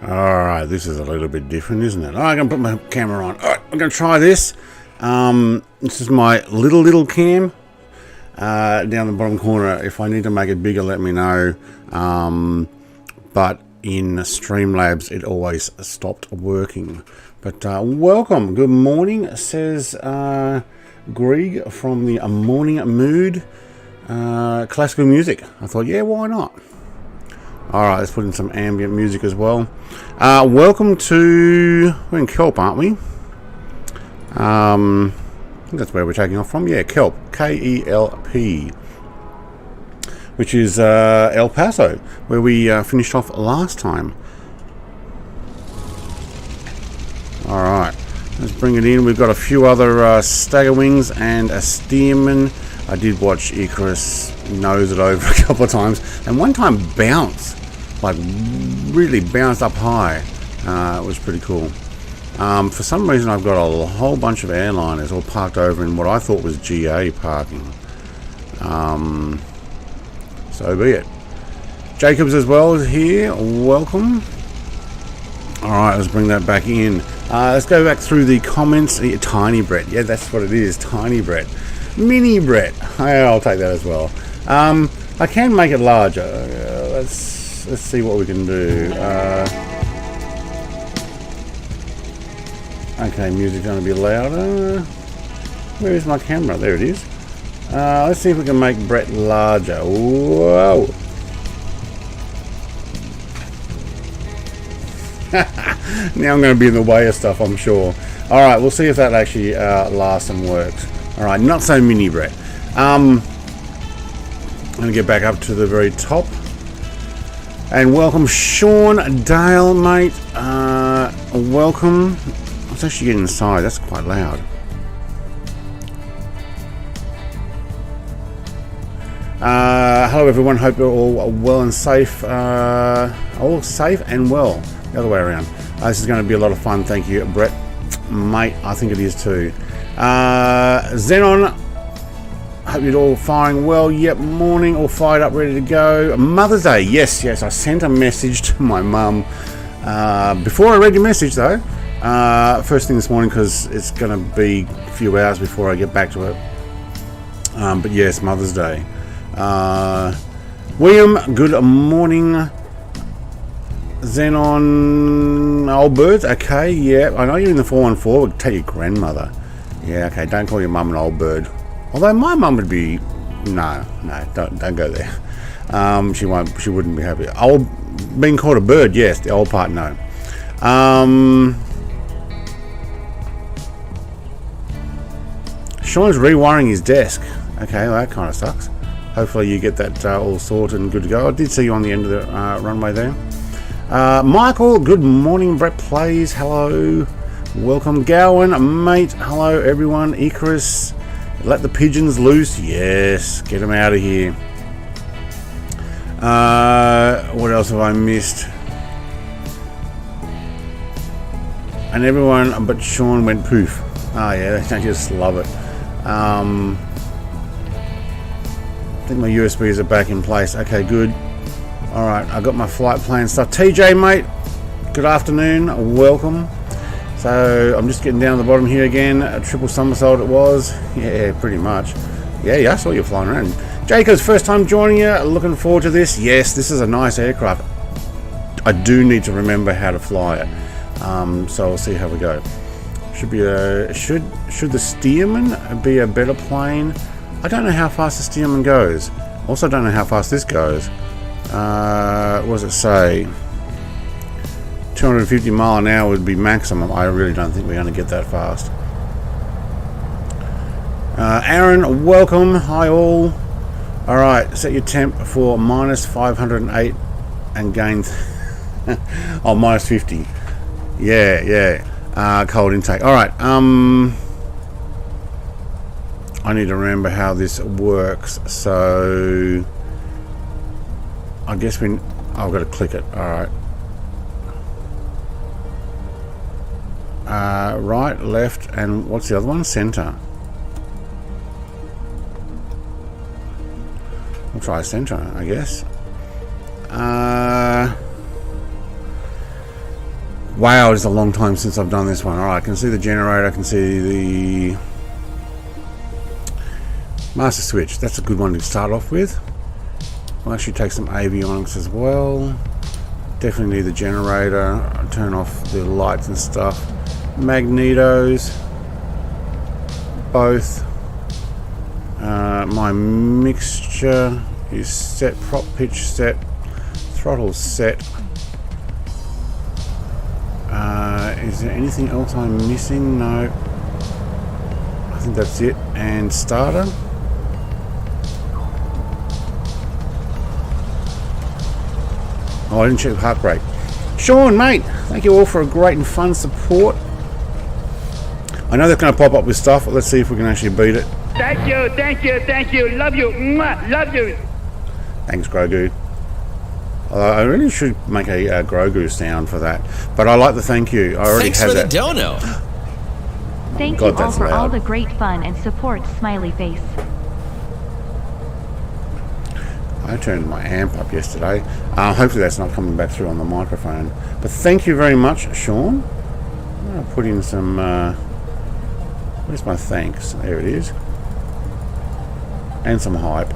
Alright, this is a little bit different, isn't it? I'm going to put my camera on. Alright, I'm going to try this. This is my little cam. Down the bottom corner. If I need to make it bigger, let me know. But in Streamlabs, it always stopped working. But welcome. Good morning, says Greg from the Morning Mood. Classical music. I thought, yeah, why not? Alright, let's put in some ambient music as well. Welcome to... We're in KELP, aren't we? I think that's where we're taking off from. Yeah, KELP. KELP. Which is El Paso, where we finished off last time. Alright, let's bring it in. We've got a few other stagger wings and a steerman. I did watch Icarus nose it over a couple of times, and one time bounce, like really bounced up high. It was pretty cool. For some reason, I've got a whole bunch of airliners all parked over in what I thought was GA parking. So be it. Jacobs as well is here. Welcome. Alright, let's bring that back in. Let's go back through the comments. Tiny Brett. Yeah, that's what it is. Tiny Brett. Mini Brett. I'll take that as well. I can make it larger. Let's see what we can do. Okay, music's going to be louder. Where is my camera? There it is. Let's see if we can make Brett larger. Whoa! Now I'm going to be in the way of stuff, I'm sure. Alright, we'll see if that actually lasts and works. Alright, not so mini Brett. I'm going to get back up to the very top. And welcome Sean Dale, mate. Welcome. Let's actually get inside. That's quite loud. Hello everyone. Hope you're all well and safe. All safe and well. The other way around. This is going to be a lot of fun. Thank you, Brett. Mate, I think it is too. Xenon, hope you're all firing well. Yep, morning, all fired up, ready to go. Mother's Day, yes, I sent a message to my mum before I read your message though. First thing this morning, because it's going to be a few hours before I get back to her. But yes, Mother's Day. William, good morning. Xenon, old birds, okay, yeah, I know you're in the 414, but tell your grandmother. Yeah, okay, don't call your mum an old bird. Although my mum would be... No, don't go there. She wouldn't be happy. Old, being called a bird, yes. The old part, no. Sean's rewiring his desk. Okay, well, that kind of sucks. Hopefully you get that all sorted and good to go. I did see you on the end of the runway there. Michael, good morning. Brett Plays, hello. Welcome, Gowan, mate. Hello, everyone. Icarus, let the pigeons loose. Yes, get them out of here. What else have I missed? And everyone but Sean went poof. Oh yeah, I just love it. I think my USBs are back in place. Okay, good. Alright, I got my flight plan stuff. TJ, mate, good afternoon. Welcome. So I'm just getting down the bottom here again. A triple somersault it was. Yeah, pretty much. Yeah, I saw you flying around. Jacob's first time joining you. Looking forward to this. Yes, this is a nice aircraft. I do need to remember how to fly it. So we'll see how we go. Should be a should the Stearman be a better plane? I don't know how fast the Stearman goes. Also don't know how fast this goes. What does it say? 250 mile an hour would be maximum. I really don't think we're going to get that fast. Aaron, welcome. Hi all. Alright, set your temp for minus 508 and gain oh, minus 50. Yeah. Cold intake. Alright, I need to remember how this works. So I guess I've got to click it. Alright. Right, left, and what's the other one? Center. We'll try center, I guess. Wow, it's a long time since I've done this one. Alright, I can see the generator, I can see the master switch. That's a good one to start off with. We'll actually take some avionics as well. Definitely need the generator. I'll turn off the lights and stuff. Magnetos. Both. My mixture is set. Prop pitch set. Throttle set. Is there anything else I'm missing? No. I think that's it. And starter. Oh, I didn't check the heart rate. Sean, mate, thank you all for a great and fun support. I know they're going to pop up with stuff, but let's see if we can actually beat it. Thank you, thank you, thank you. Love you. Mwah, love you. Thanks, Grogu. I really should make a Grogu sound for that, but I like the thank you. I already had that. Thanks for the dono. Thank God, you all for loud. all the great fun and support, smiley face. I turned my amp up yesterday. Hopefully that's not coming back through on the microphone. But thank you very much, Sean. I'll put in some... where's my thanks? There it is. And some hype.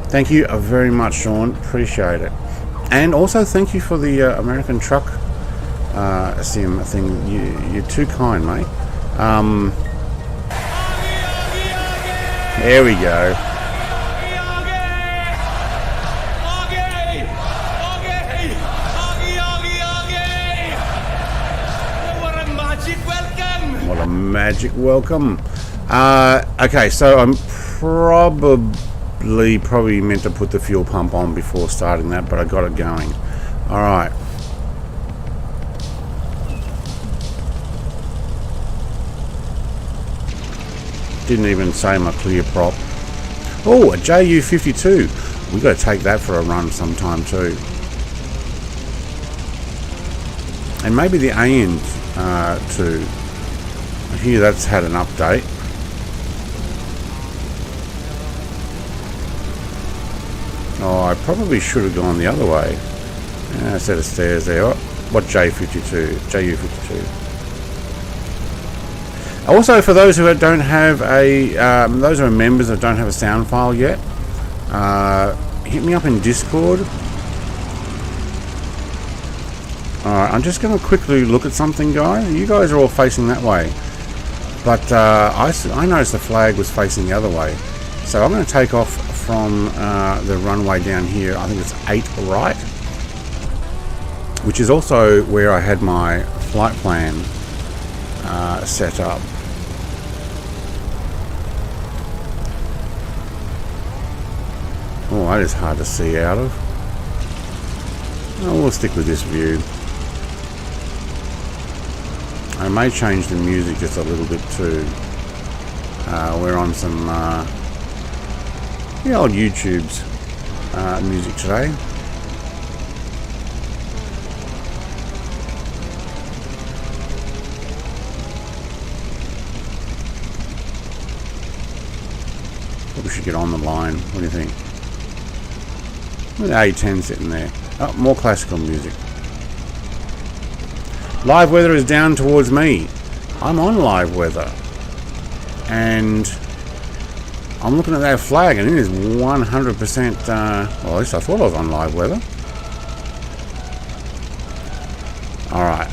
Thank you very much, Sean. Appreciate it. And also thank you for the American truck sim thing. You're too kind, mate. There we go. What a magic welcome. Okay, so I'm probably meant to put the fuel pump on before starting that, but I got it going. All right. Didn't even say my clear prop. Oh, a JU52. We've got to take that for a run sometime too. And maybe the AN too. I hear that's had an update. Oh, I probably should have gone the other way. A set of stairs there. Oh, what J52? JU52. Also, for those who don't have a, those who are members that don't have a sound file yet, hit me up in Discord. Alright, I'm just going to quickly look at something, guys. You guys are all facing that way. But I noticed the flag was facing the other way. So I'm going to take off from the runway down here. I think it's 8 right. Which is also where I had my flight plan set up. Oh, that is hard to see out of. Oh, we'll stick with this view. I may change the music just a little bit too. We're on some the old YouTube's music today. Probably should get on the line. What do you think? With the A10 sitting there. Oh, more classical music. Live weather is down towards me. I'm on live weather. And I'm looking at that flag and it is 100%, well, at least I thought I was on live weather. Alright.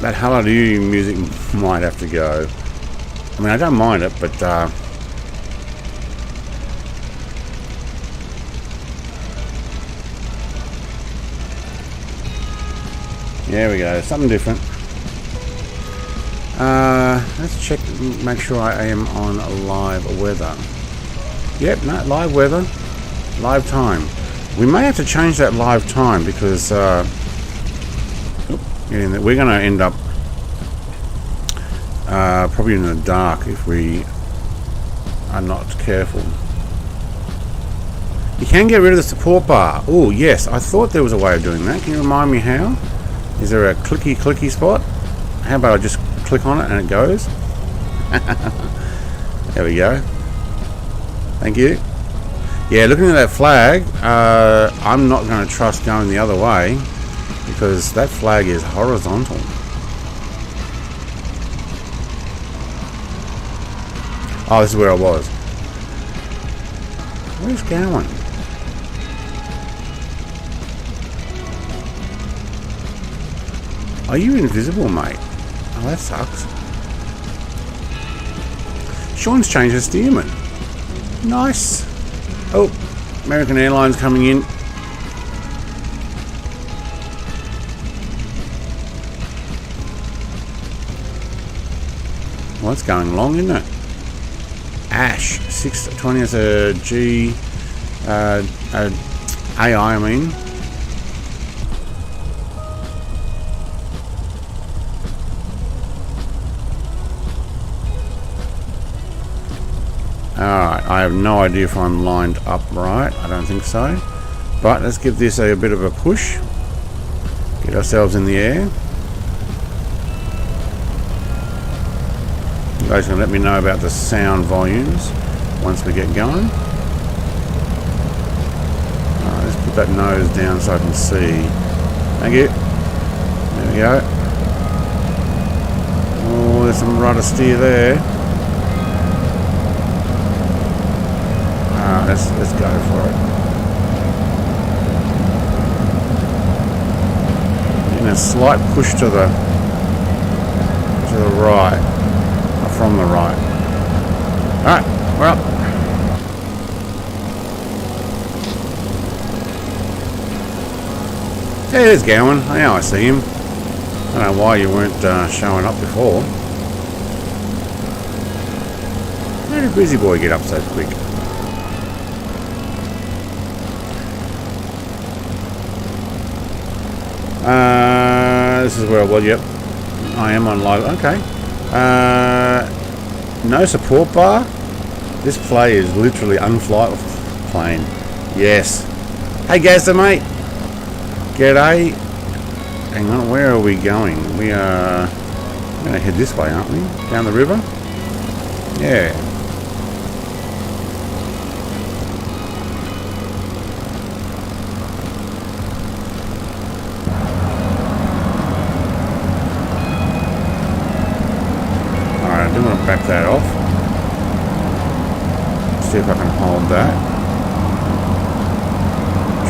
That hallelujah music might have to go. I mean, I don't mind it, but there we go, something different. Let's check, make sure I am on live weather. Yep, no, live weather, live time. We may have to change that live time because we're going to end up probably in the dark if we are not careful. You can get rid of the support bar. Oh yes, I thought there was a way of doing that. Can you remind me how? Is there a clicky spot? How about I just click on it and it goes? There we go. Thank you. Yeah, looking at that flag, I'm not going to trust going the other way because that flag is horizontal. Oh, this is where I was. Where's going? Are you invisible, mate? Oh, that sucks. Sean's changed his steerman. Nice. Oh, American Airlines coming in. Well, it's going long, isn't it? Ash 620 is a G AI, I mean. Alright, I have no idea if I'm lined up right. I don't think so. But let's give this a bit of a push. Get ourselves in the air. You guys can let me know about the sound volumes once we get going. Alright, let's put that nose down so I can see. Thank you. There we go. Oh, there's some rudder steer there. Let's go for it. And a slight push to the right, or from the right. All right, we're up. There he's going. Now I see him. I don't know why you weren't showing up before. How did Busy Boy get up so quick? This is where I was. Yep, I am on live. Okay. No support bar. This play is literally unflight plane. Yes. Hey, Gazza, mate. G'day. Hang on, where are we going? We are going to head this way, aren't we? Down the river. Yeah. I'm going to back that off. See if I can hold that.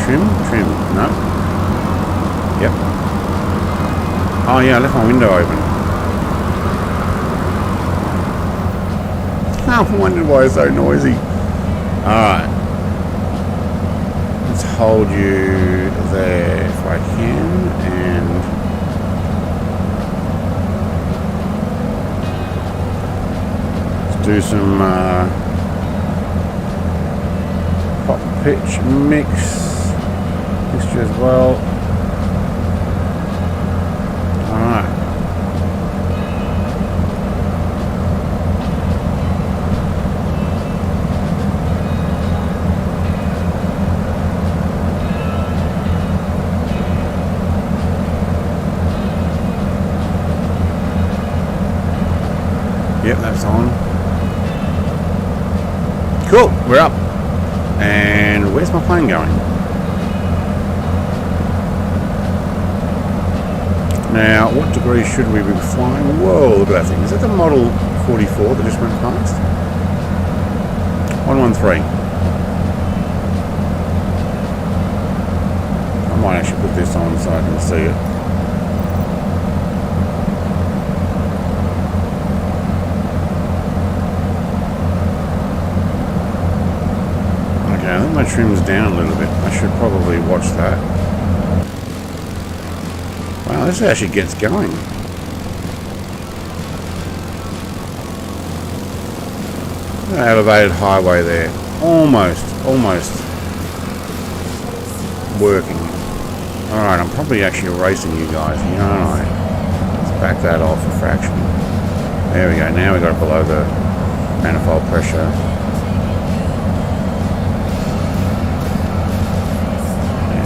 Trim? No. Yep. Oh yeah, I left my window open. I wondered why it's so noisy. Alright. Let's hold you there if I can, and do some pop pitch mixture as well. Alright. Yep, that's on. Cool, we're up. And where's my plane going? Now, what degree should we be flying? Whoa, look at that thing. Is that the Model 44 that just went past? 113. I might actually put this on so I can see it. I think my trim's down a little bit. I should probably watch that. Wow, this actually gets going. An elevated highway there. Almost working. Alright, I'm probably actually racing you guys. You know, let's back that off a fraction. There we go. Now we got it below the manifold pressure.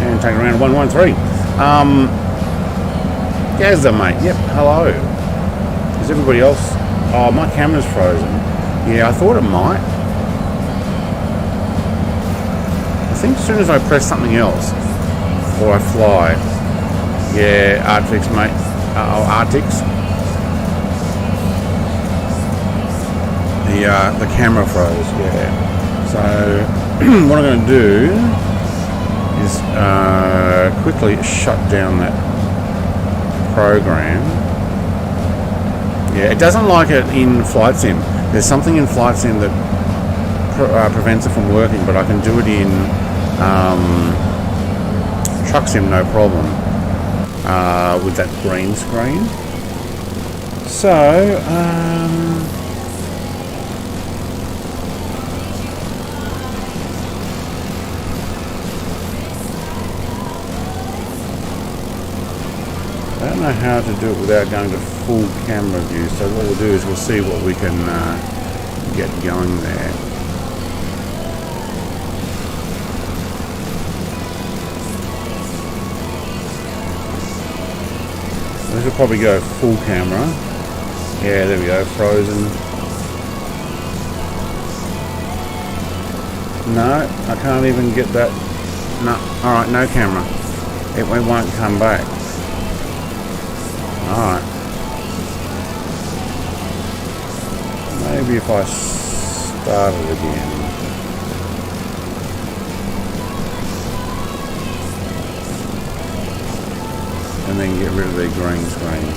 And take around 113. Gazza, mate. Yep, hello. Is everybody else? Oh, my camera's frozen. Yeah, I thought it might. think as soon as I press something else, or I fly, yeah, Artix, mate. Artix. The camera froze, yeah. So what I'm going to do is quickly shut down that program. Yeah, it doesn't like it in Flight Sim. There's something in Flight Sim that prevents it from working, but I can do it in Truck Sim no problem with that green screen. So I don't know how to do it without going to full camera view, so what we'll do is we'll see what we can get going there. This will probably go full camera. Yeah, there we go, frozen. No, I can't even get that. No, alright, no camera. It won't come back. Alright. Maybe if I start it again. And then get rid of the green screen.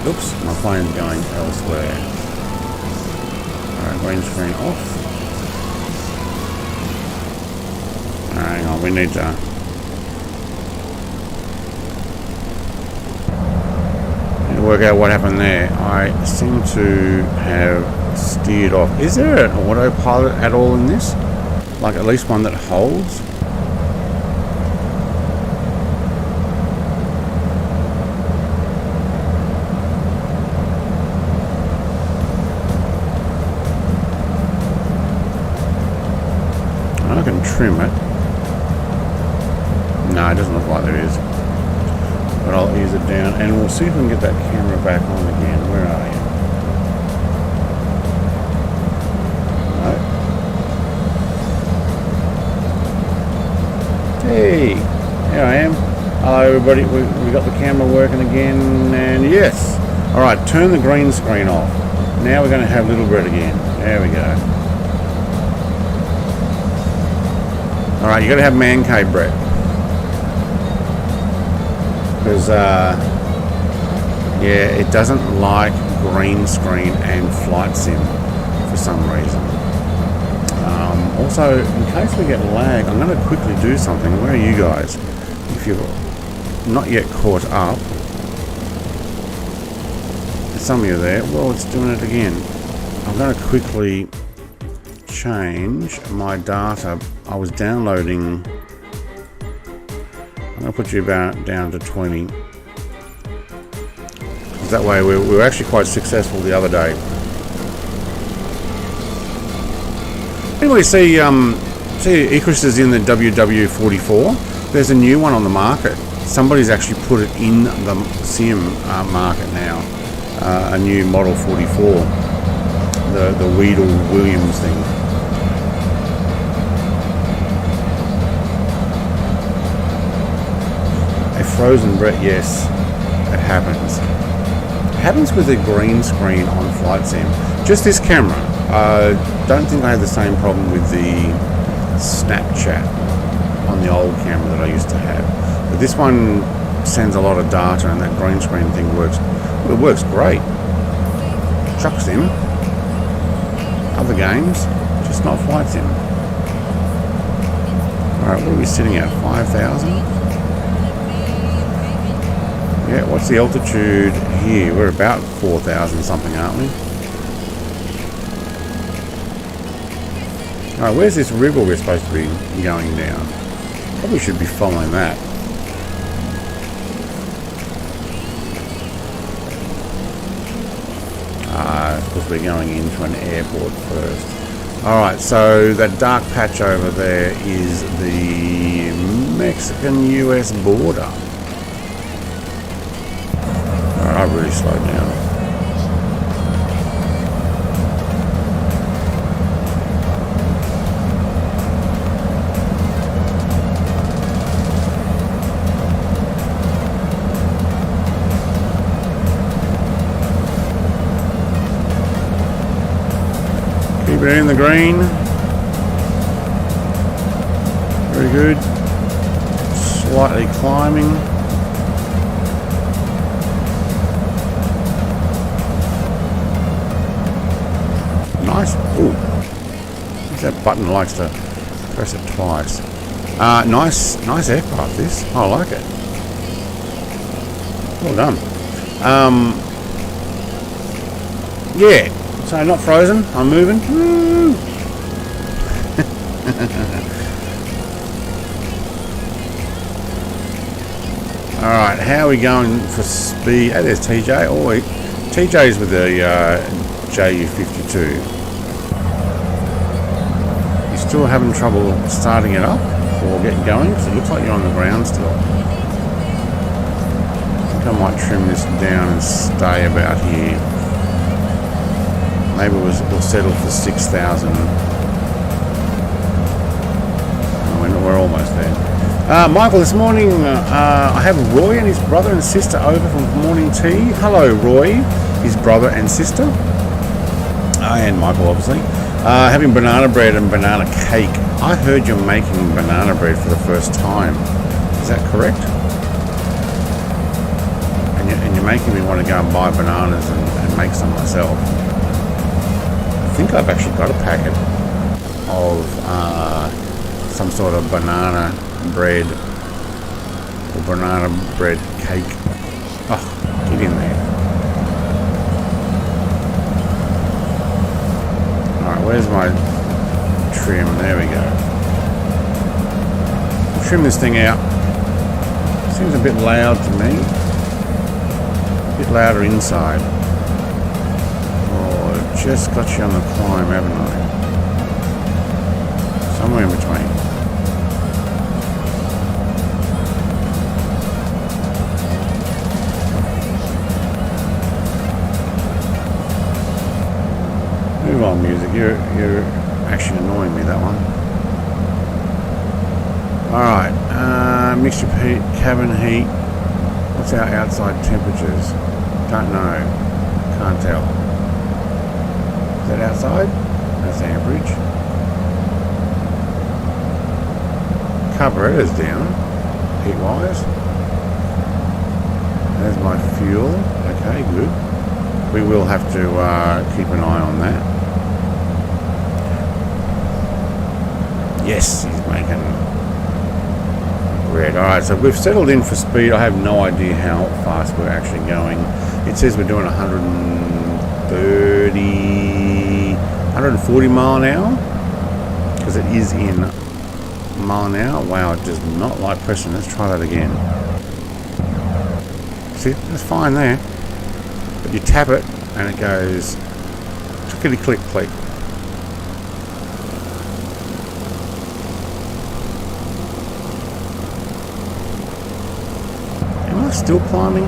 Oops, my plane's going elsewhere. Alright, green screen off. Hang on, we need to work out what happened there. I seem to have steered off. Is there an autopilot at all in this? Like at least one that holds? I can trim it. No, it doesn't look like there is. But I'll ease it down and we'll see if we can get that camera back on again. Where are you? No. Hey, here I am. Hello everybody, we got the camera working again, and yes. Alright, turn the green screen off. Now we're going to have Little Red again. There we go. Alright, you got to have man cave, Brett. Because, yeah, it doesn't like green screen and Flight Sim for some reason. Also, in case we get lag, I'm going to quickly do something. Where are you guys? If you're not yet caught up. Some of you there. Well, it's doing it again. I'm going to quickly change my data. I was downloading. I'm going to put you down to 20. That way we were actually quite successful the other day. Anyway, see Ecris is in the WW44. There's a new one on the market. Somebody's actually put it in the Sim market now. A new Model 44. The Weedle Williams thing. A frozen Brett, yes. It happens. It happens with the green screen on Flight Sim. Just this camera. Don't think I had the same problem with the Snapchat on the old camera that I used to have. But this one sends a lot of data, and that green screen thing works. Well, it works great. Truck Sim, other games, just not Flight Sim. Alright, what are we sitting at? 5,000? Yeah, what's the altitude here? We're about 4,000 something, aren't we? Alright, where's this river we're supposed to be going down? Probably should be following that. Because we're going into an airport first. Alright, so that dark patch over there is the Mexican-US border. Alright, I've really slowed down. Keep it in the green. Very good. Slightly climbing. Nice. Ooh. That button likes to press it twice. Nice aircraft this. I like it. Well done. Yeah. So not frozen. I'm moving. Woo. All right. How are we going for speed? Oh, there's TJ. Oh, TJ's with the JU52. Still having trouble starting it up or getting going because it looks like you're on the ground still. I think I might trim this down and stay about here. Maybe we'll settle for 6,000. We're almost there. Michael, this morning I have Roy and his brother and sister over from morning tea. Hello, Roy, his brother and sister, and Michael, obviously. Having banana bread and banana cake. I heard you're making banana bread for the first time. Is that correct? And you're making me want to go and buy bananas and make some myself. I think I've actually got a packet of some sort of banana bread or banana bread cake. Oh, get in there. Where's my trim? There we go. I'll trim this thing out. Seems a bit loud to me. A bit louder inside. Oh, I've just got you on the climb, haven't I? Somewhere in between. Move on, music. You're actually annoying me, that one. Alright, mixture heat, cabin heat. What's our outside temperatures? Don't know. Can't tell. Is that outside? That's average. Carburetor's down, heat-wise. There's my fuel. Okay, good. We will have to keep an eye on that. Yes, he's making red. Alright, so we've settled in for speed. I have no idea how fast we're actually going. It says we're doing 140 mile an hour, because it is in mile an hour. Wow, it does not like pressing. Let's try that again. See, that's fine there. But you tap it and it goes clickety click click. Still climbing?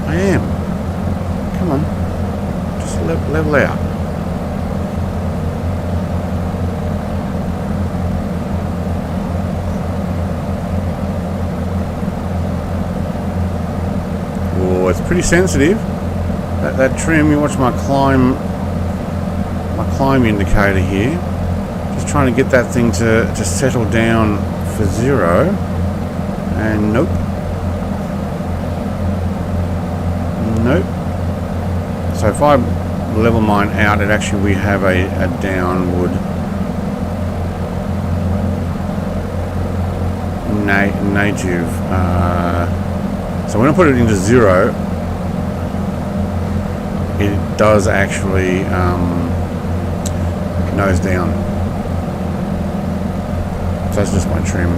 I am. Come on. Just level out. Oh, it's pretty sensitive. That trim, you watch my climb indicator here. Just trying to get that thing to settle down for 0. And nope. Nope. So if I level mine out, it actually, we have a downward native. So when I put it into 0, it does actually nose down. So that's just my trim.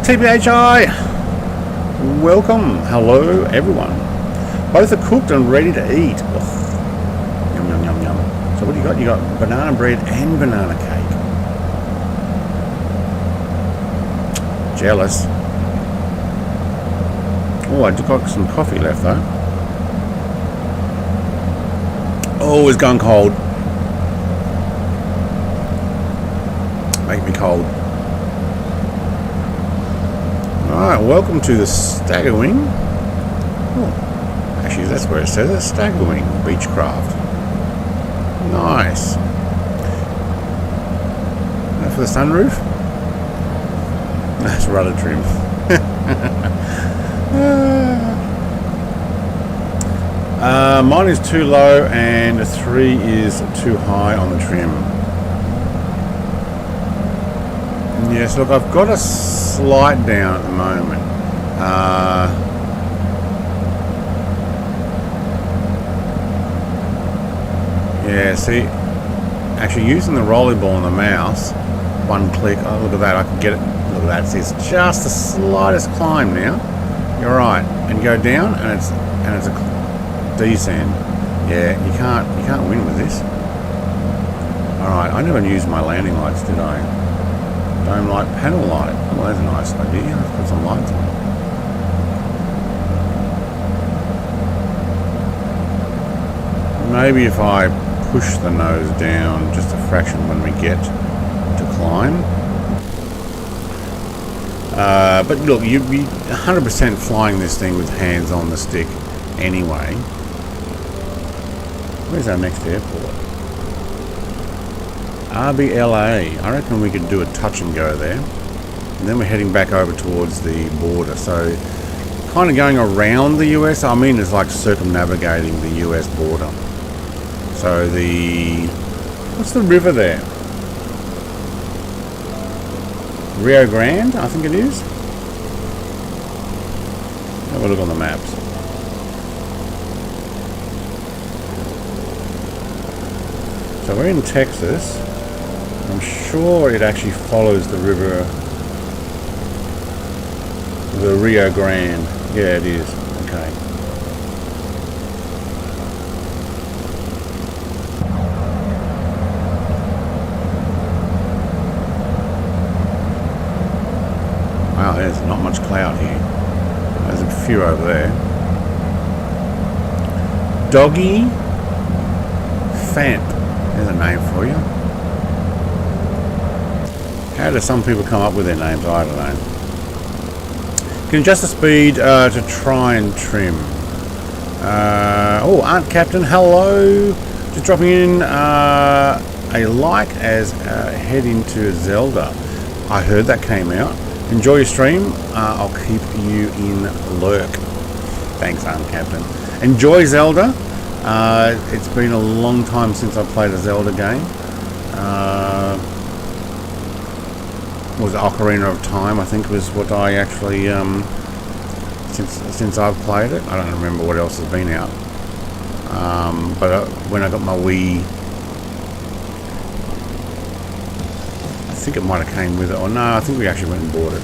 TBHI, welcome, hello everyone. Both are cooked and ready to eat. Ugh. Yum yum yum yum. So what do you got? You got banana bread and banana cake. Jealous. Oh, I got some coffee left though. Oh, it's gone cold. Make me cold. Alright, welcome to the Stagger Wing. Oh, Actually, that's where it says it. Staggerwing, Beechcraft. Nice. That for the sunroof? That's rudder trim. Mine is too low and 3 is too high on the trim. Yes, look, I've got a slight down at the moment. Yeah, see, actually using the rolly ball on the mouse, one click, oh look at that, I can get it, look at that, see, it's just the slightest climb now. You're right, and go down, and it's a descend. Yeah, you can't win with this. Alright, I never used my landing lights, did I? Dome light, panel light. Well, that's a nice idea. Let's put some lights on. Maybe if I push the nose down just a fraction when we get to climb. But look, you'd be 100% flying this thing with hands on the stick anyway. Where's our next airport? RBLA. I reckon we could do a touch and go there. And then we're heading back over towards the border. So kind of going around the US. I mean, it's like circumnavigating the US border. So what's the river there? Rio Grande, I think it is. Have a look on the maps. So we're in Texas. I'm sure it actually follows the river, the Rio Grande. Yeah, it is. Okay. Wow, there's not much cloud here. There's a few over there. Doggy Famp. There's a name for you. How do some people come up with their names? I don't know. You can adjust the speed to try and trim. Oh, Aunt Captain, hello. Just dropping in a like as head into Zelda. I heard that came out. Enjoy your stream. I'll keep you in lurk. Thanks, Aunt Captain. Enjoy Zelda. It's been a long time since I played a Zelda game. Was Ocarina of Time, I think, was what I actually since I've played it. I don't remember what else has been out. But when I got my Wii, I think it might have came with it. Or no, I think we actually went and bought it.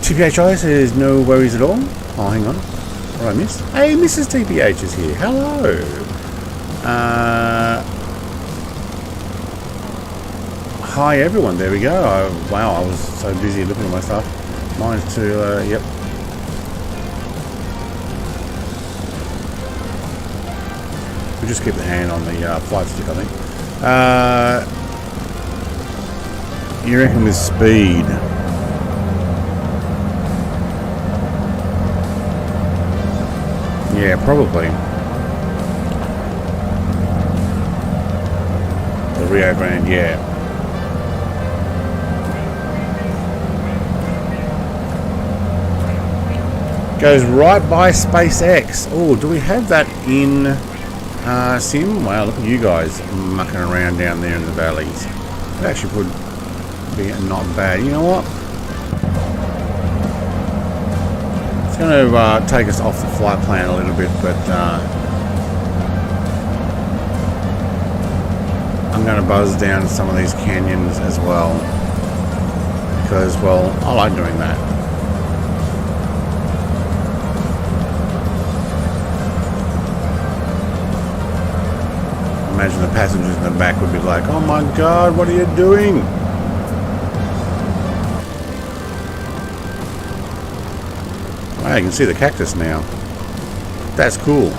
TPHI says no worries at all. Oh, hang on. What did I miss? Hey, Mrs. TPH is here. Hello. Hi, everyone. There we go. Wow, I was so busy looking at my stuff. Mine's too, yep. We just keep the hand on the flight stick, I think. You reckon with speed? Yeah, probably. The Rio Grande, yeah. Goes right by SpaceX. Oh, do we have that in Sim? Wow, look at you guys mucking around down there in the valleys. It actually would be not bad. You know what? It's going to take us off the flight plan a little bit, but I'm going to buzz down some of these canyons as well because, well, I like doing that. Imagine the passengers in the back would be like, oh my god, what are you doing? Wow, you can see the cactus now. That's cool.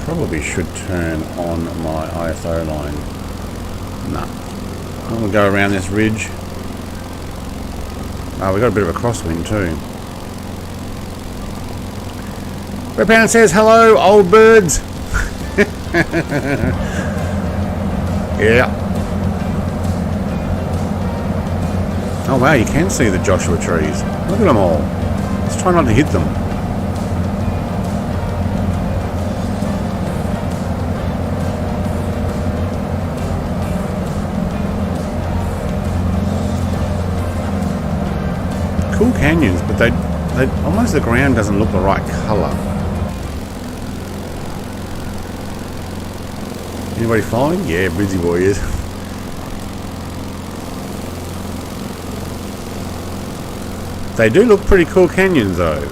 Probably should turn on my ISO line. Nah. I'm going to go around this ridge. Oh, we got a bit of a crosswind too. Red Pound says, hello, old birds. Yeah. Oh wow, you can see the Joshua trees. Look at them all. Let's try not to hit them. Cool canyons, but they almost the ground doesn't look the right colour. Anybody following? Yeah, busy boy is. They do look pretty cool canyons though.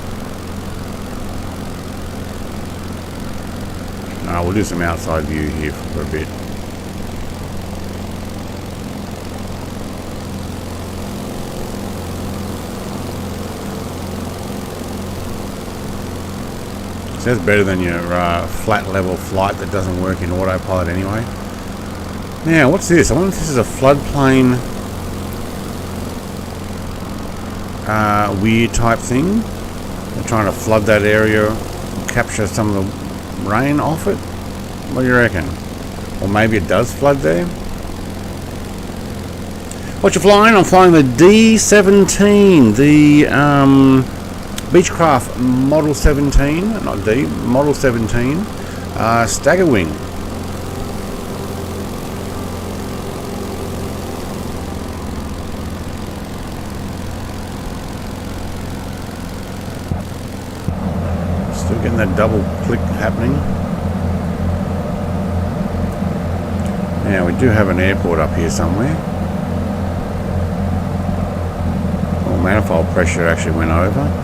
We'll do some outside view here for a bit. So that's better than your flat level flight that doesn't work in autopilot anyway. Now, what's this? I wonder if this is a floodplain weird type thing. They're trying to flood that area, capture some of the rain off it. What do you reckon? Or maybe it does flood there. What you flying? I'm flying the D17, the Beechcraft Model 17, not D, Model 17, stagger wing. Still getting that double click happening. Now we do have an airport up here somewhere. Oh, manifold pressure actually went over.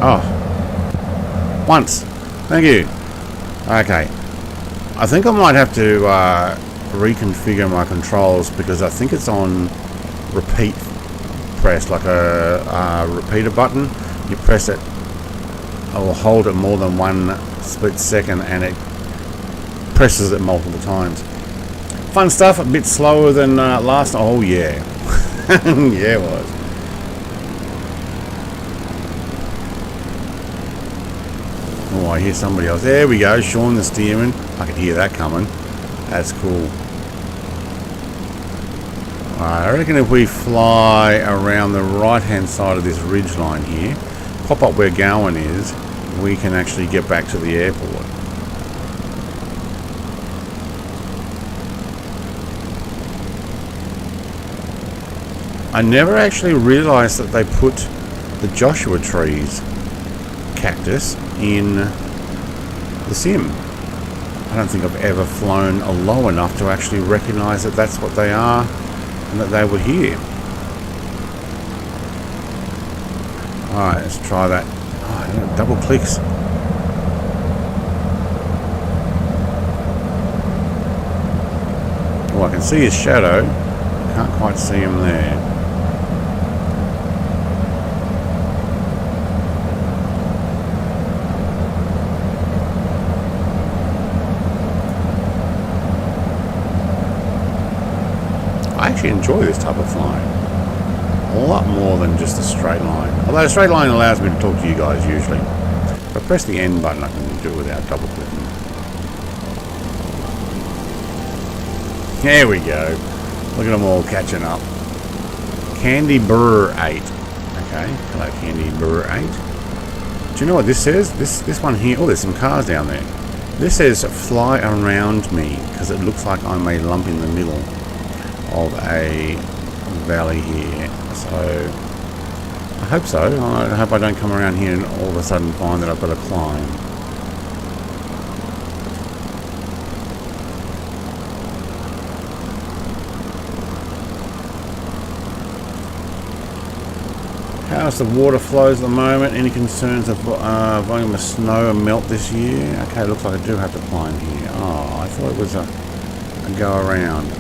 Oh, once. Thank you. Okay. I think I might have to reconfigure my controls because I think it's on repeat press, like a repeater button. You press it or hold it more than one split second and it presses it multiple times. Fun stuff, a bit slower than last. Oh yeah. Yeah, it was. Oh, I hear somebody else. There we go, Sean the steering. I could hear that coming. That's cool. Alright, I reckon if we fly around the right hand side of this ridge line here, pop up where Gowan is, we can actually get back to the airport. I never actually realised that they put the Joshua trees cactus in the sim. I don't think I've ever flown low enough to actually recognise that that's what they are and that they were here. Alright, let's try that. Oh, double clicks. Oh, I can see his shadow. Can't quite see him there. I actually enjoy this type of flying a lot more than just a straight line. Although a straight line allows me to talk to you guys usually. If I press the N button, I can do it without double clicking. There we go. Look at them all catching up. Candy Burr 8. Okay, hello Candy Burr 8. Do you know what this says? This one here. Oh, there's some cars down there. This says fly around me because it looks like I'm a lump in the middle of a valley here. So I hope so. I hope I don't come around here and all of a sudden find that I've got to climb. How's the water flows at the moment? Any concerns of volume of snow and melt this year? Okay, looks like I do have to climb here. Oh, I thought it was a go around.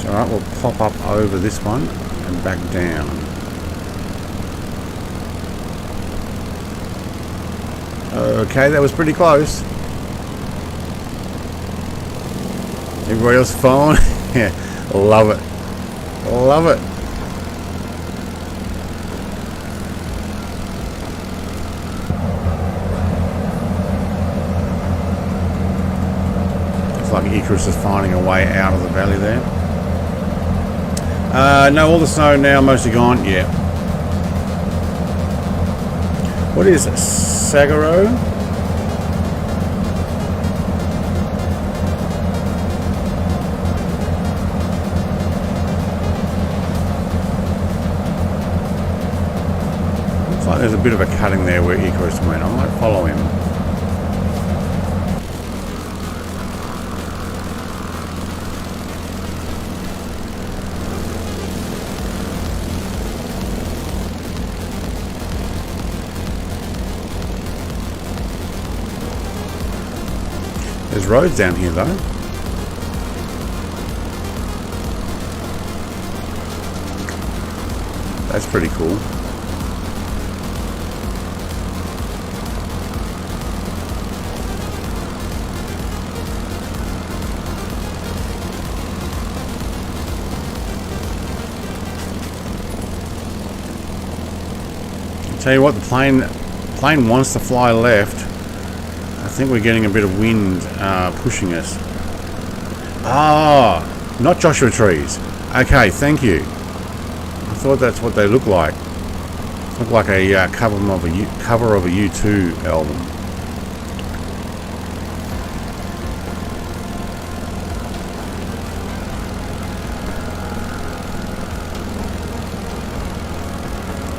So alright, we'll pop up over this one and back down. Okay, that was pretty close. Everybody else following? Yeah, love it. Love it. It's like Icarus is finding a way out of the valley there. No, all the snow now mostly gone. Yeah. What is Sagaro? Looks like there's a bit of a cutting there where Icarus went. I might follow him. There's roads down here though. That's pretty cool. I'll tell you what, the plane wants to fly left. I think we're getting a bit of wind pushing us. Ah, not Joshua trees. Okay, thank you. I thought that's what they look like. Look like a cover of a U2 album.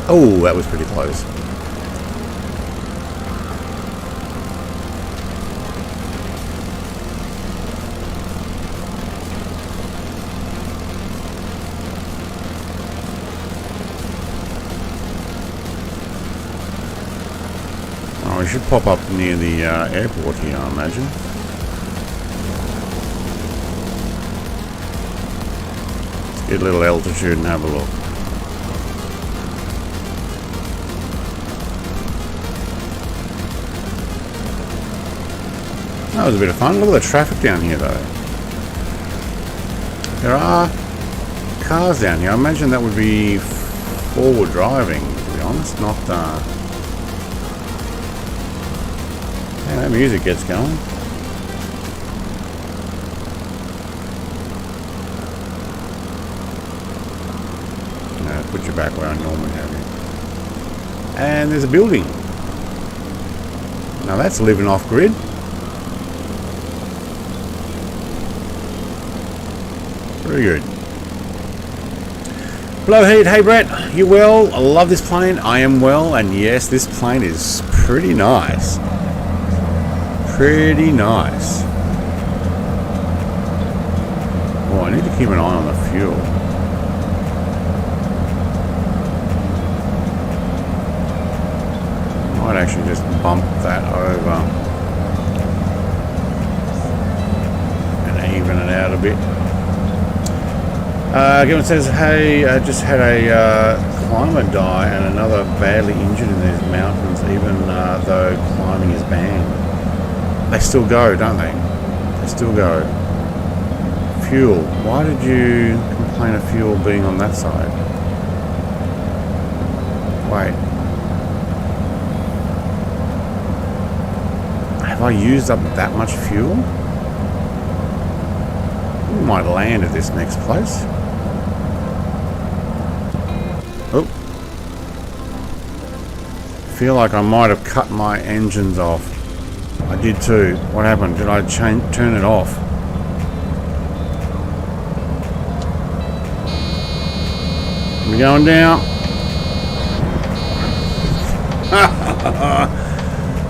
Oh, that was pretty close. We should pop up near the airport here, I imagine. Let's get a little altitude and have a look. That was a bit of fun. Look at the traffic down here though. There are cars down here. I imagine that would be forward driving, to be honest, not yeah, that music gets going. No, put you back where I normally have you. And there's a building. Now that's living off grid. Very good. Blowhead, hey Brett, you well? I love this plane. I am well, and yes, this plane is pretty nice. Pretty nice. Oh, I need to keep an eye on the fuel. Might actually just bump that over and even it out a bit. Given says, hey, I just had a climber die and another badly injured in these mountains, even though climbing is banned. They still go, don't they? They still go. Fuel. Why did you complain of fuel being on that side? Wait. Have I used up that much fuel? We might land at this next place. Oh. I feel like I might have cut my engines off. I did too. What happened? Did I turn it off? We're going down.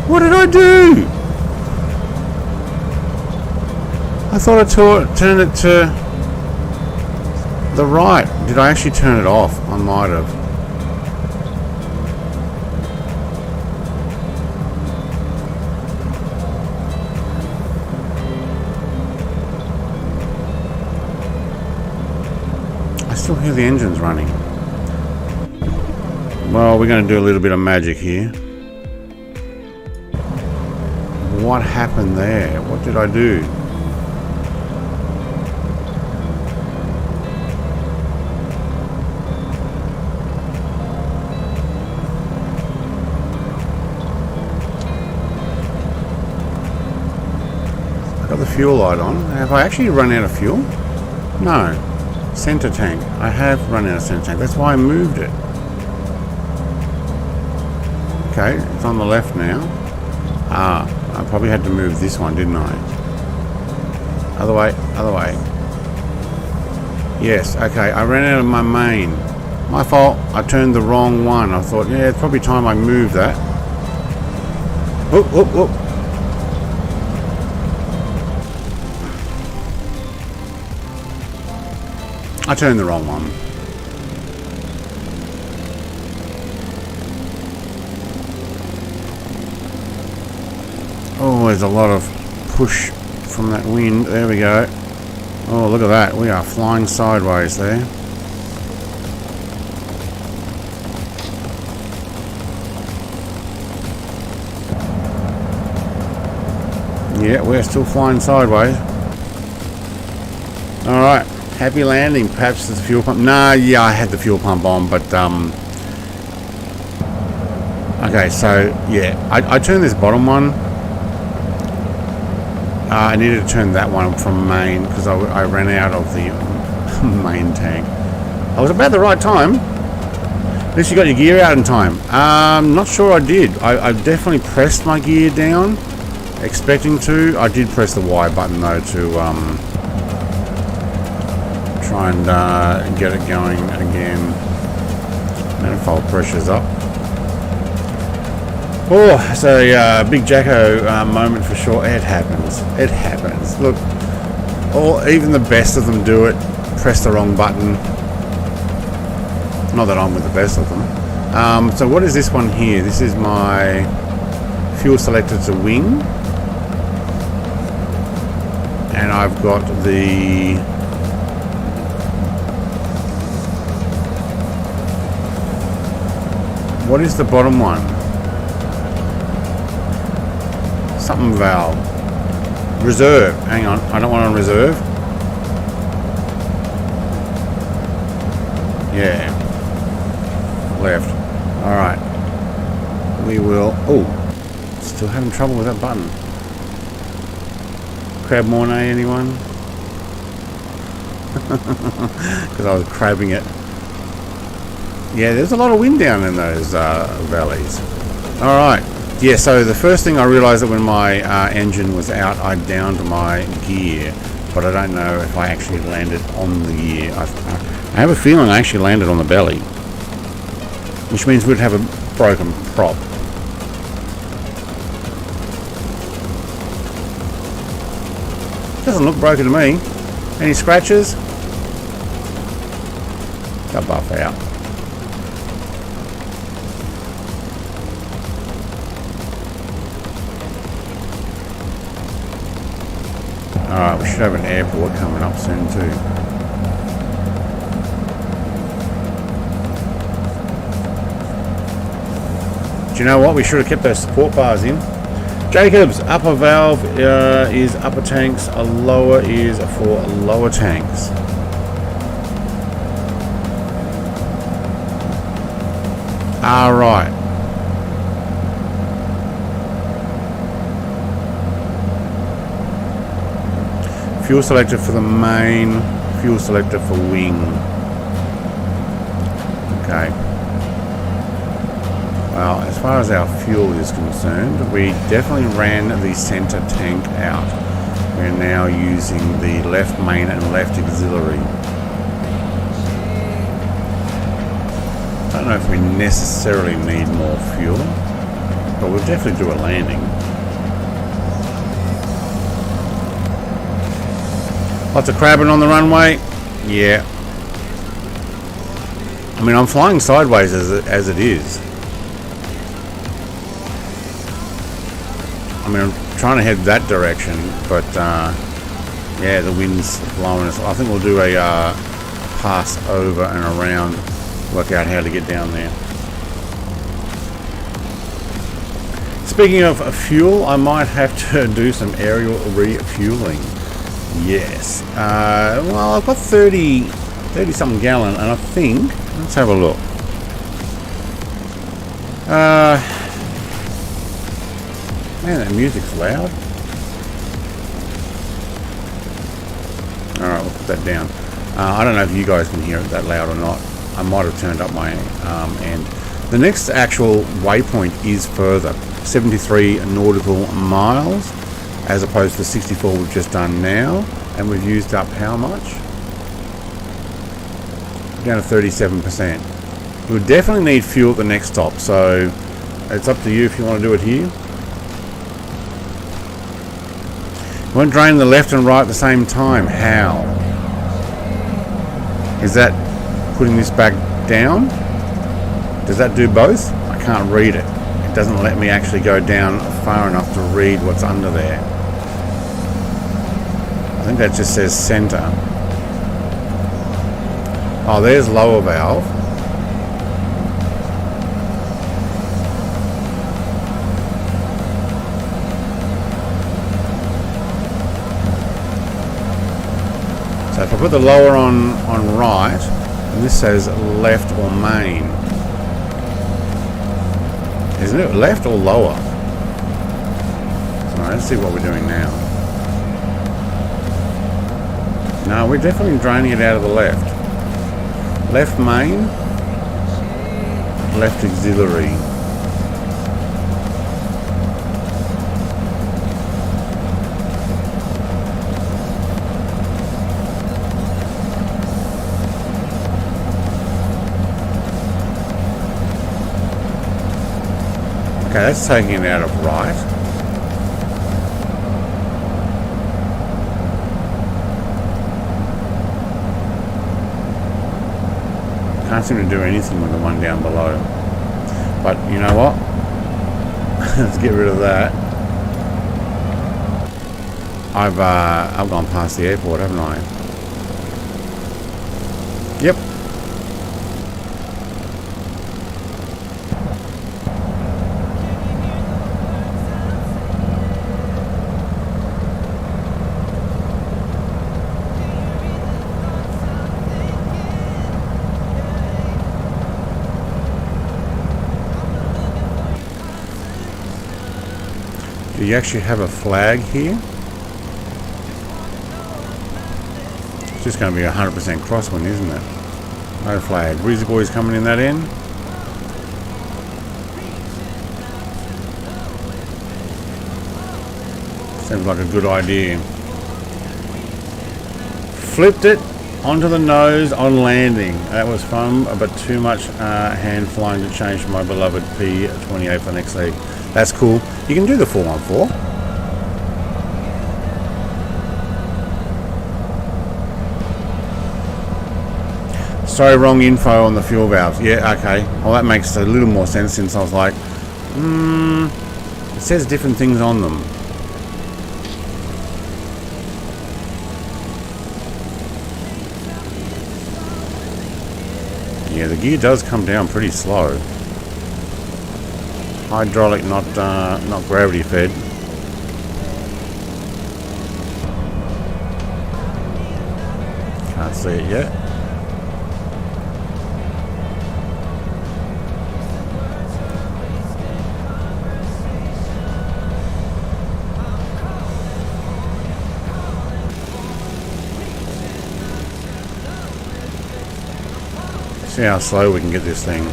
What did I do? I thought I turned it to the right. Did I actually turn it off? I might have. I still hear the engines running. Well, we're going to do a little bit of magic here. What happened there? What did I do? fuel light on. Have I actually run out of fuel? No. Center tank. I have run out of center tank. That's why I moved it. Okay, it's on the left now. Ah, I probably had to move this one, didn't I? Other way, other way. Yes, okay, I ran out of my main. My fault, I turned the wrong one. I thought, yeah, it's probably time I moved that. Whoop, whoop, whoop. I turned the wrong one. Oh, there's a lot of push from that wind. There we go. Oh, look at that. We are flying sideways there. Yeah, we're still flying sideways. Alright, happy landing. Perhaps the fuel pump. Nah, yeah, I had the fuel pump on, but okay, so yeah, I turned this bottom one. I needed to turn that one from main because I ran out of the main tank. I was about the right time. At least you got your gear out in time. Not sure I did. I definitely pressed my gear down, expecting to. I did press the Y button though to try and get it going again. Manifold pressure's up. Oh, it's a big Jacko moment for sure. It happens. It happens. Look, even the best of them do it. Press the wrong button. Not that I'm with the best of them. So what is this one here? This is my fuel selector to wing. And I've got the... What is the bottom one? Something valve. Reserve. Hang on. I don't want on reserve. Yeah. Left. Alright. We will... Oh. Still having trouble with that button. Crab Mornay, anyone? Because I was crabbing it. Yeah, there's a lot of wind down in those valleys. Alright. Yeah, so the first thing I realised that when my engine was out, I downed my gear, but I don't know if I actually landed on the gear. I have a feeling I actually landed on the belly, which means we'd have a broken prop. Doesn't look broken to me. Any scratches? Got buff out. Alright, we should have an airport coming up soon too. Do you know what? We should have kept those support bars in. Jacobs, upper valve is upper tanks, a lower is for lower tanks. Alright. Fuel selector for the main, fuel selector for wing. Okay. Well, as far as our fuel is concerned, we definitely ran the center tank out. We're now using the left main and left auxiliary. I don't know if we necessarily need more fuel, but we'll definitely do a landing. Lots of crabbing on the runway. Yeah. I mean, I'm flying sideways as it is. I mean, I'm trying to head that direction, but yeah, the wind's blowing us. I think we'll do a pass over and around, work out how to get down there. Speaking of fuel, I might have to do some aerial refueling. Yes. Well, I've got 30 something gallon, and I think, let's have a look. Man, that music's loud. put that down. I don't know if you guys can hear it that loud or not. I might have turned up my end. The next actual waypoint is further, 73 nautical miles, as opposed to the 64 we've just done now. And we've used up how much? Down to 37%. We'll definitely need fuel at the next stop, so it's up to you if you want to do it here. We want to drain the left and right at the same time. How? Is that putting this back down? Does that do both? I can't read it. It doesn't let me actually go down far enough to read what's under there. I think that just says center. Oh, there's lower valve. So if I put the lower on right, and this says left or main. Isn't it left or lower? Alright, let's see what we're doing now. No, we're definitely draining it out of the left. Left main, left auxiliary. Okay, that's taking it out of right. Can't seem to do anything with the one down below. But you know what? Let's get rid of that. I've gone past the airport, haven't I? Yep. Do you actually have a flag here? It's just going to be 100% crosswind, isn't it? No flag. Breezy boys coming in that end. Seems like a good idea. Flipped it onto the nose on landing. That was fun, but too much hand flying to change my beloved P28 for the next leg. That's cool. You can do the 414. Sorry, wrong info on the fuel valves. Yeah, okay. Well, that makes a little more sense since I was like, it says different things on them. Yeah, the gear does come down pretty slow. Hydraulic, not gravity fed. Can't see it yet. See how slow we can get this thing.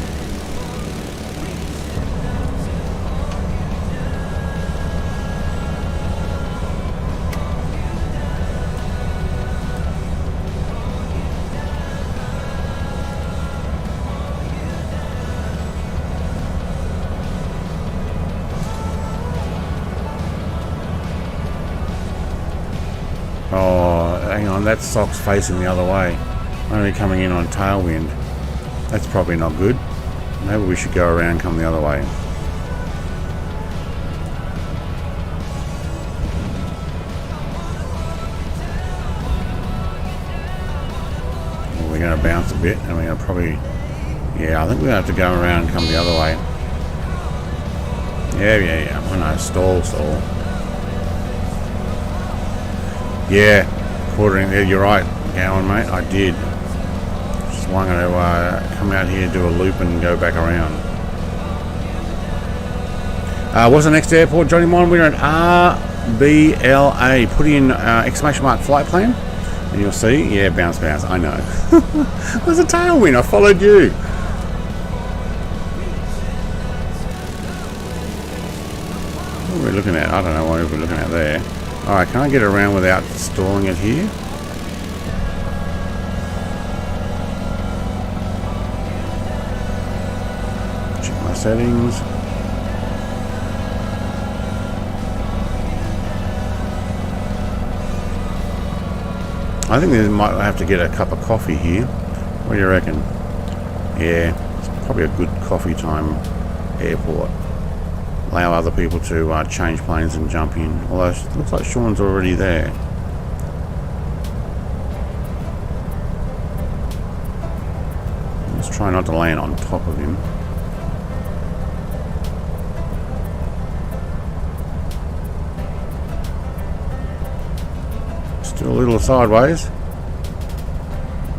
Oh, hang on, that sock's facing the other way. Only coming in on tailwind. That's probably not good. Maybe we should go around and come the other way. Well, we're going to bounce a bit and we're going to probably... Yeah, I think we're going to have to go around and come the other way. Yeah. Oh no, stall. Yeah, quartering there, you're right, Gowan, mate, I did. Just wanted to come out here, do a loop and go back around. What's the next airport, Johnny Mon? We're at RBLA. Put in exclamation mark flight plan. And you'll see, yeah, bounce, I know. There's a tailwind, I followed you. What are we looking at? I don't know what we're looking at there. Alright, can I get around without stalling it here? Check my settings. I think they might have to get a cup of coffee here. What do you reckon? Yeah, it's probably a good coffee time airport. Allow other people to change planes and jump in. Although it looks like Sean's already there. Let's try not to land on top of him. Still a little sideways.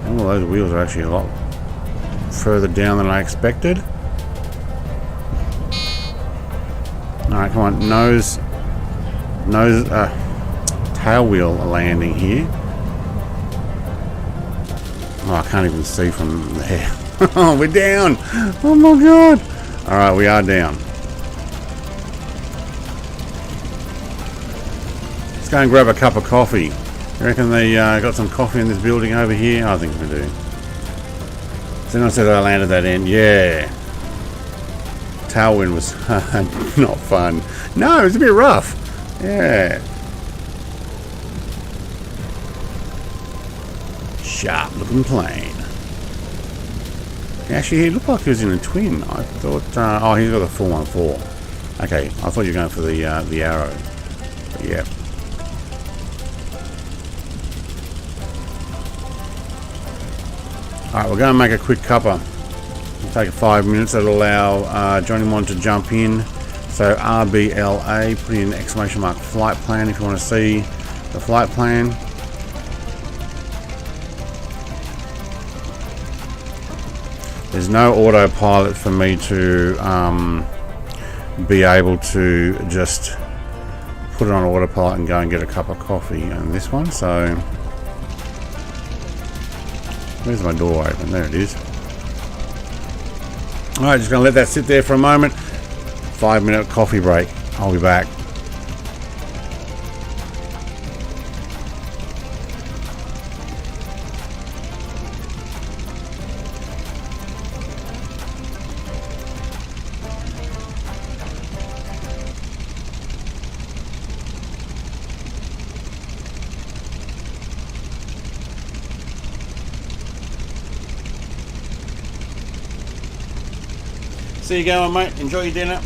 And all those wheels are actually a lot further down than I expected. Alright, come on, tail wheel landing here. Oh, I can't even see from there. Oh, we're down. Oh my god. Alright, we are down. Let's go and grab a cup of coffee. You reckon they got some coffee in this building over here? I think we do. Someone said I landed that in. Yeah. Tailwind was not fun. No, it was a bit rough. Yeah. Sharp looking plane. Actually, he looked like he was in a twin. I thought, oh, he's got a 414. Okay, I thought you were going for the arrow. But yeah. Alright, we're going to make a quick cuppa. It'll take 5 minutes. That'll allow Johnny Mon to jump in. So RBLA, put in exclamation mark flight plan if you want to see the flight plan. There's no autopilot for me to be able to just put it on autopilot and go and get a cup of coffee on this one. So where's my door open? There it is. Alright, just going to let that sit there for a moment. 5-minute coffee break. I'll be back. See you going, mate. Enjoy your dinner.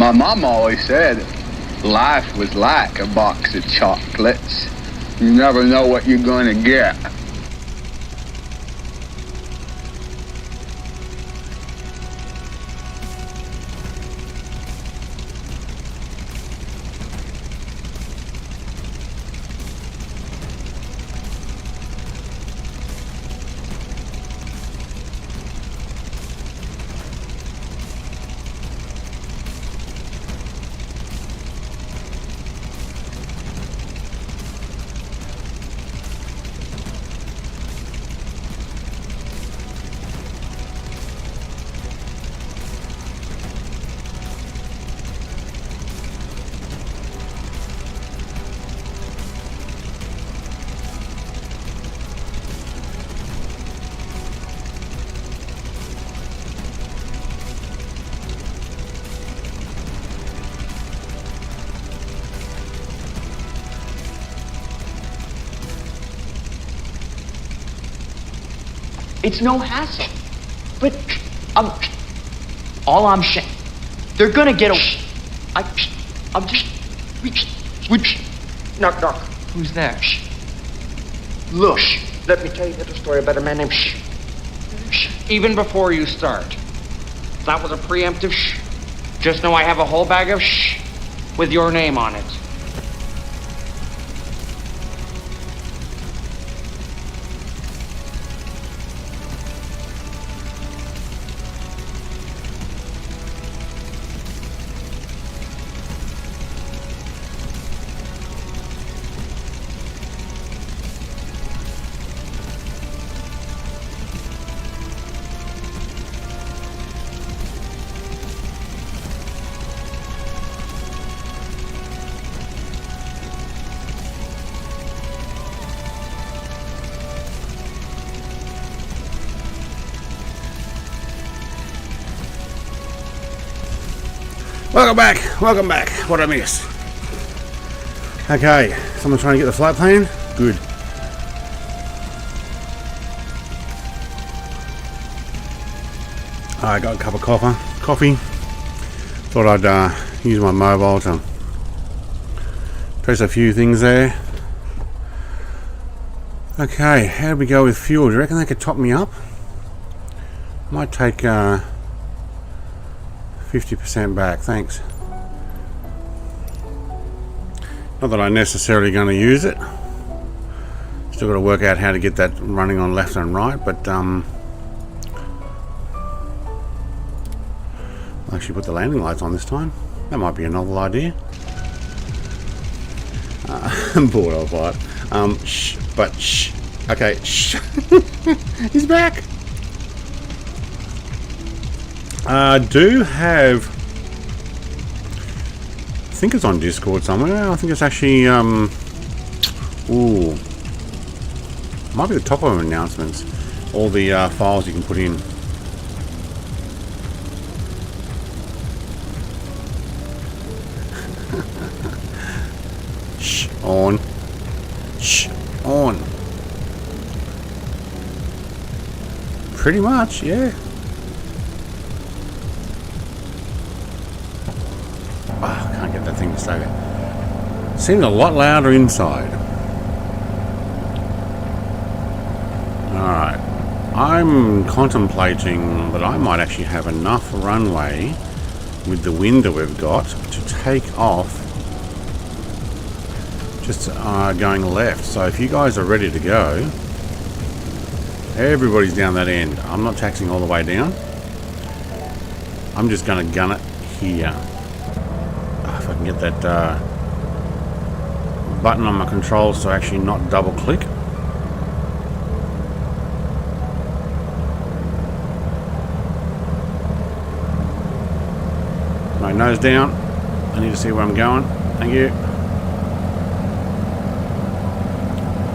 My mom always said life was like a box of chocolates. You never know what you're going to get. It's no hassle. But all I'm saying, they're gonna get away. I'm just, knock, knock. Who's there? Look, let me tell you a little story about a man named Even before you start, that was a preemptive Just know I have a whole bag of with your name on it. Welcome back. What I miss? Okay, someone trying to get the flight plan? Good. I got a cup of coffee. Thought I'd use my mobile to press a few things there. Okay, how do we go with fuel? Do you reckon they could top me up? Might take 50% back, thanks. Not that I'm necessarily going to use it. Still got to work out how to get that running on left and right, but I'll actually put the landing lights on this time. That might be a novel idea. I'm bored of it. Shh. Okay, shh. He's back. I do have, I think it's on Discord somewhere. I think it's actually might be the top of announcements, all the files you can put in. Shh, on. Shh, on. Pretty much, yeah. Oh, I can't get that thing to stay there. Seemed a lot louder inside. Alright. I'm contemplating that I might actually have enough runway with the wind that we've got to take off just going left. So if you guys are ready to go, everybody's down that end. I'm not taxing all the way down. I'm just going to gun it here. If I can get that button on my controls to actually not double click. My nose down. I need to see where I'm going. Thank you.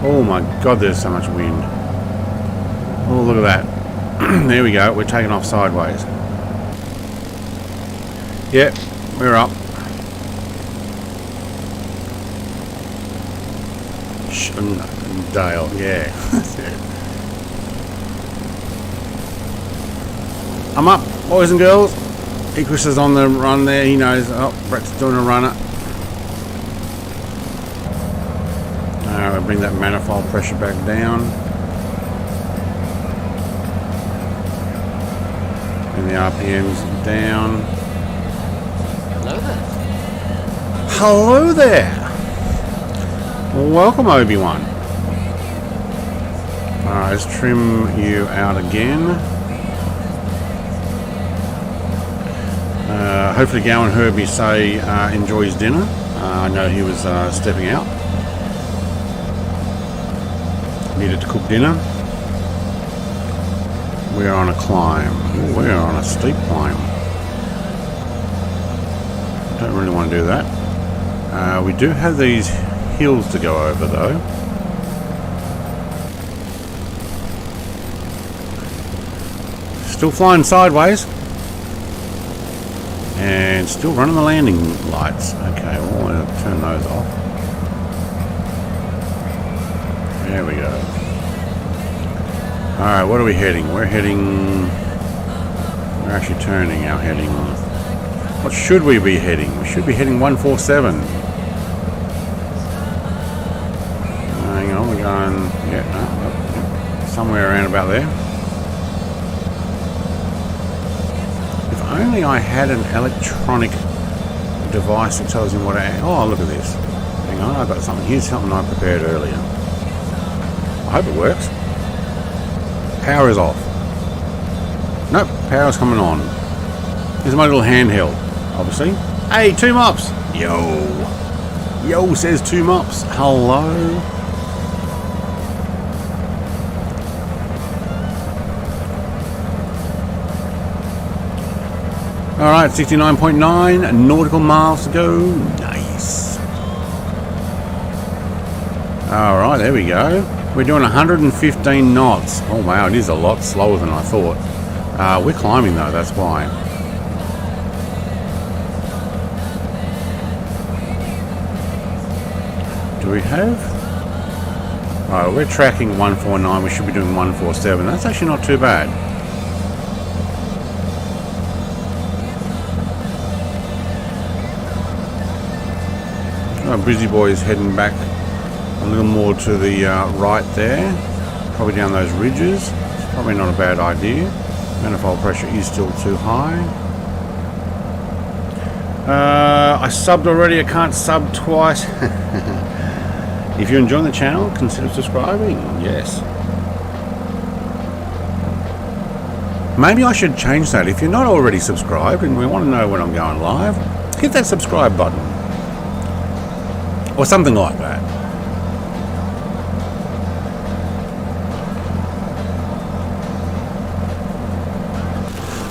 Oh my god, there's so much wind. Oh, look at that. There we go. We're taking off sideways. Yep, we're up. Dale, yeah. That's it. I'm up, boys and girls. Equus is on the run there. He knows. Oh, Brett's doing a runner. We'll bring that manifold pressure back down. And the RPM's down. Hello there. Hello there. Welcome, Obi-Wan. Alright, let's trim you out again. Hopefully Gowan Herbie say enjoys dinner. I know he was stepping out. Needed to cook dinner. We're on a climb. We're on a steep climb. Don't really want to do that. We do have these hills to go over though. Still flying sideways. And still running the landing lights. Okay, we'll want to turn those off. There we go. Alright, what are we heading? We're actually turning our heading. What should we be heading? We should be heading 147. Hang on, we're going, somewhere around about there. If only I had an electronic device that tells me what oh, look at this. Hang on, I've got something. Here's something I prepared earlier. I hope it works. Power is off. Nope, power's coming on. Here's my little handheld, obviously. Hey, 2 mops! Yo! Yo says 2 mops. Hello? Alright, 69.9 nautical miles to go. Nice. Alright, there we go. We're doing 115 knots. Oh wow, it is a lot slower than I thought. We're climbing though, that's why. Do we have? Oh, we're tracking 149. We should be doing 147. That's actually not too bad. Busy Boy is heading back a little more to the right there, probably down those ridges. It's probably not a bad idea. Manifold pressure is still too high. I subbed already. I can't sub twice. If you're enjoying the channel, consider subscribing. Yes. Maybe I should change that. If you're not already subscribed and we want to know when I'm going live, hit that subscribe button. Or something like that.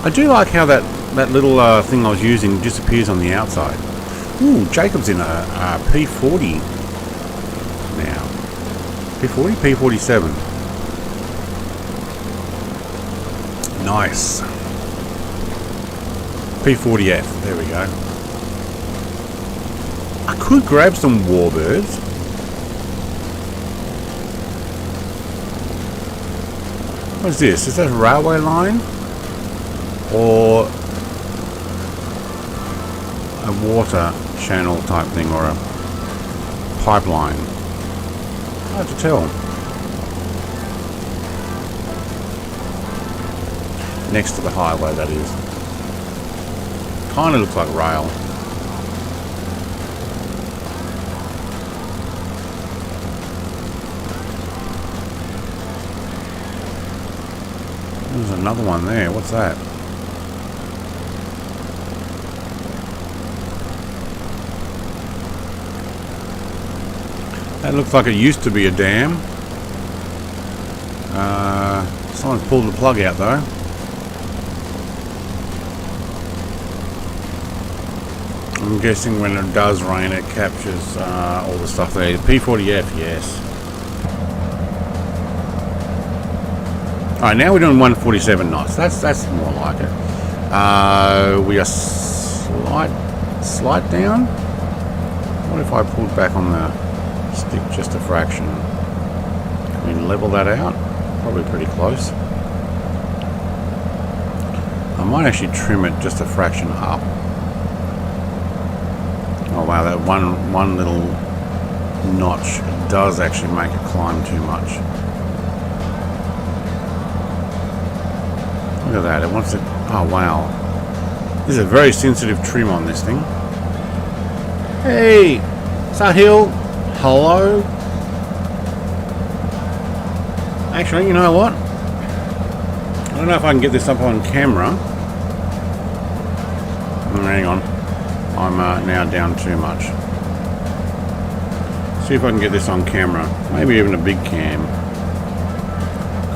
I do like how that little thing I was using disappears on the outside. Ooh, Jacob's in a P40 now. P40? P47. Nice. P40F. There we go. I could grab some warbirds. What's this? Is that a railway line? Or a water channel type thing, or a pipeline? Hard to tell. Next to the highway, that is. Kind of looks like rail. There's another one there. What's that? That looks like it used to be a dam. Someone's pulled the plug out though. I'm guessing when it does rain it captures all the stuff there. P40F, yes. Alright, now we're doing 147 knots. That's more like it. We are slight down. What if I pulled back on the stick just a fraction? Can we level that out? Probably pretty close. I might actually trim it just a fraction up. Oh wow, that one little notch does actually make it climb too much. Look at that, it wants to... Oh wow. This is a very sensitive trim on this thing. Hey! Sahil! Hello? Actually, you know what? I don't know if I can get this up on camera. Hang on. I'm now down too much. See if I can get this on camera. Maybe even a big cam.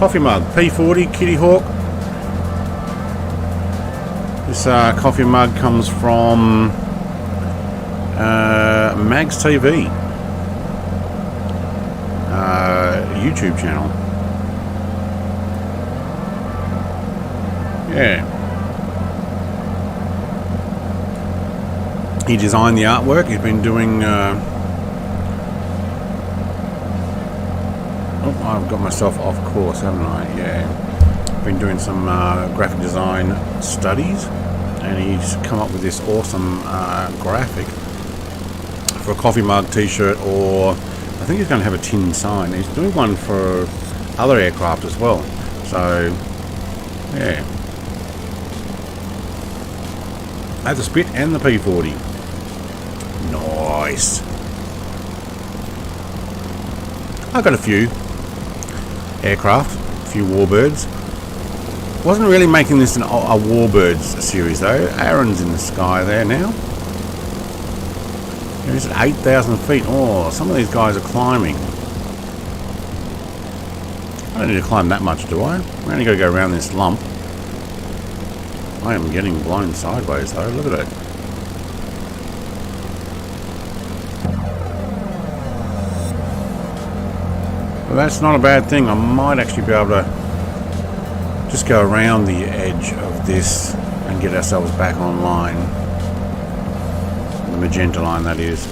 Coffee mug. P40 Kitty Hawk. This coffee mug comes from Mags TV. YouTube channel. Yeah. He designed the artwork. He's been doing... Oh, I've got myself off course, haven't I? Yeah. Been doing some graphic design studies, and he's come up with this awesome graphic for a coffee mug, t-shirt, or I think he's going to have a tin sign. He's doing one for other aircraft as well. So, yeah. At the Spit and the P40. Nice. I've got a few aircraft, a few warbirds. Wasn't really making this a warbirds series though. Aaron's in the sky there now. He's at 8,000 feet. Oh, some of these guys are climbing. I don't need to climb that much, do I? I only got to go around this lump. I am getting blown sideways though, look at it. Well, that's not a bad thing. I might actually be able to just go around the edge of this and get ourselves back online. The magenta line, that is.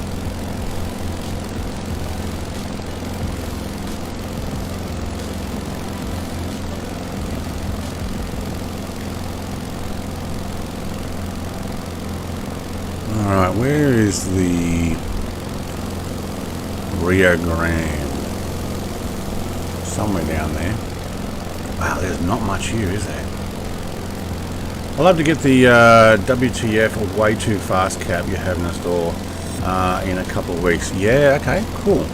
Alright, where is the Rio Grande? Somewhere down there. Wow, there's not much here, is there? I'll have to get the WTF or way too fast cap you have in the store in a couple of weeks. Yeah, okay, cool.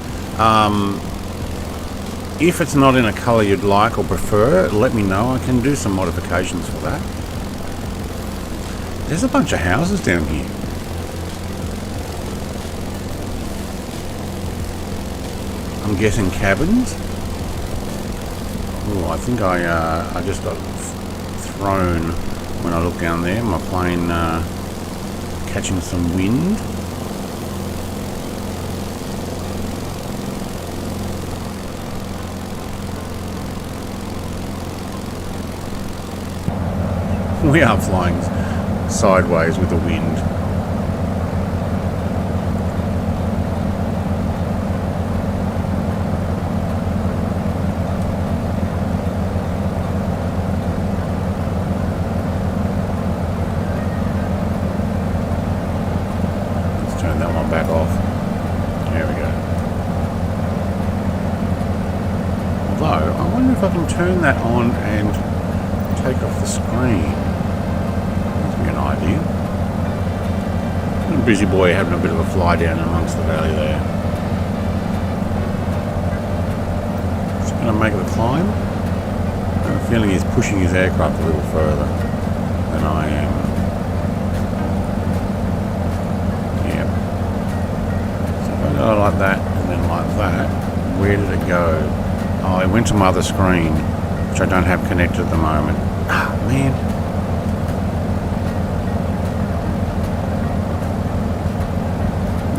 If it's not in a colour you'd like or prefer, let me know. I can do some modifications for that. There's a bunch of houses down here. I'm guessing cabins. Oh, I think I just got thrown when I looked down there. My plane catching some wind. We are flying sideways with the wind. Back off. There we go. Although, I wonder if I can turn that on and take off the screen. Gives me an idea. A busy boy having a bit of a fly down amongst the valley there. Is he going to make the climb? I have a feeling he's pushing his aircraft a little further than I am. Oh, like that, and then like that. Where did it go? Oh, it went to my other screen, which I don't have connected at the moment. Ah, man.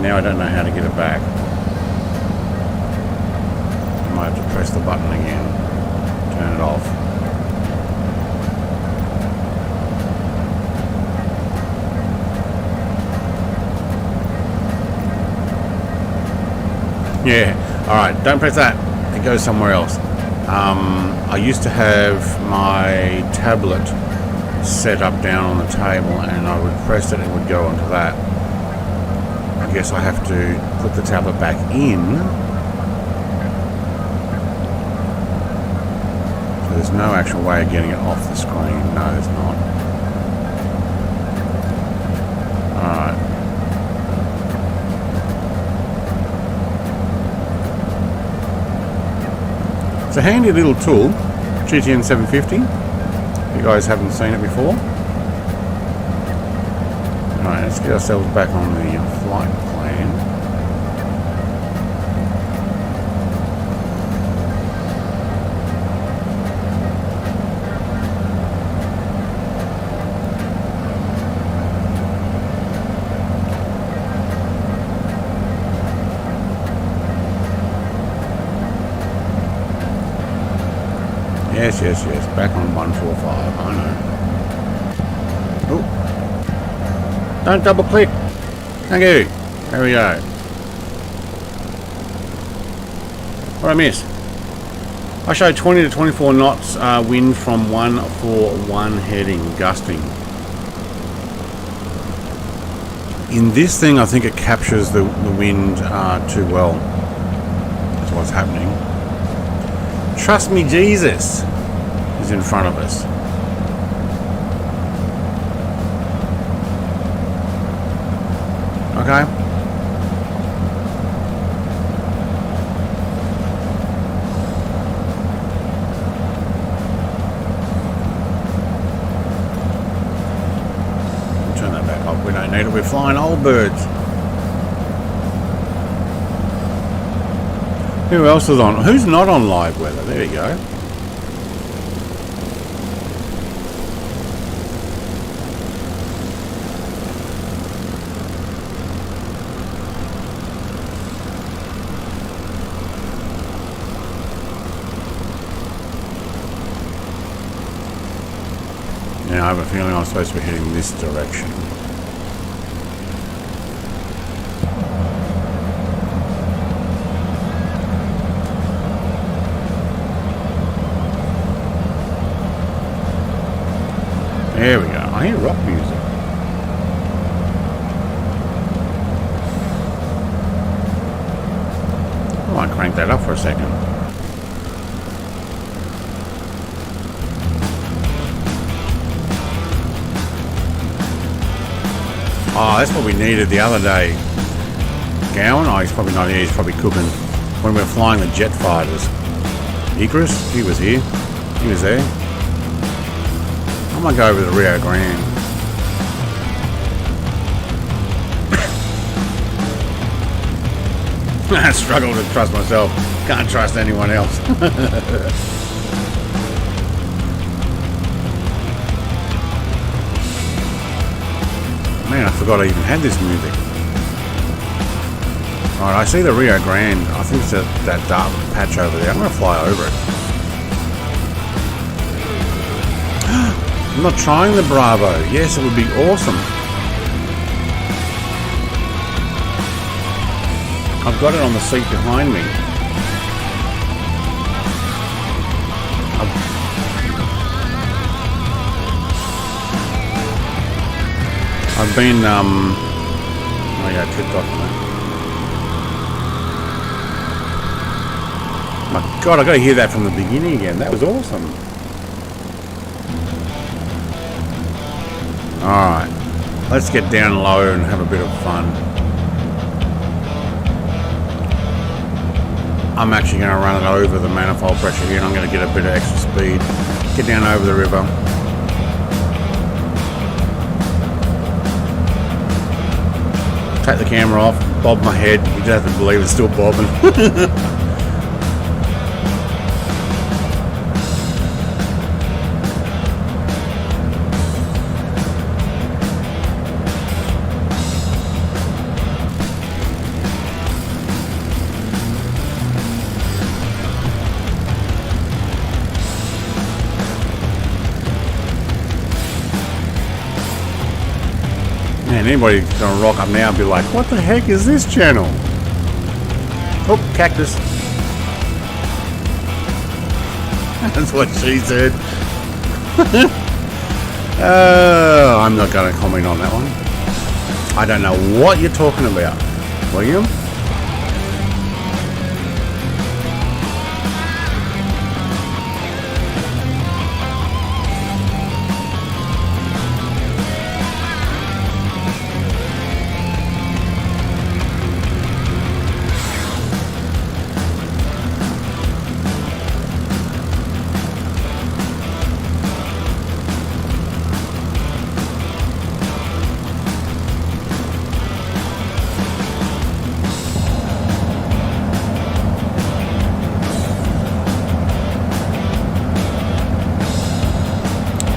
Now I don't know how to get it back. I might have to press the button again. Turn it off. Yeah, alright, don't press that. It goes somewhere else. I used to have my tablet set up down on the table, and I would press it and it would go onto that. I guess I have to put the tablet back in. So there's no actual way of getting it off the screen. No, there's not. Alright. It's a handy little tool, GTN 750. If you guys haven't seen it before. Alright, let's get ourselves back on the flight plan. Yes, yes, yes. Back on 145. I know. Oh. Don't double click. Thank you. There we go. What I miss? I showed 20 to 24 knots wind from 141 heading, gusting. In this thing, I think it captures the wind too well. That's what's happening. Trust me, Jesus is in front of us. Okay. Turn that back off. We don't need it. We're flying old birds. Who else is on? Who's not on live weather? There you go. Now I have a feeling I'm supposed to be heading this direction. There we go. I hear rock music. I might crank that up for a second. Oh, that's what we needed the other day. Gowan? Oh, he's probably not here. He's probably cooking. When we were flying the jet fighters. Icarus? He was here. He was there. I might go over the Rio Grande. I struggle to trust myself. Can't trust anyone else. Man, I forgot I even had this music. Alright, I see the Rio Grande. I think it's that dark patch over there. I'm going to fly over it. I'm not trying the Bravo. Yes, it would be awesome. I've got it on the seat behind me. I've been, oh yeah, I tripped off that. My God, I got to hear that from the beginning again. That was awesome. Alright, let's get down low and have a bit of fun. I'm actually going to run it over the manifold pressure here, and I'm going to get a bit of extra speed. Get down over the river. Take the camera off, bob my head. You just have to believe it's still bobbing. Man, anybody gonna rock up now and be like, what the heck is this channel? Oh, cactus. That's what she said. I'm not going to comment on that one. I don't know what you're talking about, William.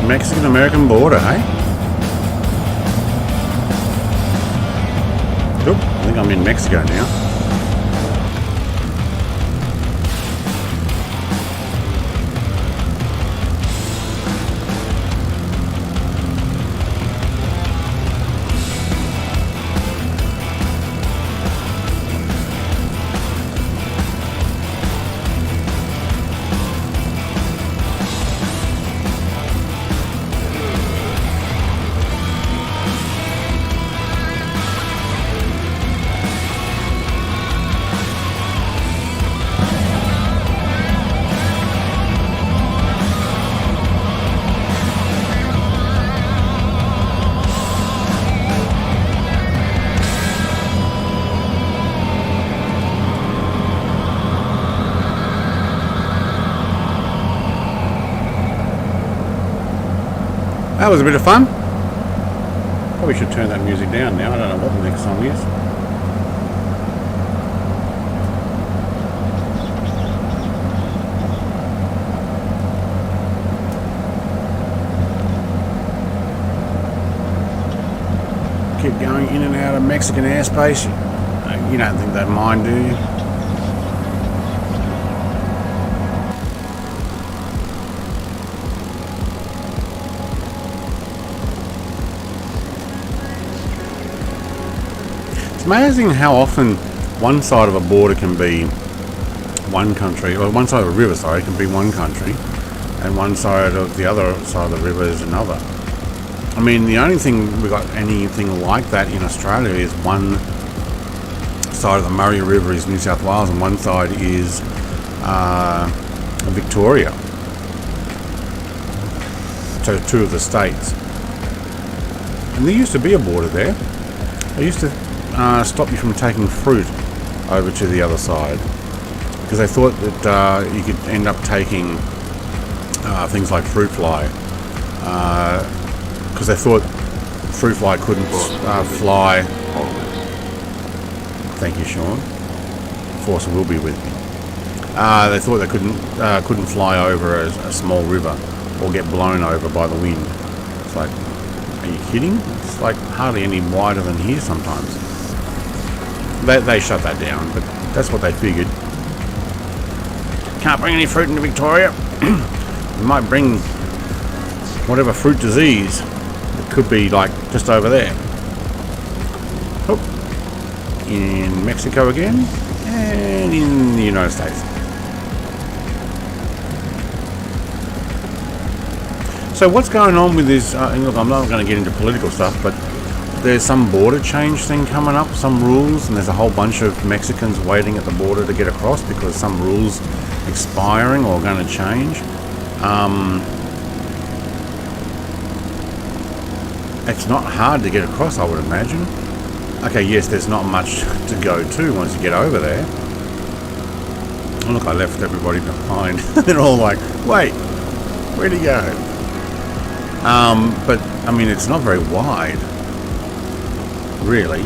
Mexican-American border, hey? Oop, I think I'm in Mexico now. That was a bit of fun. Probably should turn that music down now. I don't know what the next song is. Keep going in and out of Mexican airspace. You don't think they mind, do you? It's amazing how often one side of a border can be one country, or one side of a river, sorry, can be one country, and one side of the other side of the river is another. I mean, the only thing we got anything like that in Australia is one side of the Murray River is New South Wales and one side is Victoria. So two of the states. And there used to be a border there. They used to stop you from taking fruit over to the other side because they thought that you could end up taking things like fruit fly because they thought fruit fly couldn't fly. Thank you, Sean. Force will be with me. They thought they couldn't fly over a small river or get blown over by the wind. It's like, are you kidding? It's like hardly any wider than here sometimes. They shut that down, but that's what they figured. Can't bring any fruit into Victoria. We might bring whatever fruit disease. It could be like just over there. Oh, in Mexico again, and in the United States. So what's going on with this? And look, I'm not going to get into political stuff, but there's some border change thing coming up, some rules, and there's a whole bunch of Mexicans waiting at the border to get across because some rules expiring or going to change. It's not hard to get across, I would imagine. Okay, yes, there's not much to go to once you get over there. Oh, look, I left everybody behind. They're all like, wait, where'd he go? But, I mean, it's not very wide, really.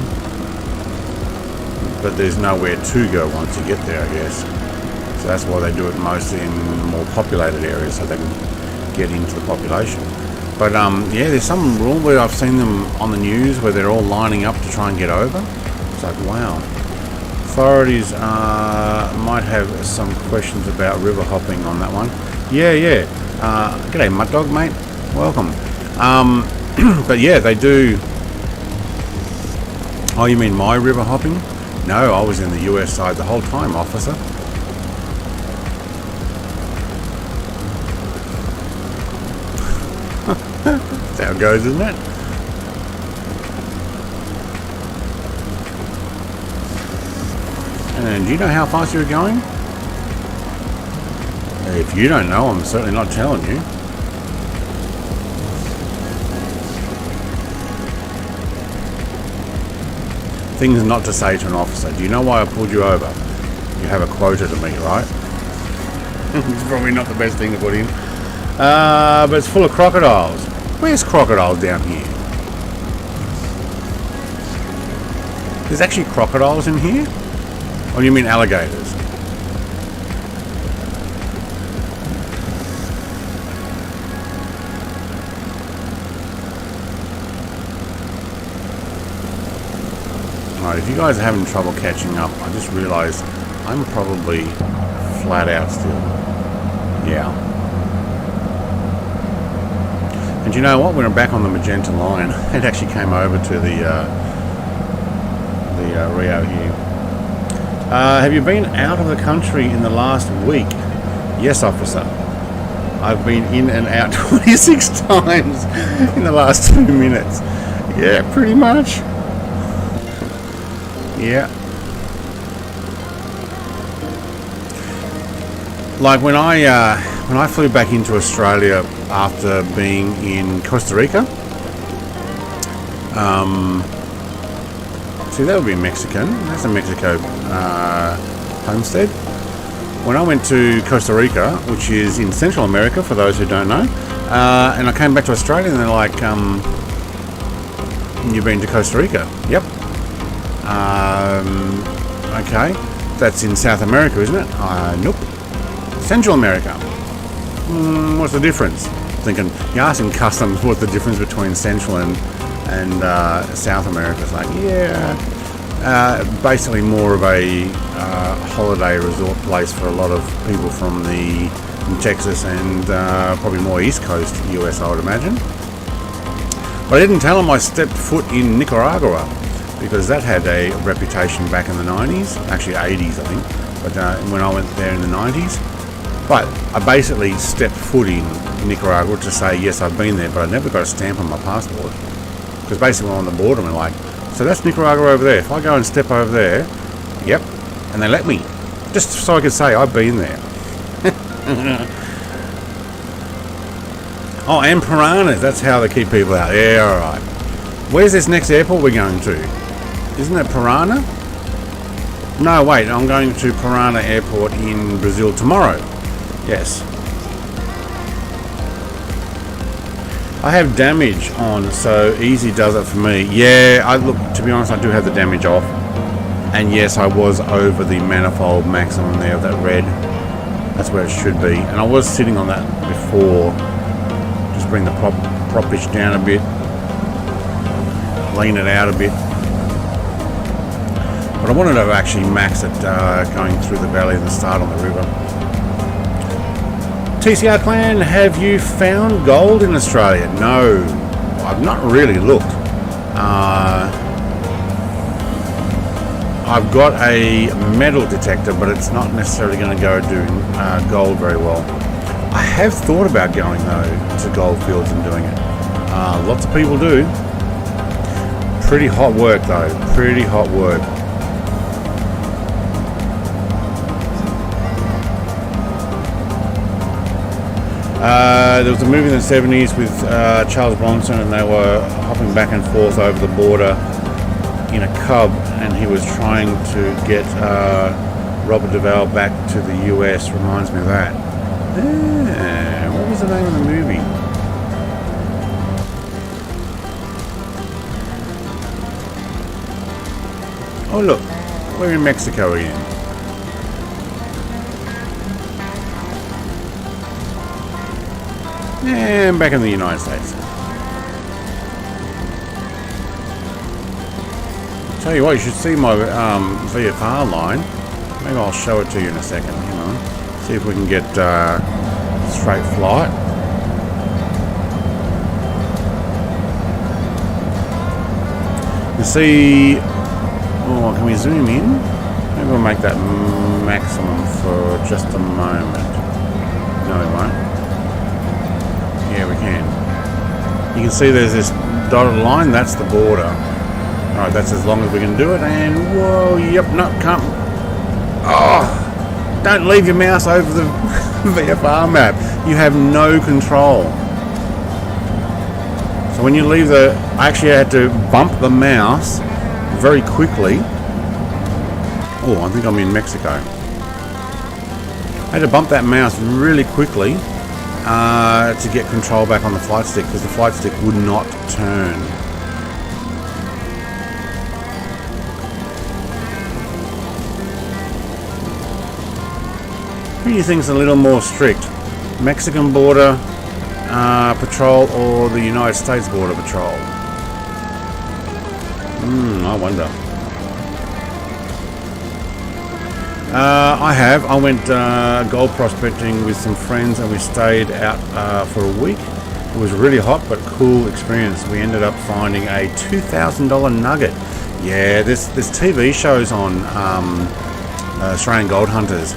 But there's nowhere to go once you get there, I guess. So that's why they do it mostly in more populated areas so they can get into the population. But yeah, there's some rule where I've seen them on the news where they're all lining up to try and get over. It's like, wow. Authorities might have some questions about river hopping on that one. Yeah. G'day, Mud Dog, mate. Welcome. But yeah, they do. Oh, you mean my river hopping? No, I was in the US side the whole time, officer. how it goes, isn't it? And do you know how fast you were going? If you don't know, I'm certainly not telling you. Things not to say to an officer. Do you know why I pulled you over? You have a quota to meet, right? It's probably not the best thing to put in. But it's full of crocodiles. Where's crocodiles down here? There's actually crocodiles in here? Or do you mean alligators? Alright, if you guys are having trouble catching up, I just realised I'm probably flat out still. Yeah. And you know what? When I'm back on the magenta line, it actually came over to the Rio here. Have you been out of the country in the last week? Yes, officer. I've been in and out 26 times in the last 2 minutes. Yeah, pretty much. Yeah. Like when I flew back into Australia after being in Costa Rica. See, that would be Mexican. That's a Mexico homestead. When I went to Costa Rica, which is in Central America, for those who don't know, and I came back to Australia, and they're like, "You've been to Costa Rica?" Yep. Okay, that's in South America, isn't it? Nope. Central America. What's the difference? Thinking, you're asking customs what's the difference between Central and South America. It's like, yeah, basically more of a holiday resort place for a lot of people from Texas and probably more East Coast US, I would imagine. But I didn't tell them I stepped foot in Nicaragua, because that had a reputation back in the 90s, actually 80s I think, but when I went there in the 90s. But I basically stepped foot in Nicaragua to say, yes, I've been there, but I never got a stamp on my passport. Because basically on the border, we're like, so that's Nicaragua over there. If I go and step over there, yep, and they let me. Just so I could say, I've been there. Oh, and piranhas, that's how they keep people out. Yeah, alright. Where's this next airport we're going to? Isn't it Piranha? No, wait, I'm going to Piranha Airport in Brazil tomorrow. Yes. I have damage on, so easy does it for me. Yeah, look, to be honest, I do have the damage off. And yes, I was over the manifold maximum there, that red. That's where it should be. And I was sitting on that before. Just bring the prop pitch down a bit. Lean it out a bit. But I wanted to actually max it going through the valley and the start on the river. TCR Clan, have you found gold in Australia? No, I've not really looked. I've got a metal detector, but it's not necessarily going to go do gold very well. I have thought about going though to gold fields and doing it. Lots of people do. Pretty hot work though, pretty hot work. There was a movie in the 70s with Charles Bronson, and they were hopping back and forth over the border in a Cub, and he was trying to get Robert Duvall back to the US. Reminds me of that. Yeah, what was the name of the movie? Oh look, we're in Mexico again. And back in the United States. Tell you what, you should see my VFR line. Maybe I'll show it to you in a second. Hang on. See if we can get straight flight. You see, oh, can we zoom in? Maybe we'll make that maximum for just a moment. No, we won't. Yeah, we can. You can see there's this dotted line, that's the border. Alright, that's as long as we can do it, and whoa, yep, no, can't. Oh, don't leave your mouse over the VFR map. You have no control. So when you leave the, I actually had to bump the mouse very quickly. Oh, I think I'm in Mexico. I had to bump that mouse really quickly to get control back on the flight stick, because the flight stick would not turn. Who do you think is a little more strict? Mexican border patrol or the United States border patrol? I wonder. I went gold prospecting with some friends, and we stayed out for a week. It was really hot but cool experience. We ended up finding a $2,000 nugget. Yeah, there's TV shows on Australian gold hunters.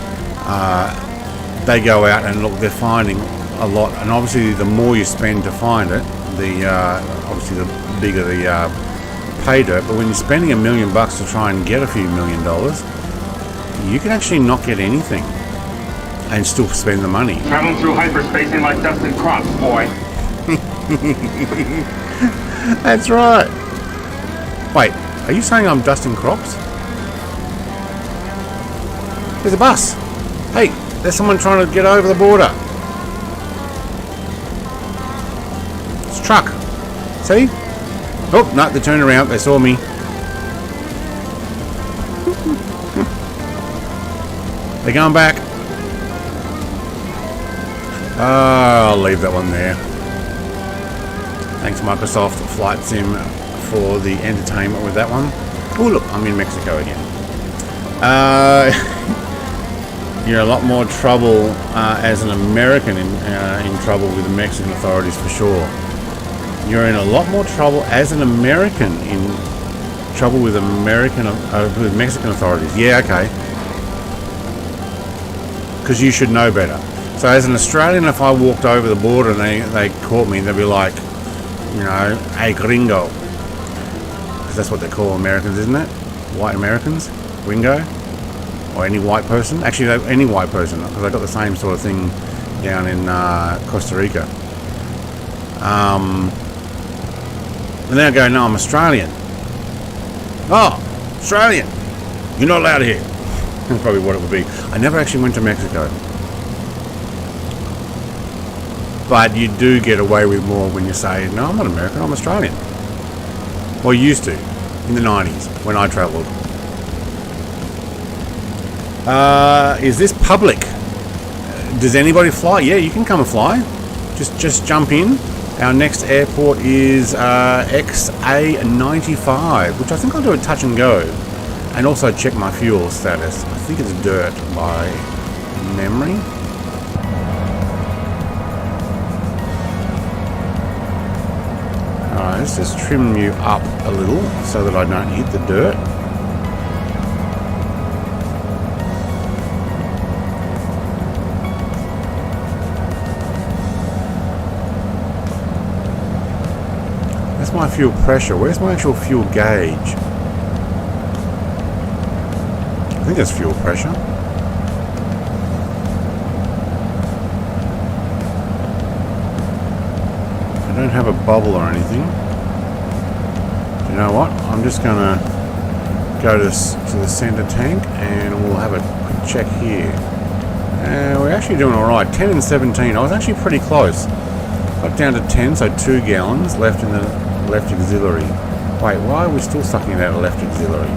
They go out and look, they're finding a lot, and obviously the more you spend to find it, the obviously the bigger the pay dirt. But when you're spending $1 million to try and get a few $1 million, you can actually not get anything and still spend the money. Traveling through hyperspace ain't like dusting crops, boy. That's right. Wait, are you saying I'm dusting crops? There's a bus. Hey, there's someone trying to get over the border. It's a truck. See? Oh, no, they turned around. They saw me. They're going back. I'll leave that one there. Thanks, Microsoft Flight Sim, for the entertainment with that one. Oh, look, I'm in Mexico again. You're a lot more trouble as an American in trouble with the Mexican authorities, for sure. You're in a lot more trouble as an American in trouble with with Mexican authorities. Yeah, okay. Because you should know better. So as an Australian, if I walked over the border and they caught me, they'd be like, you know, hey gringo. Because that's what they call Americans, isn't it? White Americans? Gringo? Or any white person? Actually, any white person, because I got the same sort of thing down in Costa Rica. And then I go, no, I'm Australian. Oh, Australian. You're not allowed here. That's probably what it would be. I never actually went to Mexico. But you do get away with more when you say, no, I'm not American, I'm Australian. Well, you used to, in the 90s, when I travelled. Is this public? Does anybody fly? Yeah, you can come and fly. Just jump in. Our next airport is XA95, which I think I'll do a touch and go. And also check my fuel status. I think it's dirt by memory. Alright, let's just trim you up a little so that I don't hit the dirt. That's my fuel pressure. Where's my actual fuel gauge? I think that's fuel pressure. I don't have a bubble or anything. You know what? I'm just gonna go to the center tank and we'll have a quick check here. We're actually doing alright. 10 and 17. I was actually pretty close. Got down to 10, so 2 gallons left in the left auxiliary. Wait, why are we still sucking it out of left auxiliary?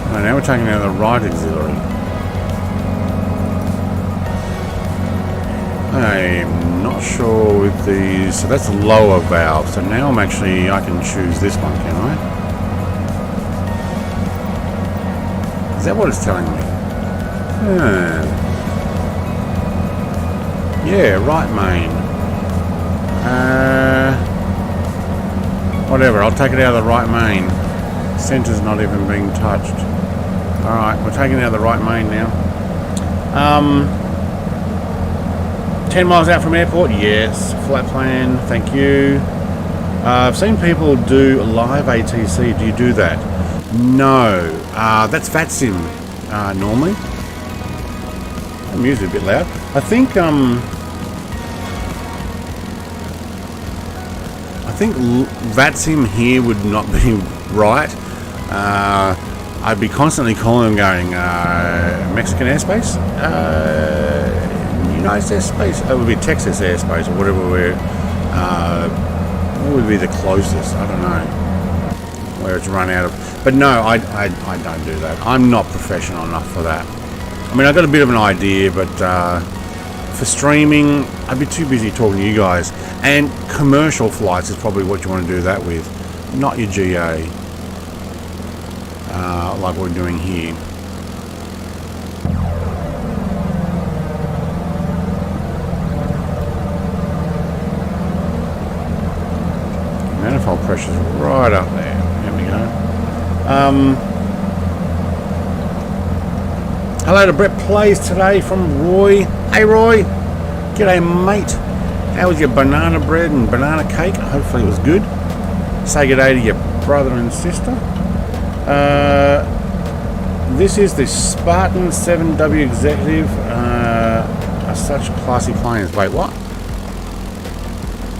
Oh, now we're taking out the right auxiliary. I'm not sure with these. So that's a lower valve. So now I can choose this one, can I? Is that what it's telling me? Yeah, right main. Whatever, I'll take it out of the right main. Centre's not even being touched. Alright, we're taking out the right main now. 10 miles out from airport? Yes. Flat plan, thank you. I've seen people do live ATC. Do you do that? No. That's VATSIM normally. The music a bit loud. I think VATSIM here would not be right. I'd be constantly calling them going Mexican airspace, United airspace. It would be Texas airspace or whatever what would be the closest? I don't know where it's run out of. But no, I don't do that. I'm not professional enough for that. I mean, I got a bit of an idea, but for streaming, I'd be too busy talking to you guys. And commercial flights is probably what you want to do that with, not your GA, like we're doing here. Manifold pressure's right up there. There we go. Hello to Brett Plays today from Roy. Hey Roy, g'day mate. How was your banana bread and banana cake? Hopefully it was good. Say g'day to your brother and sister. This is the Spartan 7W Executive. Are such classy planes. Wait, what?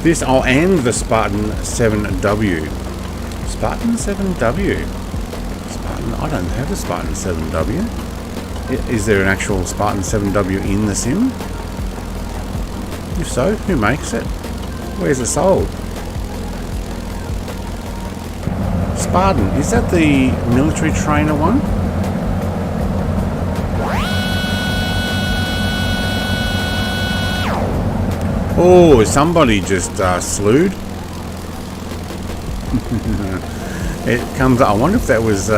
This, and the Spartan 7W. Spartan 7W. Spartan, I don't have the Spartan 7W. Is there an actual Spartan 7W in the sim? If so, who makes it? Where's it sold? Spartan, is that the military trainer one? Oh, somebody just slewed. It comes. I wonder if that was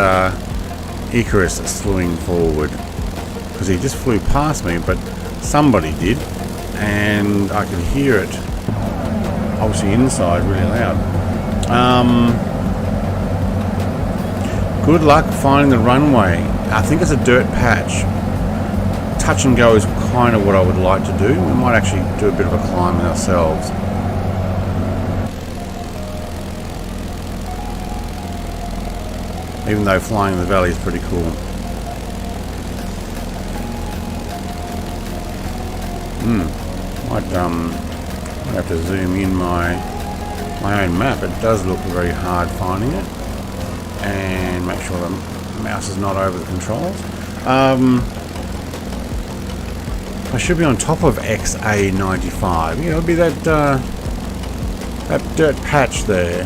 Icarus slewing forward, because he just flew past me, but somebody did, and I could hear it. Obviously inside, really loud. Good luck finding the runway. I think it's a dirt patch. Touch and go is kind of what I would like to do. We might actually do a bit of a climb ourselves. Even though flying in the valley is pretty cool. Might have to zoom in my own map. It does look very hard finding it, and make sure the mouse is not over the controls. I should be on top of XA95. Yeah, it'll be that dirt patch there.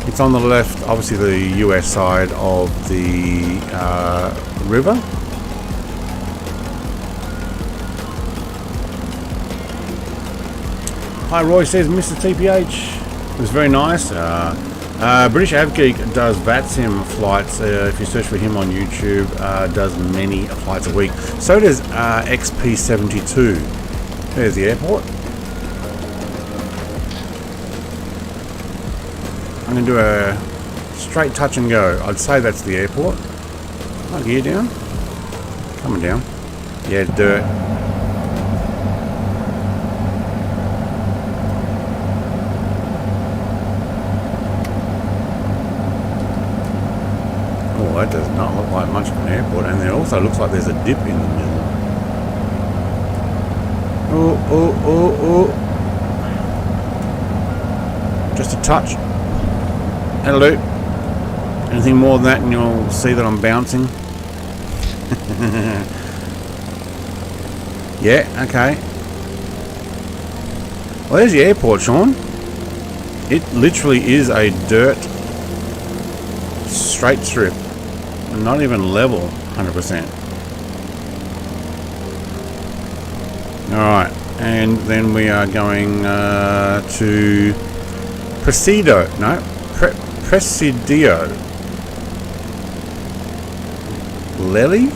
It's on the left, obviously the US side of the river. Hi Roy says, Mr. TPH. It was very nice. British AvGeek does VATSIM flights. If you search for him on YouTube, does many flights a week. So does XP72. There's the airport. I'm going to do a straight touch and go. I'd say that's the airport. My gear down. Coming down. Yeah, dirt. Oh, that does not look like much of an airport, and there also looks like there's a dip in the middle. Oh. Just a touch. Hello. Anything more than that and you'll see that I'm bouncing. Yeah, okay. Well, there's the airport, Sean. It literally is a dirt straight strip. Not even level 100%. Alright, and then we are going to Presidio. No, Presidio. Lely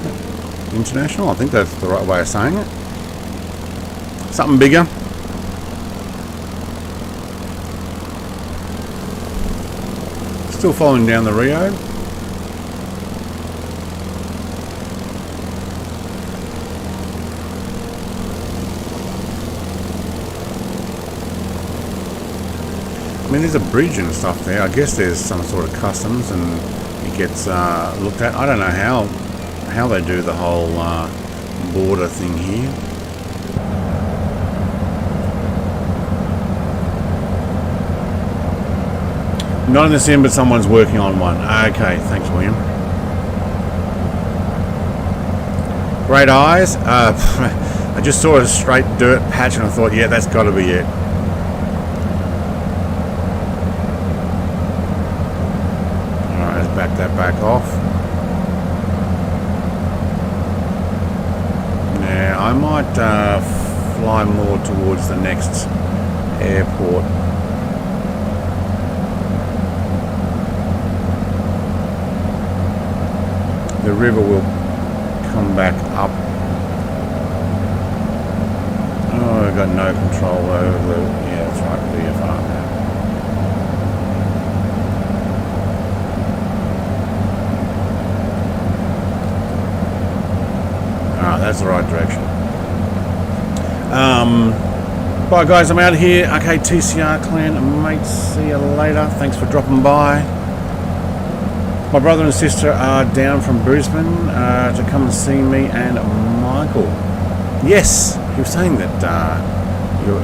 International, I think that's the right way of saying it. Something bigger. Still following down the Rio. mean, there's a bridge and stuff there. I guess there's some sort of customs and it gets looked at. I don't know how they do the whole border thing here. Not in the sim, but someone's working on one. Okay, thanks, William. Great eyes. I just saw a straight dirt patch and I thought, yeah, that's got to be it. Alright, let's back that back off. Yeah, I might fly more towards the next airport. The river will come back up. Oh, I've got no control over the... Yeah, that's right, VFR now. Alright, that's the right direction. Right, guys, I'm out of here. Okay, TCR clan, mates, see you later. Thanks for dropping by. My brother and sister are down from Brisbane to come and see me and Michael. Yes, he was saying that your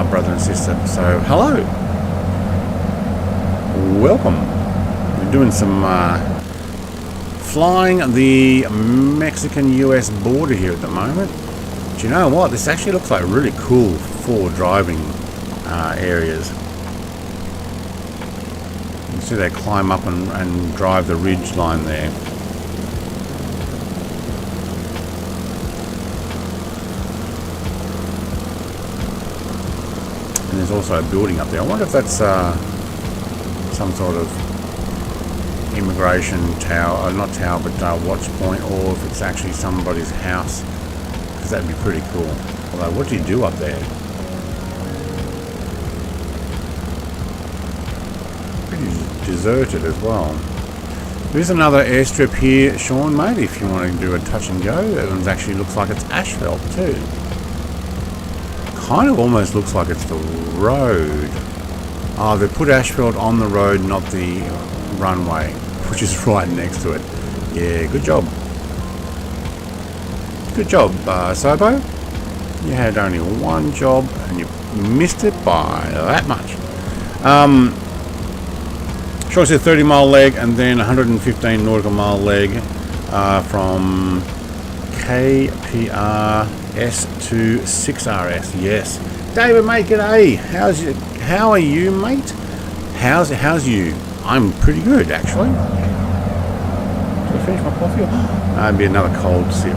brother and sister. So, hello. Welcome. We're doing some flying the Mexican-US border here at the moment. Do you know what? This actually looks like really cool for driving areas. You see they climb up and drive the ridge line there. And there's also a building up there. I wonder if that's some sort of immigration tower, not tower, but watch point, or if it's actually somebody's house, because that'd be pretty cool. Although, what do you do up there? Deserted as well. There's another airstrip here, Sean, mate, if you want to do a touch and go. That one actually looks like it's asphalt too. Kind of almost looks like it's the road. Oh, they put asphalt on the road, not the runway, which is right next to it. Yeah, good job. Good job, Sobo. You had only one job and you missed it by that much. Sure, said 30 mile leg and then 115 nautical mile leg from KPRS to 6RS. Yes, David, mate, g'day. How are you, mate? How's you? I'm pretty good, actually. Did I finish my coffee? That'd be another cold sip.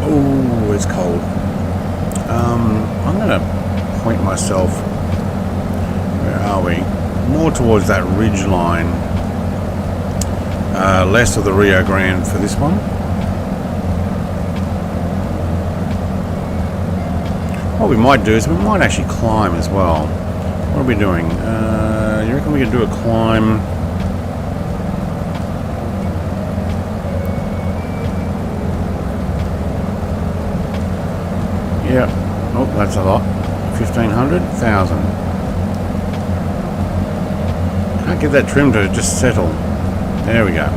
Oh, it's cold. I'm gonna point myself. Where are we? More towards that ridge line. Less of the Rio Grande for this one. What we might do is we might actually climb as well. What are we doing? You reckon we could do a climb? Yeah. Oh, that's a lot. 1,500, 1,000. Can't get that trim to just settle. There we go.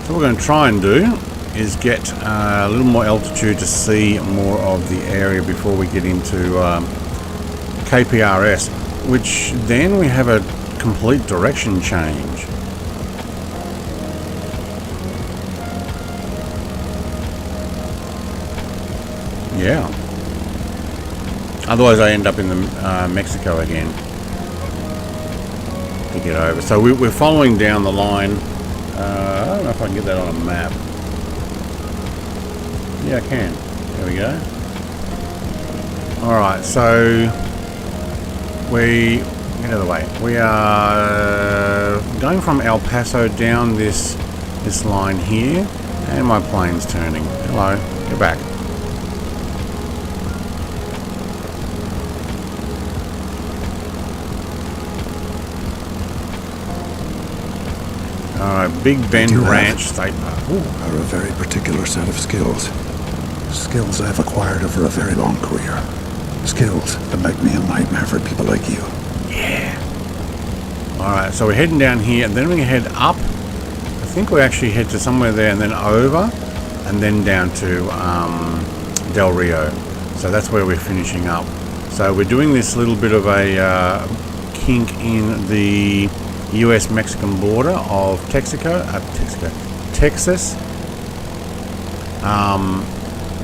So what we're going to try and do is get a little more altitude to see more of the area before we get into KPRS, which then we have a complete direction change. Yeah. Otherwise I end up in the Mexico again to get over. So we're following down the line. I don't know if I can get that on a map. Yeah, I can. There we go. Alright, so get out of the way. We are going from El Paso down this line here, and my plane's turning. Hello, get back. Alright, Big Bend Ranch State Park. Are a very particular set of skills. Skills I've acquired over a very long career. Skills that make me a nightmare for people like you. Yeah. Alright, so we're heading down here, and then we head up. I think we actually head to somewhere there, and then over, and then down to Del Rio. So that's where we're finishing up. So we're doing this little bit of a kink in the US-Mexican border of Texas.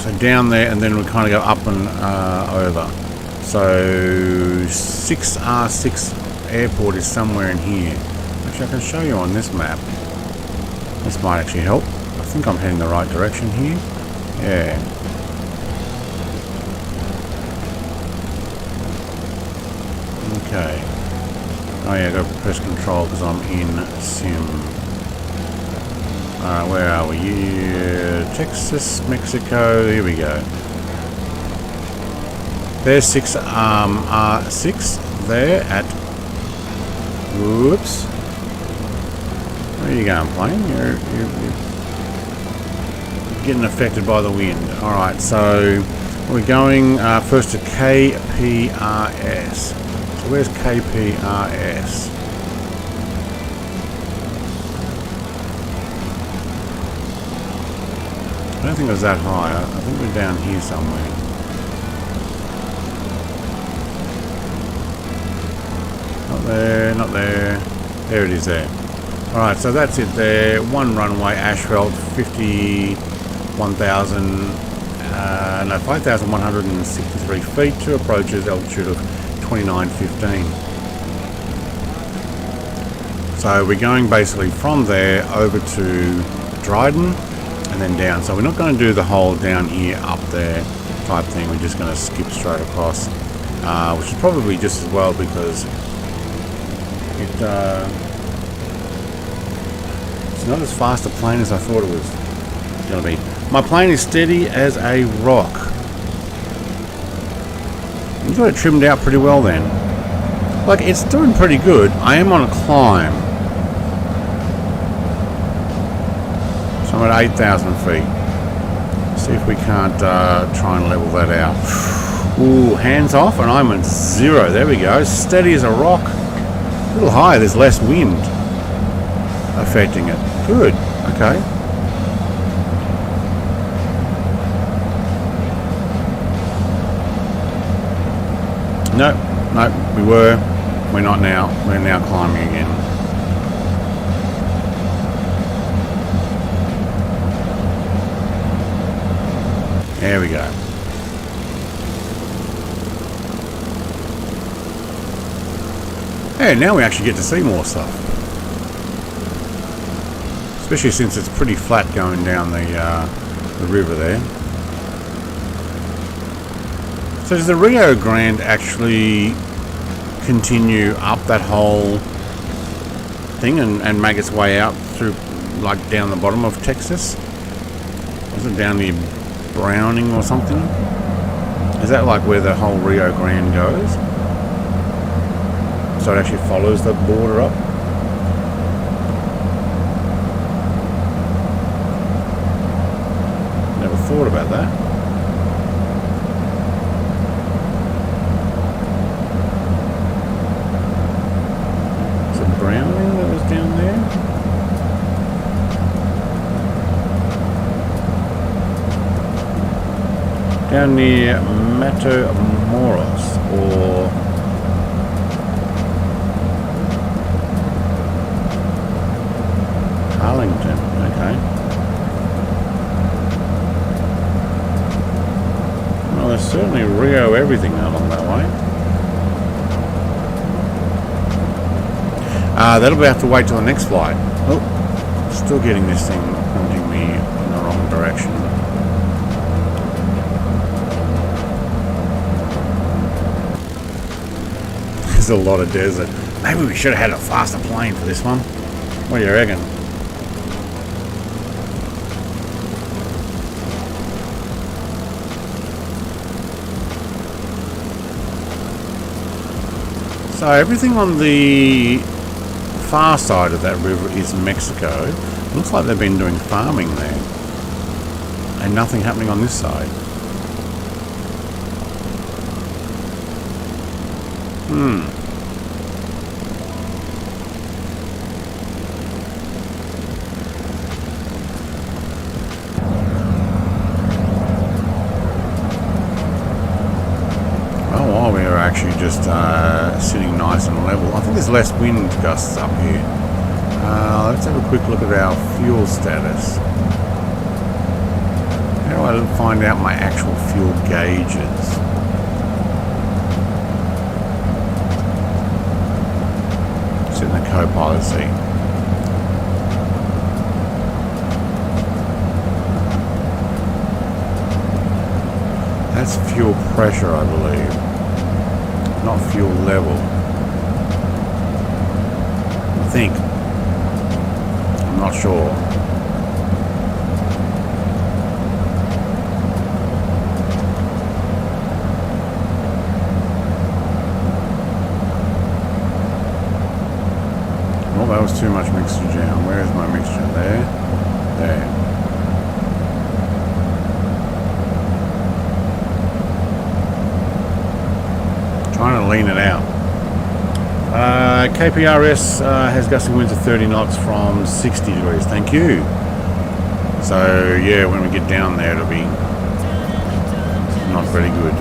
So down there, and then we kind of go up and over. So 6R6 airport is somewhere in here. Actually, I can show you on this map. This might actually help. I think I'm heading the right direction here. Yeah. Okay. Oh yeah, I gotta press control because I'm in sim. Alright, where are we? Texas, Mexico, here we go. There's 6R6 there at... Whoops. Where are you going, plane? You're getting affected by the wind. Alright, so we're going first to KPRS. So where's KPRS? I don't think it was that high. I think we're down here somewhere. Not there, not there. There it is there. Alright, so that's it there. One runway, asphalt, 5,163 feet. Two approaches, altitude of 2915. So we're going basically from there over to Dryden and then down. So we're not going to do the whole down here, up there type thing. We're just going to skip straight across, which is probably just as well because it's not as fast a plane as I thought it was going to be. My plane is steady as a rock. You've got it trimmed out pretty well then. Like, it's doing pretty good. I am on a climb. So I'm at 8,000 feet. See if we can't try and level that out. Ooh, hands off, and I'm at 0. There we go. Steady as a rock. A little higher, there's less wind affecting it. Good. Okay. Nope, we're not now. We're now climbing again. There we go. Hey, now we actually get to see more stuff. Especially since it's pretty flat going down the river there. So does the Rio Grande actually continue up that whole thing and make its way out through, like, down the bottom of Texas? Is it down near Browning or something? Is that like where the whole Rio Grande goes? So it actually follows the border up? Never thought about that. Browning that was down there. Down near Matamoros or Arlington. Okay. Well, there's certainly Rio everything along that way. That'll be have to wait till the next flight. Oh, still getting this thing pointing me in the wrong direction. There's a lot of desert. Maybe we should have had a faster plane for this one. What do you reckon? So everything on the far side of that river is Mexico. Looks like they've been doing farming there. and nothing happening on this side. Well, we are actually just sitting nice and level. I think there's less wind gusts up here. Let's have a quick look at our fuel status. How do I find out my actual fuel gauges? Sit in the co-pilot seat. That's fuel pressure, I believe, not fuel level. I think. I'm not sure. Well, that was too much mixture jam. Where is my mixture? There. There. Trying to lean it out. KPRS has gusting winds of 30 knots from 60 degrees. Thank you. So yeah, when we get down there, it'll be not very good.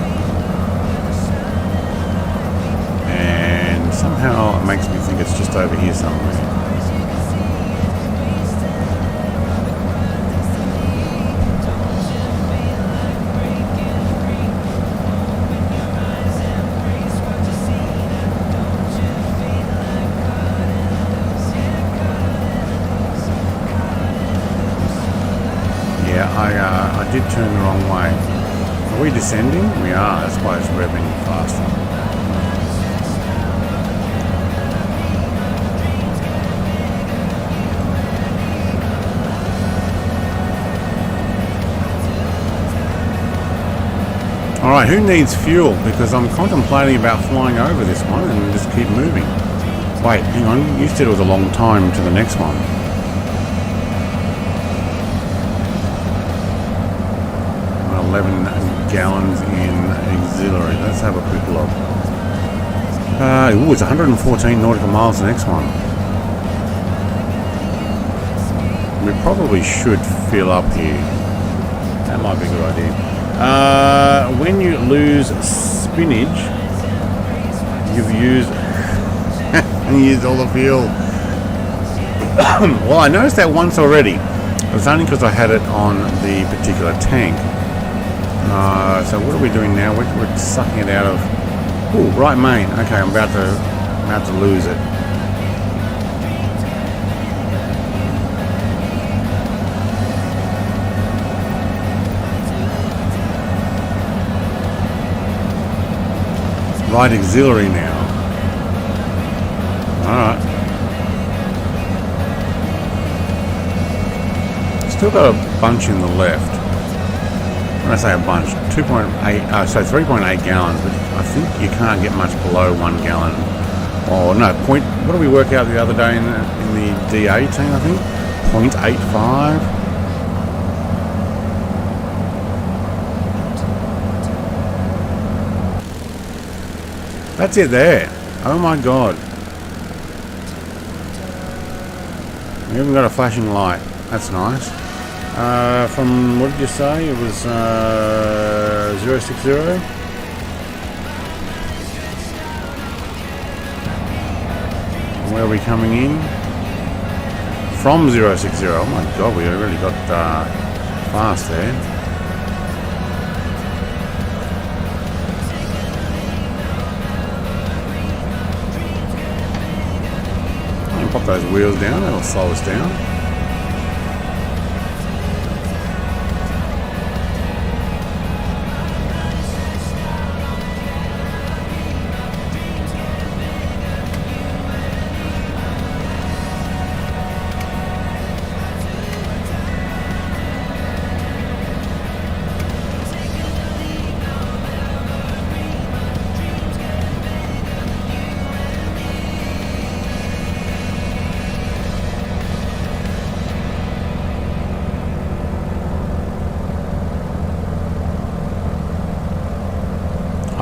And somehow it makes me think it's just over here somewhere. I did turn the wrong way. Are we descending? We are. That's why it's revving faster. Alright, who needs fuel? Because I'm contemplating about flying over this one and just keep moving. Wait, hang on. You said it was a long time to the next one. 11 gallons in auxiliary. Let's have a quick look. Ooh, it's 114 nautical miles the next one. We probably should fill up here. That might be a good idea. When you lose spinach, you've used used all the fuel. Well, I noticed that once already. It was only because I had it on the particular tank. So what are we doing now? We're sucking it out of. Oh, right main. Okay, I'm about to lose it. Right auxiliary now. All right. Still got a bunch in the left. When I say a bunch, 2.8, so 3.8 gallons, but I think you can't get much below 1 gallon. Oh no, what did we work out the other day in the D18, I think? 0.85. That's it there. Oh my god. We even got a flashing light. That's nice. From, what did you say? It was 060? Where are we coming in? From 060. Oh my god, we really got fast there. And pop those wheels down, that'll slow us down.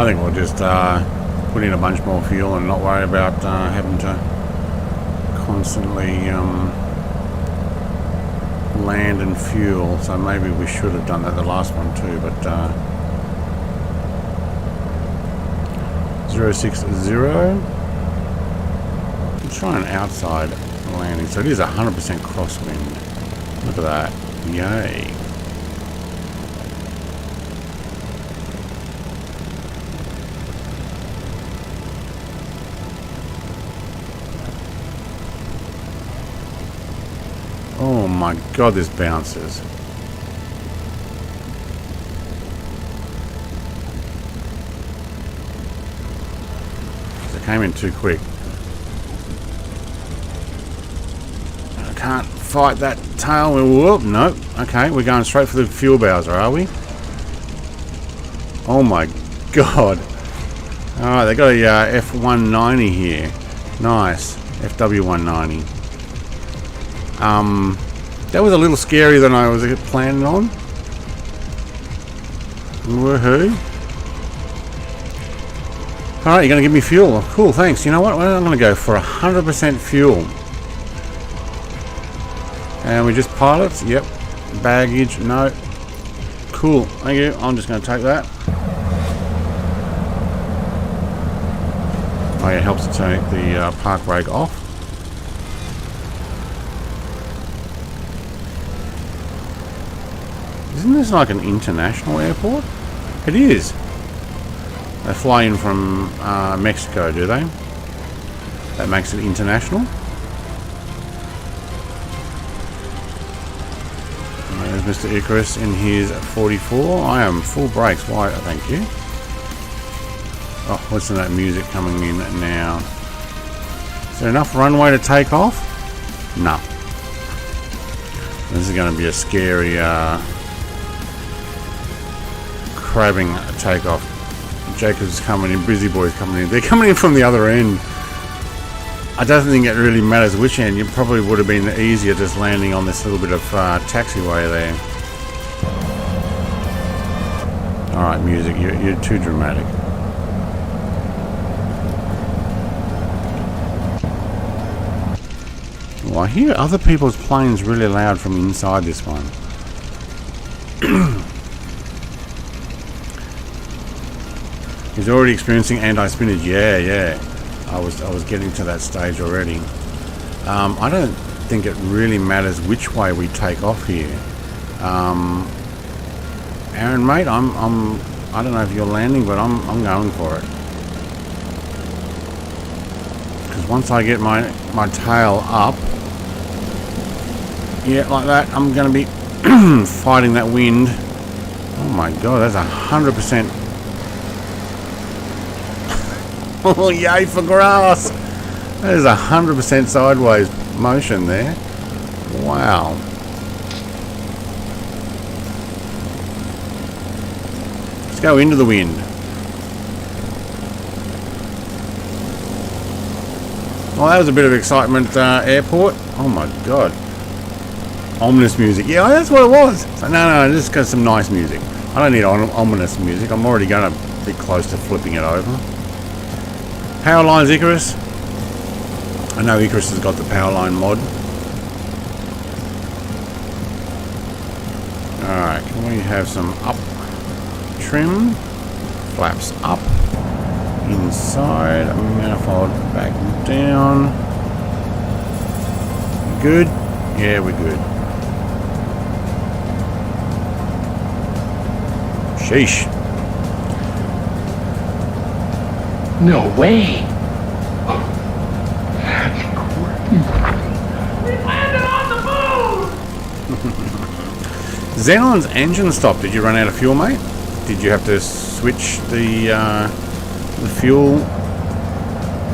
I think we'll just put in a bunch more fuel and not worry about having to constantly land and fuel. So maybe we should have done that the last one too, but 060. Let's try an outside landing. So it is 100% crosswind. Look at that. Yay. Oh my god, this bounces. It came in too quick. I can't fight that tail. Whoop, nope. Okay, we're going straight for the fuel bowser, are we? Oh my god. Alright, they got a F190 here. Nice. FW190. That was a little scarier than I was planning on. Woohoo. Alright, you're going to give me fuel. Oh, cool, thanks. You know what? I'm going to go for 100% fuel. And we just pilots. Yep. Baggage. No. Cool. Thank you. I'm just going to take that. Oh, yeah, it helps to take the park brake off. Isn't this like an international airport? It is. They fly in from Mexico, do they? That makes it international. There's Mr. Icarus in his 44. I am full brakes. Why? Thank you. Oh, listen to that music coming in now. Is there enough runway to take off? No. This is going to be a scary crabbing takeoff. Jacob's coming in, Busy Boy's coming in. They're coming in from the other end. I don't think it really matters which end. You probably would have been easier just landing on this little bit of taxiway there. Alright, music, you're too dramatic. Well, I hear other people's planes really loud from inside this one. He's already experiencing anti-spinach. Yeah. I was getting to that stage already. I don't think it really matters which way we take off here. Aaron, mate, I don't know if you're landing, but I'm going for it. Because once I get my tail up, yeah, like that, I'm going to be fighting that wind. Oh my god, that's 100%. Oh, yay for grass! That is 100% sideways motion there. Wow. Let's go into the wind. Well, that was a bit of excitement, airport. Oh my god. Ominous music. Yeah, that's what it was. So, no, just got some nice music. I don't need ominous music. I'm already going to be close to flipping it over. Power lines, Icarus. I know Icarus has got the power line mod. Alright, can we have some up trim? Flaps up. Inside. Manifold back down. Good? Yeah, we're good. Sheesh. No way. We landed on the moon! Xenon's engine stopped. Did you run out of fuel, mate? Did you have to switch the fuel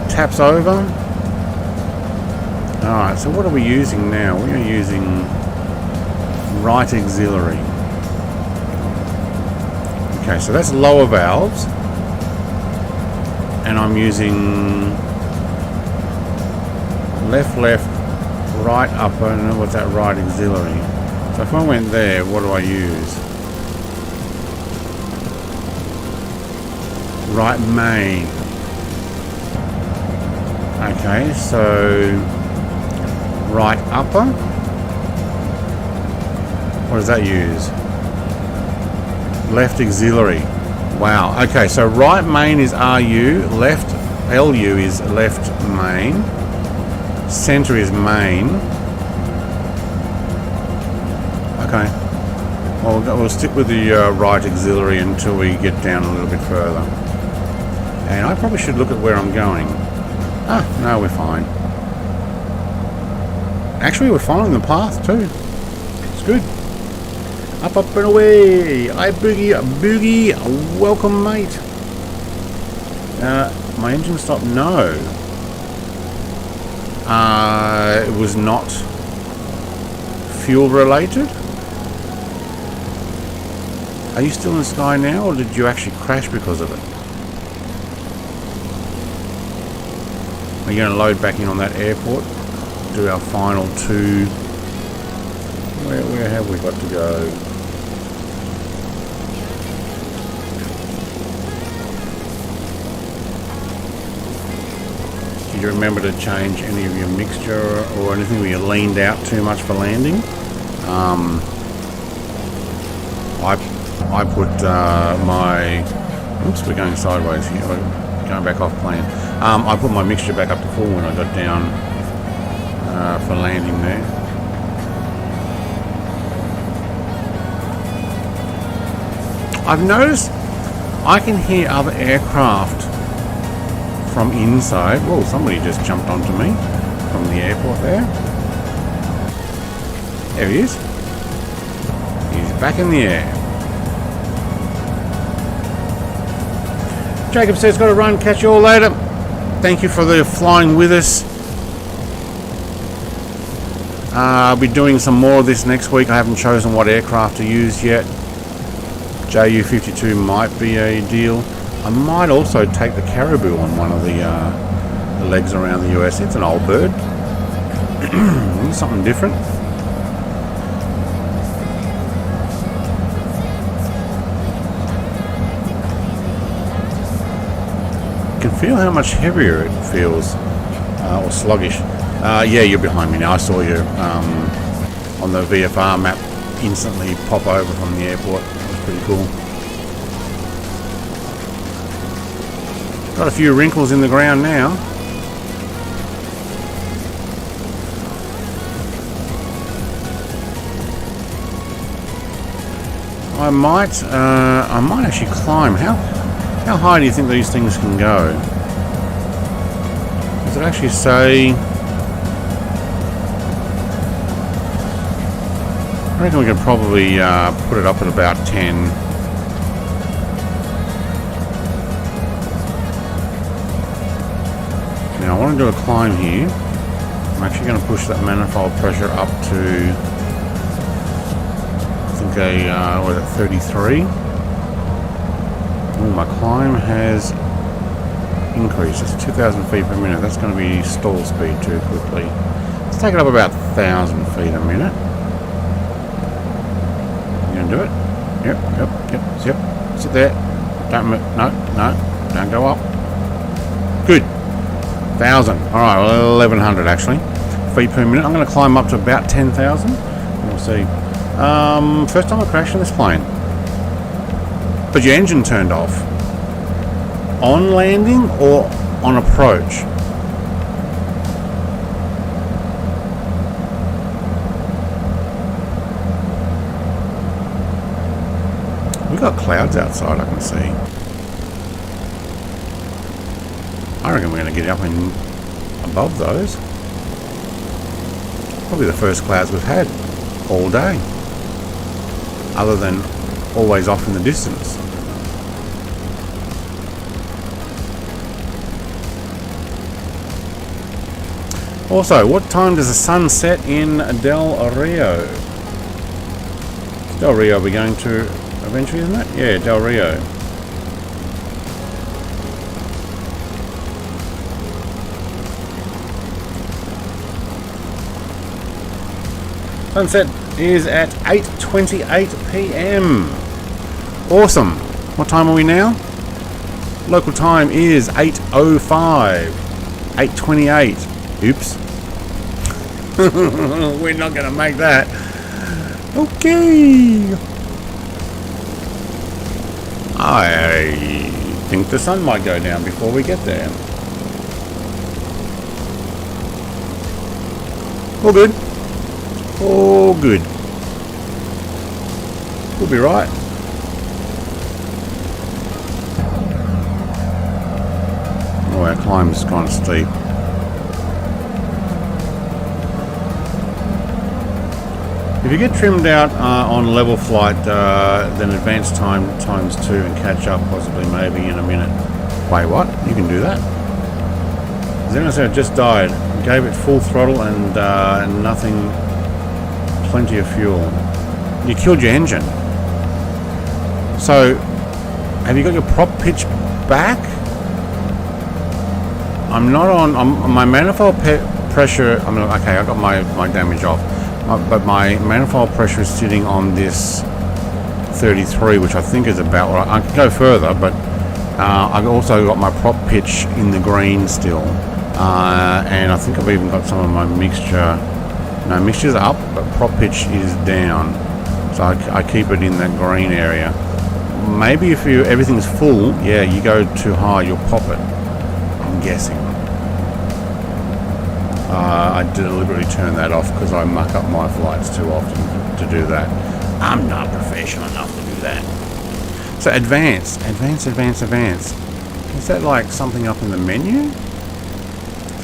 taps over? Alright, so what are we using now? We are using right auxiliary. Okay, so that's lower valves. And I'm using left, right, upper, and what's that, right auxiliary. So if I went there, what do I use? right main. Okay, so right upper. What does that use? Left auxiliary. Wow. Okay, so right main is RU, left LU is left main, center is main. Okay. Well, we'll stick with the right auxiliary until we get down a little bit further. And I probably should look at where I'm going. Ah, no, we're fine. Actually, we're following the path too. It's good. Up, up and away. Hi, Boogie. Welcome, mate. My engine stopped. No. It was not fuel related. Are you still in the sky now, or did you actually crash because of it? We're going to load back in on that airport. Do our final 2. Where have we got to go? Did you remember to change any of your mixture or anything where you leaned out too much for landing? I put my... Oops, we're going sideways here. We're going back off plan. I put my mixture back up to full when I got down for landing there. I've noticed I can hear other aircraft from inside. Whoa, somebody just jumped onto me from the airport there. There he is. He's back in the air. Jacob says, got to run, catch you all later. Thank you for the flying with us. I'll be doing some more of this next week. I haven't chosen what aircraft to use yet. Ju-52 might be a deal. I might also take the Caribou on one of the legs around the US. It's an old bird. Something different. You can feel how much heavier it feels, or sluggish. Yeah, you're behind me now. I saw you on the VFR map instantly pop over from the airport. That was pretty cool. Got a few wrinkles in the ground now. I might actually climb. How high do you think these things can go? Does it actually say? I reckon we can probably put it up at about 10. Now I want to do a climb here. I'm actually going to push that manifold pressure up to, I think what is it, 33. Oh, my climb has increased. It's 2,000 feet per minute. That's going to be stall speed too quickly. Let's take it up about 1,000 feet a minute. You going to do it? Yep. Sit there. Don't move. No, don't go up. Good. 1,000. All right, well, 1,100 actually feet per minute. I'm going to climb up to about 10,000. We'll see. First time I crashed in this plane. But your engine turned off. On landing or on approach? We've got clouds outside, I can see. I reckon we're going to get up and above those. Probably the first clouds we've had all day. Other than always off in the distance. Also, what time does the sun set in Del Rio? Del Rio we're going to eventually, isn't it? Yeah, Del Rio. Sunset is at 8:28 p.m. Awesome. What time are we now? Local time is 8:05. 8:28. Oops. We're not going to make that. Okay. I think the sun might go down before we get there. All good. All good. We'll be right. Oh, our climb is kind of steep. If you get trimmed out on level flight, then advanced time times 2 and catch up possibly maybe in a minute. Wait, what? You can do that? Xenosaur just died. Gave it full throttle and nothing. Plenty of fuel. You killed your engine. So, have you got your prop pitch back? I'm not on my manifold pressure. I mean, okay, I got my damage off, but my manifold pressure is sitting on this 33, which I think is about right. I can go further, but I've also got my prop pitch in the green still, and I think I've even got some of my mixture. No, mixture's up, but prop pitch is down, so I keep it in that green area. Maybe if everything's full, yeah, you go too high, you'll pop it. I'm guessing. I deliberately turn that off because I muck up my flights too often to do that. I'm not professional enough to do that. So advance. Is that like something up in the menu?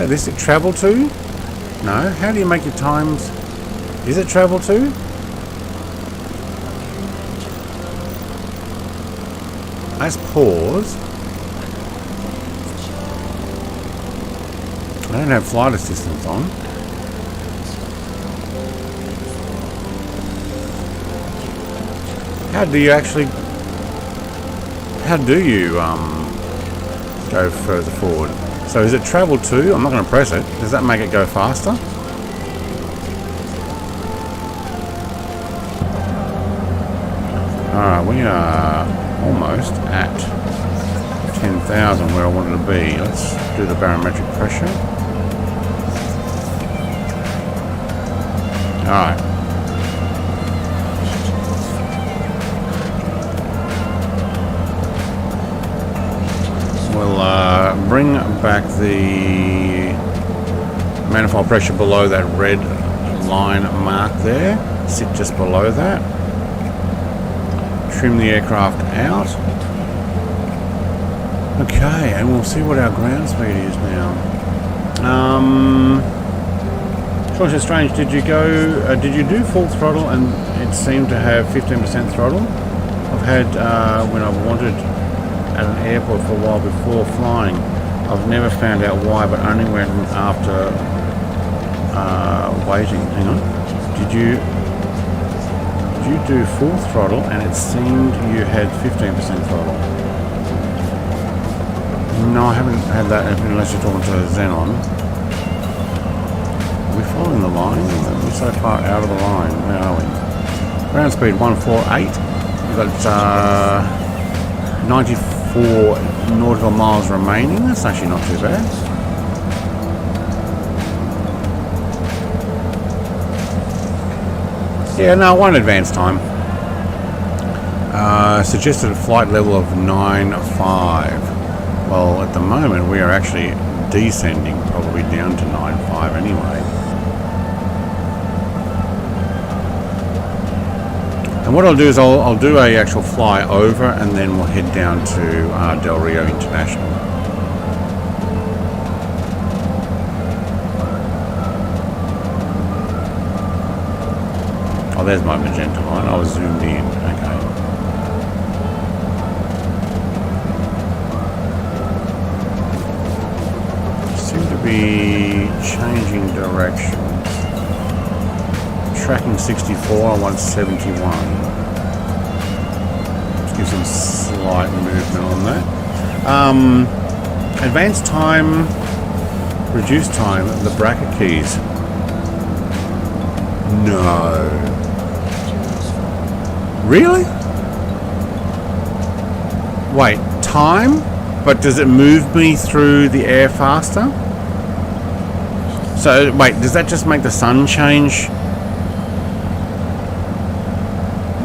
Is this it travel to? No. How do you make your times? Is it travel to? Let's pause. I don't have flight assistance on. How do you go further forward? So is it travel to? I'm not going to press it. Does that make it go faster? Alright, we are almost at 10,000 where I wanted to be. Let's do the barometric pressure. Alright. We'll bring back the manifold pressure below that red line mark there. Sit just below that. Trim the aircraft out. Okay, and we'll see what our ground speed is now. George Strange, did you do full throttle and it seemed to have 15% throttle? I've had, when I've wanted at an airport for a while before flying, I've never found out why, but only went after waiting. Hang on. Did you do full throttle and it seemed you had 15% throttle? No, I haven't had that unless you're talking to Xenon. We're following the line. We're so far out of the line. Where are we? Ground speed 148. We've got 94 nautical miles remaining. That's actually not too bad. Yeah, no, one advance time. Suggested flight level of 9.5. Well, at the moment we are actually descending, probably down to 9.5 anyway. And what I'll do is I'll do a actual fly over and then we'll head down to Del Rio International. Oh, there's my magenta line. I was zoomed in. Okay. Seem to be changing directions. Tracking 64 on 171. Let's give some slight movement on that. Advanced time, reduced time, the bracket keys. No. Really? Wait, time? But does it move me through the air faster? So, wait, does that just make the sun change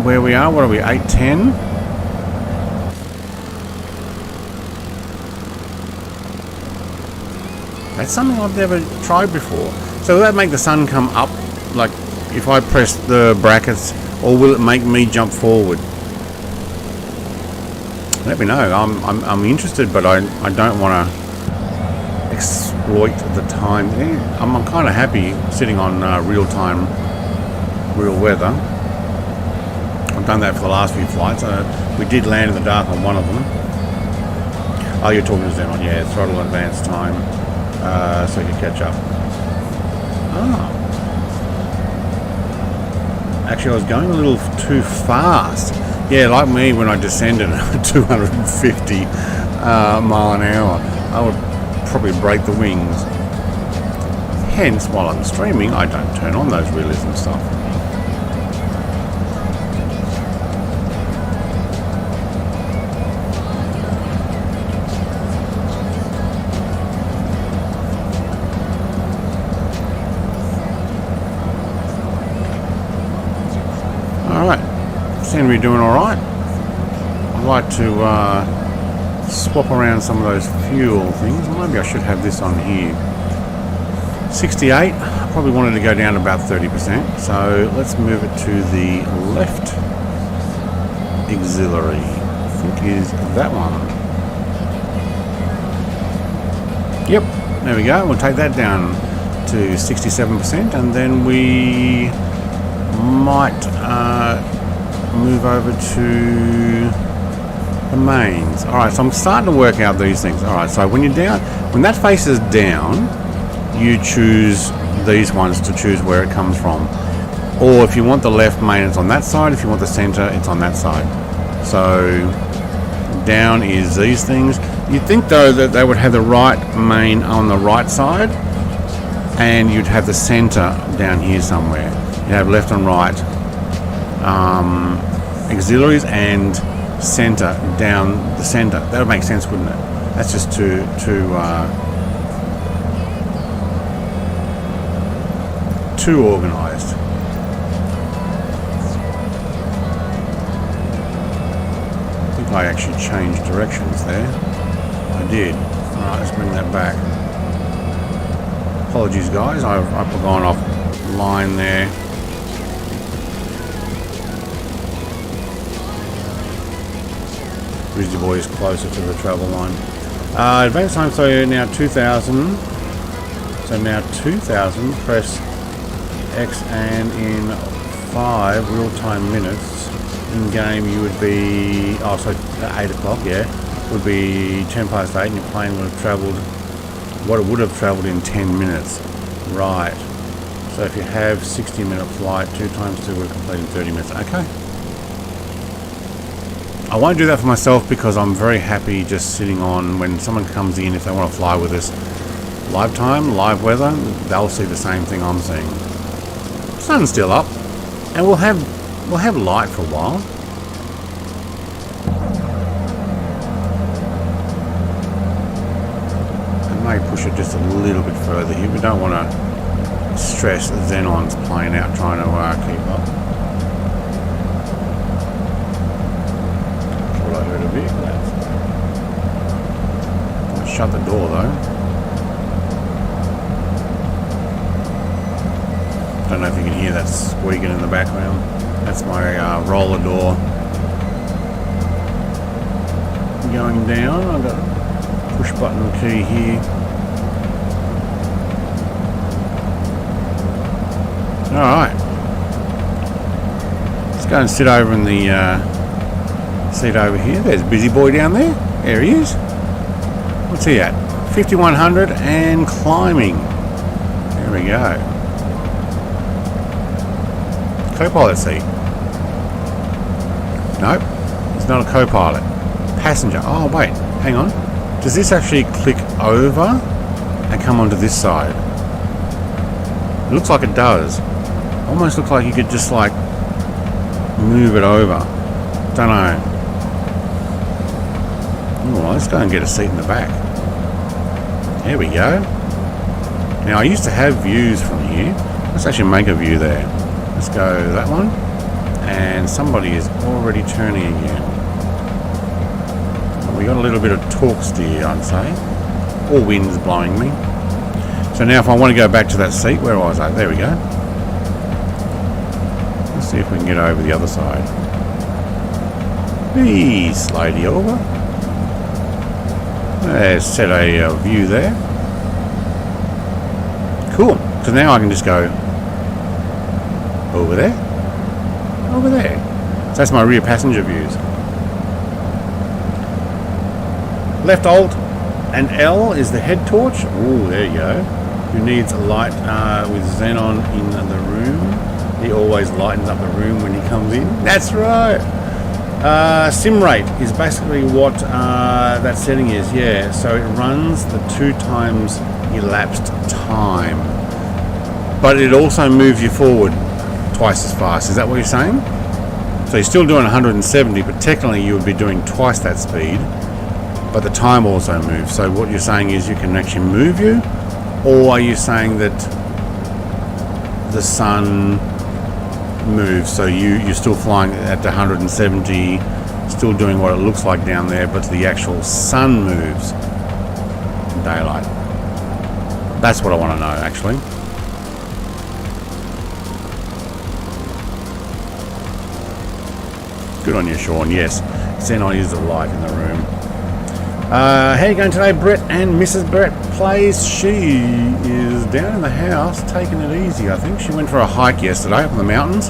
where we are? What are we, 810? That's something I've never tried before. So will that make the sun come up, like if I press the brackets, or will it make me jump forward? Let me know. I'm interested, but I don't want to exploit the time. I'm kind of happy sitting on real time, real weather. I've done that for the last few flights. We did land in the dark on one of them. Oh, you're talking to Xenon, yeah, throttle advance time, so you can catch up. Oh. Actually, I was going a little too fast. Yeah, like me when I descended at 250 mile an hour. I would probably break the wings. Hence, while I'm streaming, I don't turn on those realism stuff. Alright, seem to be doing alright. I'd like to swap around some of those fuel things. Maybe I should have this on here. 68, I probably wanted to go down to about 30%, so let's move it to the left auxiliary. I think is that one. Yep, there we go. We'll take that down to 67%, and then we might move over to the mains. Alright, so I'm starting to work out these things. Alright, so when you're down, when that faces down, you choose these ones to choose where it comes from. Or if you want the left main, it's on that side. If you want the center, it's on that side. So down is these things. You'd think though that they would have the right main on the right side, and you'd have the center down here somewhere. You have left and right auxiliaries and center down the center. That would make sense, wouldn't it? That's just too organized. I think I actually changed directions there. I did. Alright, let's bring that back. Apologies guys, I've gone off line there. Grizzly Boy is closer to the travel line. Advanced time, so now 2000. So now 2000, press X, and in 5 real-time minutes in game you would be, oh, so 8 o'clock, yeah, would be 10 past 8, and your plane would have travelled what it would have travelled in 10 minutes. Right. So if you have 60-minute flight, 2 times 2 would have completed 30 minutes. Okay. I won't do that for myself because I'm very happy just sitting on, when someone comes in, if they want to fly with us, live time, live weather, they'll see the same thing I'm seeing. Sun's still up, and we'll have light for a while. I may push it just a little bit further here. We don't want to stress Xenon's plane out trying to keep up. Thought I heard a vehicle out. I'll shut the door though. Don't know if you can hear that squeaking in the background. That's my roller door going down. I've got a push button key here. Alright. Let's go and sit over in the seat over here. There's Busy Boy down there. There he is. What's he at? 5100 and climbing. There we go. Co-pilot seat. Nope, it's not a co-pilot. Passenger. Oh wait, hang on. Does this actually click over and come onto this side? It looks like it does. Almost looks like you could just like move it over. Don't know. Oh, let's go and get a seat in the back. There we go. Now, I used to have views from here. Let's actually make a view there. Let's go that one. And somebody is already turning again. We got a little bit of torque steer, I'd say. Or wind's blowing me. So now if I want to go back to that seat, where was I? There we go. Let's see if we can get over the other side. Please, lady over. Let's set a view there. Cool. So now I can just go over there. Over there. So that's my rear passenger views. Left Alt and L is the head torch. Oh, there you go. Who needs a light with Xenon in the room? He always lightens up the room when he comes in. That's right. Sim rate is basically what that setting is. Yeah, so it runs the 2 times elapsed time, but it also moves you forward twice as fast. Is that what you're saying? So you're still doing 170, but technically you would be doing twice that speed, but the time also moves. So what you're saying is you can actually move you, or are you saying that the sun moves, so you're still flying at 170, still doing what it looks like down there, but the actual sun moves in daylight? That's what I want to know, actually. Good on you, Sean. Yes, Xenon is the light in the room. How are you going today, Brett and Mrs. Brett Plays? She is down in the house taking it easy, I think. She went for a hike yesterday up in the mountains.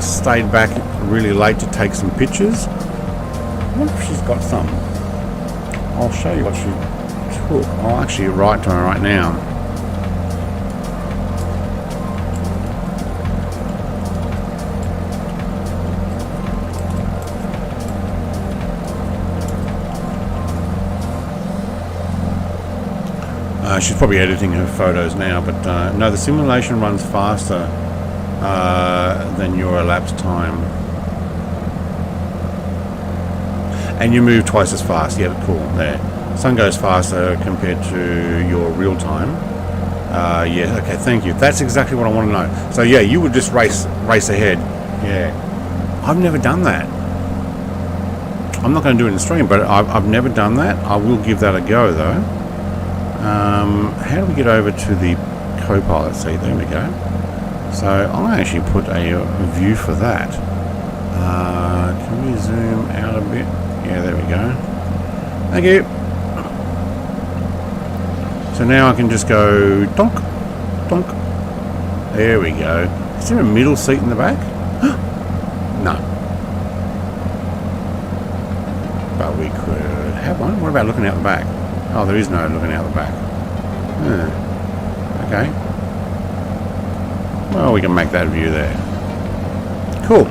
Stayed back really late to take some pictures. I wonder if she's got some. I'll show you what she took. I'll actually write to her right now. She's probably editing her photos now, but no, the simulation runs faster than your elapsed time. And you move twice as fast. Yeah, cool. There. Sun goes faster compared to your real time. Yeah, okay, thank you. That's exactly what I want to know. So yeah, you would just race ahead. Yeah. I've never done that. I'm not going to do it in the stream, but I've never done that. I will give that a go, though. How do we get over to the co-pilot seat? There we go. So I'll actually put a view for that. Can we zoom out a bit? Yeah, there we go. Thank you. So now I can just go donk, donk. There we go. Is there a middle seat in the back? No. But we could have one. What about looking out the back? Oh, there is no looking out the back. Okay. Well, we can make that view there. Cool.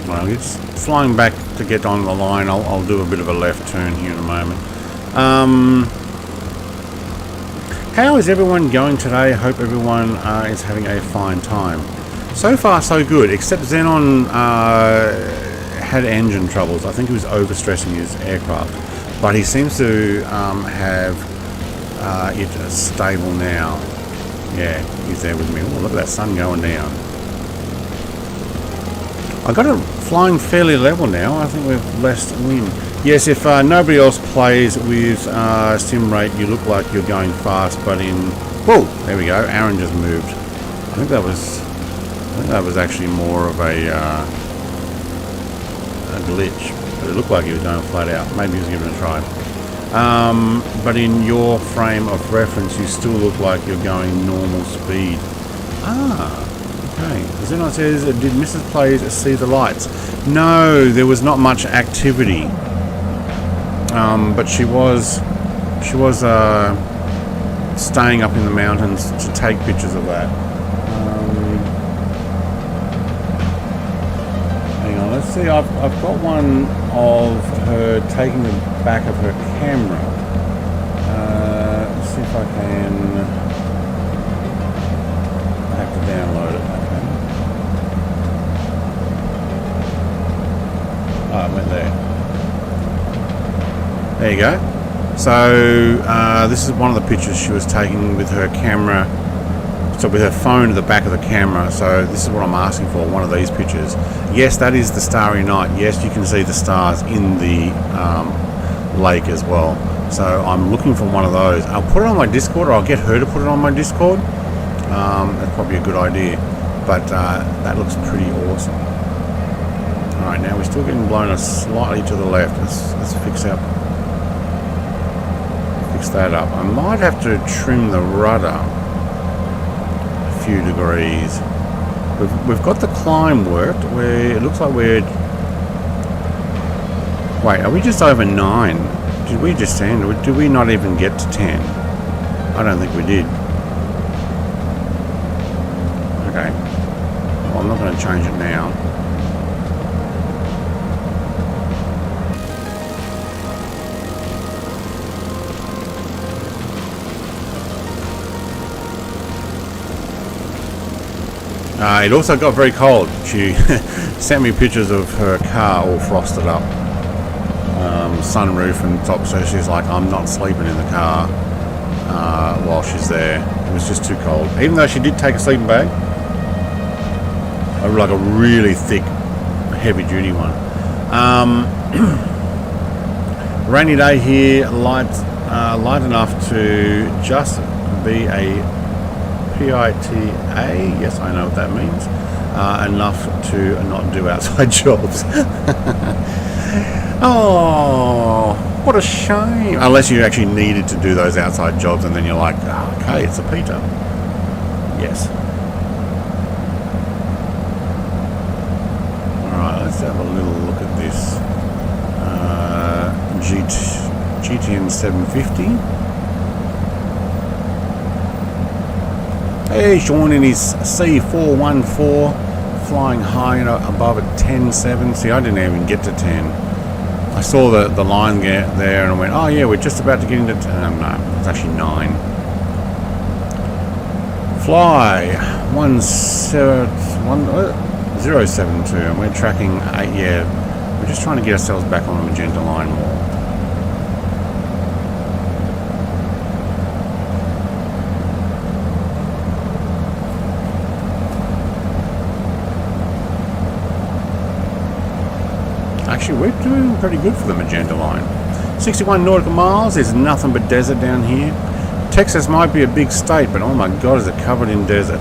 Well, it's flying back to get on the line. I'll do a bit of a left turn here in a moment. How is everyone going today? I hope everyone is having a fine time. So far, so good, except Xenon had engine troubles. I think he was overstressing his aircraft, but he seems to have it stable now. Yeah, he's there with me. Oh, look at that sun going down. I got it flying fairly level now. I think we've less wind. Yes, if nobody else plays with sim rate, you look like you're going fast, but in... Whoa, there we go. Aaron just moved. I think that was actually more of a glitch, but it looked like he was going flat out. Maybe he was giving it a try. But in your frame of reference, you still look like you're going normal speed. Okay. Xenon says, did Mrs. Plays see the lights? No, there was not much activity. But she was staying up in the mountains to take pictures of that. Hang on, let's see. I've got one of her taking the back of her camera. Let's see if I can. I have to download it. Okay. There you go. So this is one of the pictures she was taking with her camera, so with her phone at the back of the camera. So this is what I'm asking for, one of these pictures. Yes, that is the starry night. Yes, you can see the stars in the lake as well. So I'm looking for one of those. I'll put it on my Discord, or I'll get her to put it on my Discord. That's probably a good idea. But that looks pretty awesome. Alright, now we're still getting blown slightly to the left. Let's fix that up. I might have to trim the rudder a few degrees. We've got the climb worked, where it looks like we're... Wait, are we just over 9? Did we just end? Or did we not even get to 10? I don't think we did. Okay. Well, I'm not going to change it now. It also got very cold. She sent me pictures of her car all frosted up. Sunroof and top, so she's like, I'm not sleeping in the car while she's there. It was just too cold. Even though she did take a sleeping bag. Like a really thick, heavy duty one. Rainy day here, light enough to just be a PITA, yes, I know what that means, enough to not do outside jobs. Oh, what a shame. Unless you actually needed to do those outside jobs, and then you're like, oh, okay, it's a PITA. Yes. Alright, let's have a little look at this. GTN 750. Hey, Sean in his C414, flying high above at 10.7. See, I didn't even get to 10. I saw the line there and I went, oh yeah, we're just about to get into 10. No, it's actually 9. Fly 072, and we're tracking 8. Yeah, we're just trying to get ourselves back on the magenta line more. Actually, we're doing pretty good for the magenta line. 61 nautical miles. There's nothing but desert down here. Texas might be a big state, but oh my god, is it covered in desert.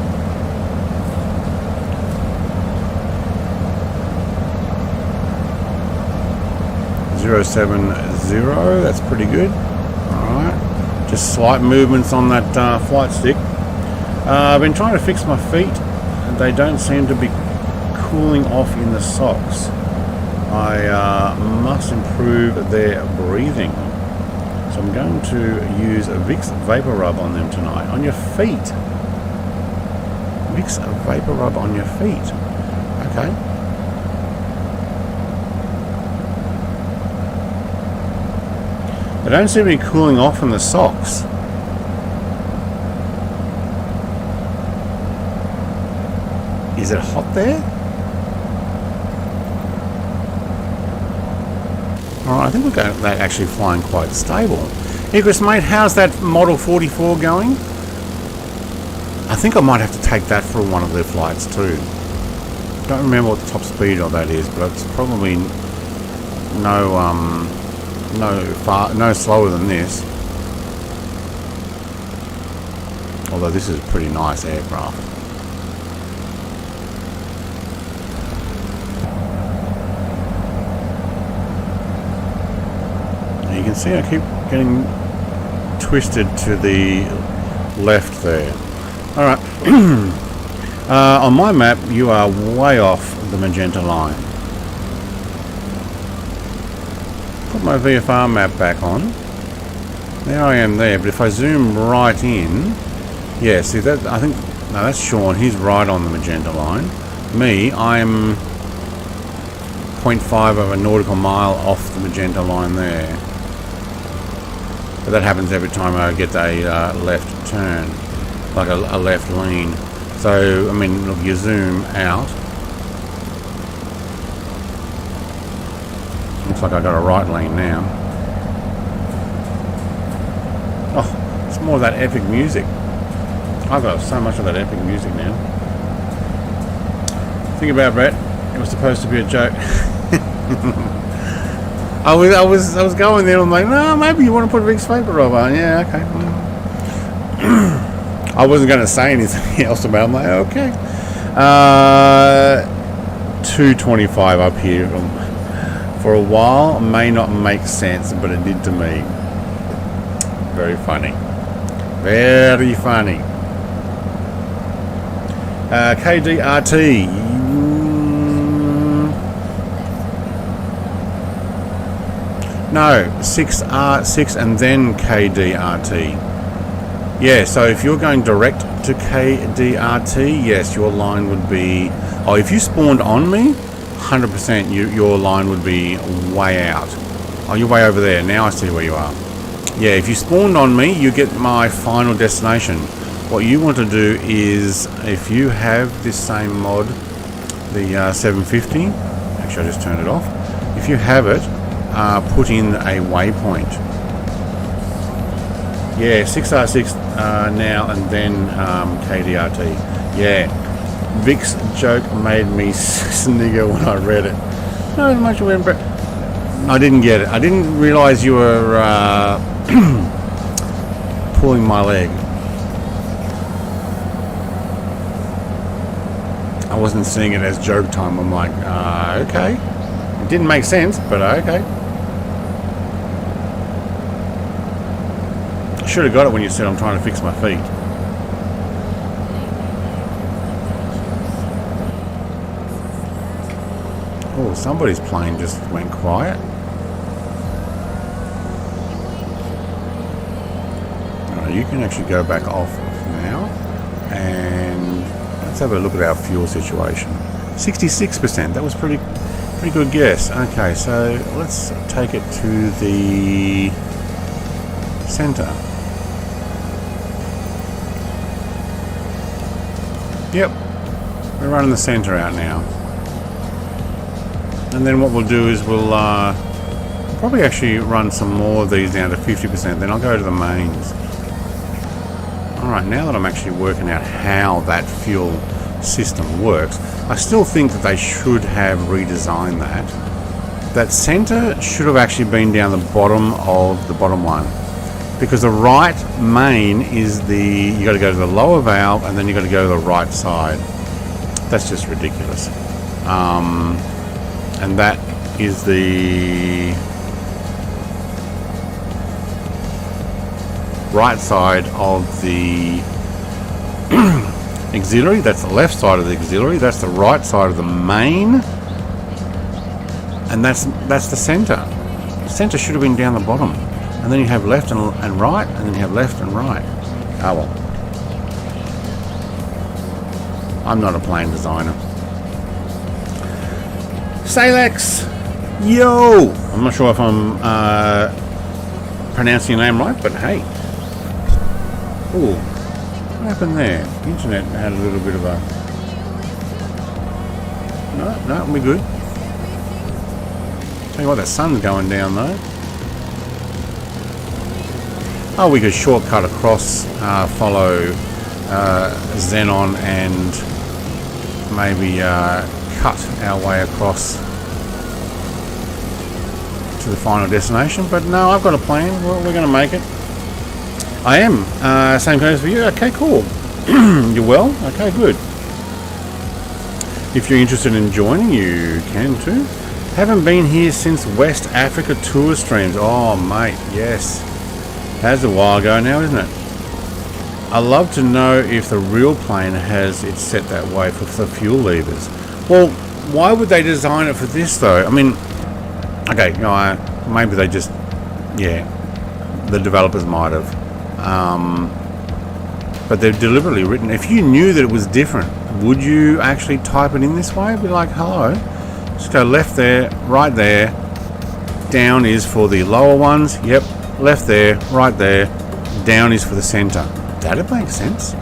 .070, that's pretty good. Alright, just slight movements on that flight stick. I've been trying to fix my feet, and they don't seem to be cooling off in the socks. I must improve their breathing. So I'm going to use a Vicks Vapor Rub on them tonight. On your feet. Vicks Vapor Rub on your feet. Okay. They don't seem to be cooling off in the socks. Is it hot there? Alright, I think we're actually flying quite stable. Hey Chris, mate, how's that Model 44 going? I think I might have to take that for one of their flights too. Don't remember what the top speed of that is, but it's probably no slower than this. Although this is a pretty nice aircraft. You can see I keep getting twisted to the left there. Alright. On my map, you are way off the magenta line. Put my VFR map back on. There I am there, but if I zoom right in, yeah, see that, I think, no, that's Sean, he's right on the magenta line. Me, I'm 0.5 of a nautical mile off the magenta line there. But that happens every time I get a left turn, like a left lean. So, I mean, look, you zoom out. Looks like I got a right lean now. more of that epic music. I've got so much of that epic music now. Think about it, Brett. It was supposed to be a joke. I was going there. I'm like, no, maybe you want to put a big sweeper rob on. Yeah, okay. I wasn't going to say anything else about it. I'm like, okay. 225 up here for a while may not make sense, but it did to me. Very funny. Very funny. KDRT. No, 6R6 and then KDRT. Yeah, so if you're going direct to KDRT, yes, your line would be... Oh, if you spawned on me, 100% your line would be way out. Oh, you're way over there. Now I see where you are. Yeah, if you spawned on me, you get my final destination. What you want to do is, if you have this same mod, the 750, actually I just turned it off. If you have it, put in a waypoint. Yeah, 6R6 now and then KDRT. Yeah, Vic's joke made me snigger when I read it. No, much of it. I didn't get it. I didn't realise you were pulling my leg. I wasn't seeing it as joke time. I'm like, okay. It didn't make sense, but okay. I should have got it when you said I'm trying to fix my feet. Oh, somebody's plane just went quiet. You can actually go back off now, and let's have a look at our fuel situation. 66%. That was pretty good guess. Okay, so let's take it to the center. Yep, we're running the center out now. And then what we'll do is we'll probably actually run some more of these down to 50%. Then I'll go to the mains. Alright, now that I'm actually working out how that fuel system works, I still think that they should have redesigned that. That center should have actually been down the bottom of the bottom one. Because the right main is you got to go to the lower valve and then you got to go to the right side. That's just ridiculous. And that is the right side of the auxiliary. That's the left side of the auxiliary. That's the right side of the main, and that's the center. The center should have been down the bottom, and then you have left and right, and then you have left and right. Oh well, I'm not a plane designer. Salex, yo! I'm not sure if I'm pronouncing your name right, but hey. Ooh, what happened there? The internet had a little bit of a... No, we're good. Tell you what, the sun's going down though. Oh, we could shortcut across, follow Xenon and maybe cut our way across to the final destination. But no, I've got a plan. We're going to make it. I am. Same goes for you. Okay, cool. You're well? Okay, good. If you're interested in joining, you can too. Haven't been here since West Africa tour streams. Oh, mate, yes. That's a while ago now, isn't it? I'd love to know if the real plane has it set that way for the fuel levers. Well, why would they design it for this though? I mean, okay, maybe they just, the developers might have. But they've deliberately written, if you knew that it was different, would you actually type it in this way? Be like, hello, just go left there, right there, down is for the lower ones, yep, left there, right there, down is for the center. That'd make sense.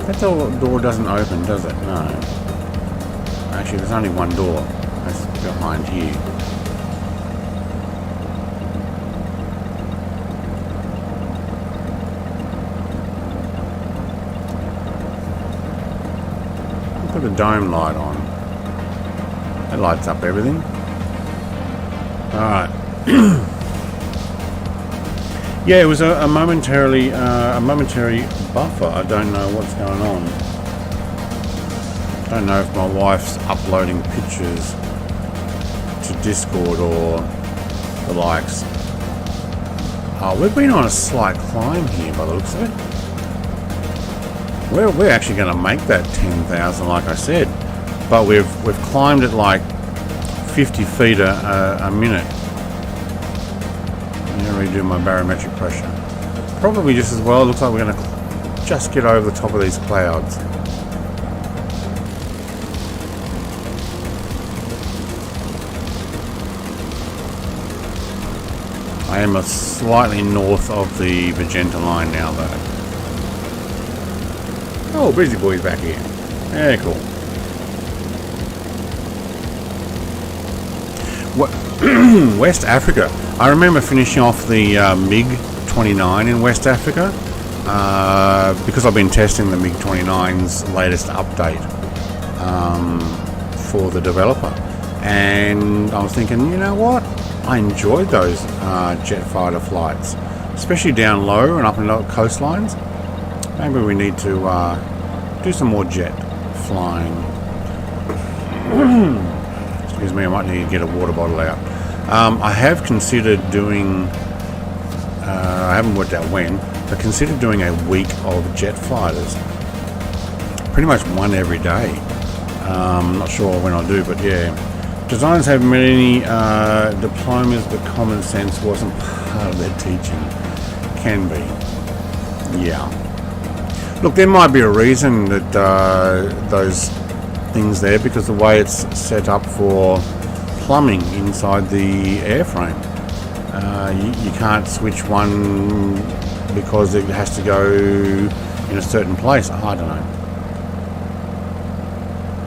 That door doesn't open, does it? No. Actually, there's only one door. That's behind here. put the dome light on. That lights up everything. Alright. Yeah, it was a momentary buffer. I don't know what's going on. I don't know if my wife's uploading pictures to Discord or the likes. Oh, we've been on a slight climb here by the looks of it. We're actually going to make that 10,000, like I said, but we've climbed at like 50 feet a minute. I'm going to redo my barometric pressure. Probably just as well. It looks like we're going to just get over the top of these clouds. I am slightly north of the magenta line now, though. Oh, Busy Boy's back here. Yeah, cool. West Africa. I remember finishing off the MiG-29 in West Africa because I've been testing the MiG-29's latest update for the developer. And I was thinking, you know what? I enjoyed those jet fighter flights, especially down low and up in low coastlines. Maybe we need to do some more jet flying. Excuse me, I might need to get a water bottle out. I have considered doing, I haven't worked out when, but considered doing a week of jet fighters. Pretty much one every day. I'm not sure when I'll do, but yeah. Designers have many diplomas, but common sense wasn't part of their teaching. Can be. Yeah. Look, there might be a reason that those things there, because the way it's set up for plumbing inside the airframe. You can't switch one because it has to go in a certain place. I don't know.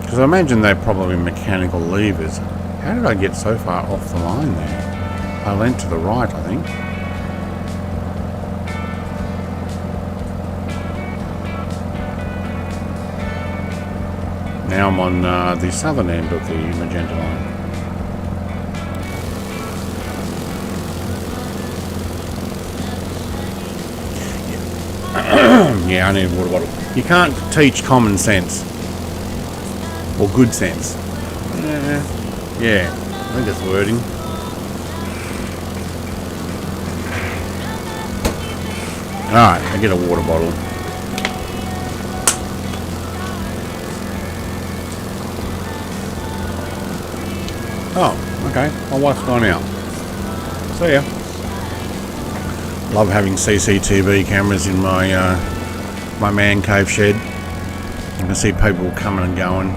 Because I imagine they're probably mechanical levers. How did I get so far off the line there? I went to the right, I think. Now I'm on the southern end of the magenta line. Yeah, I need a water bottle. You can't teach common sense. Or good sense. Yeah, I think that's wording. Alright, I get a water bottle. Oh, okay. My wife's gone out. See ya. Love having CCTV cameras in my my man cave shed. You can see people coming and going.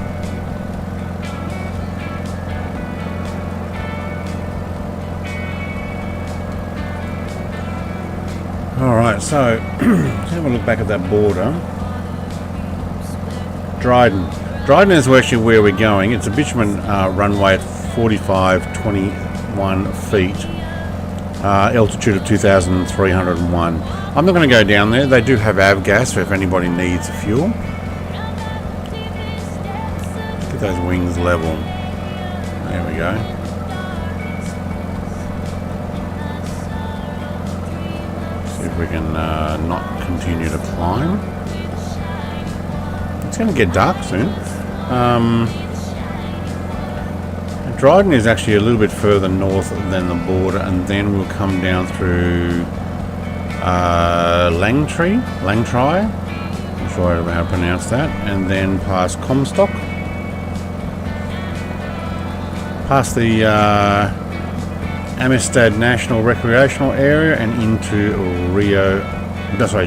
Alright, so let's have a look back at that border. Dryden. Dryden is actually where we're going. It's a bitumen runway at 45.21 feet. Altitude of 2,301. I'm not going to go down there. They do have avgas for if anybody needs fuel. Get those wings level. There we go. We can not continue to climb. It's going to get dark soon. Dryden is actually a little bit further north than the border, and then we'll come down through Langtry. I'm not sure how to pronounce that, and then past Comstock, past the Amistad National Recreational Area and into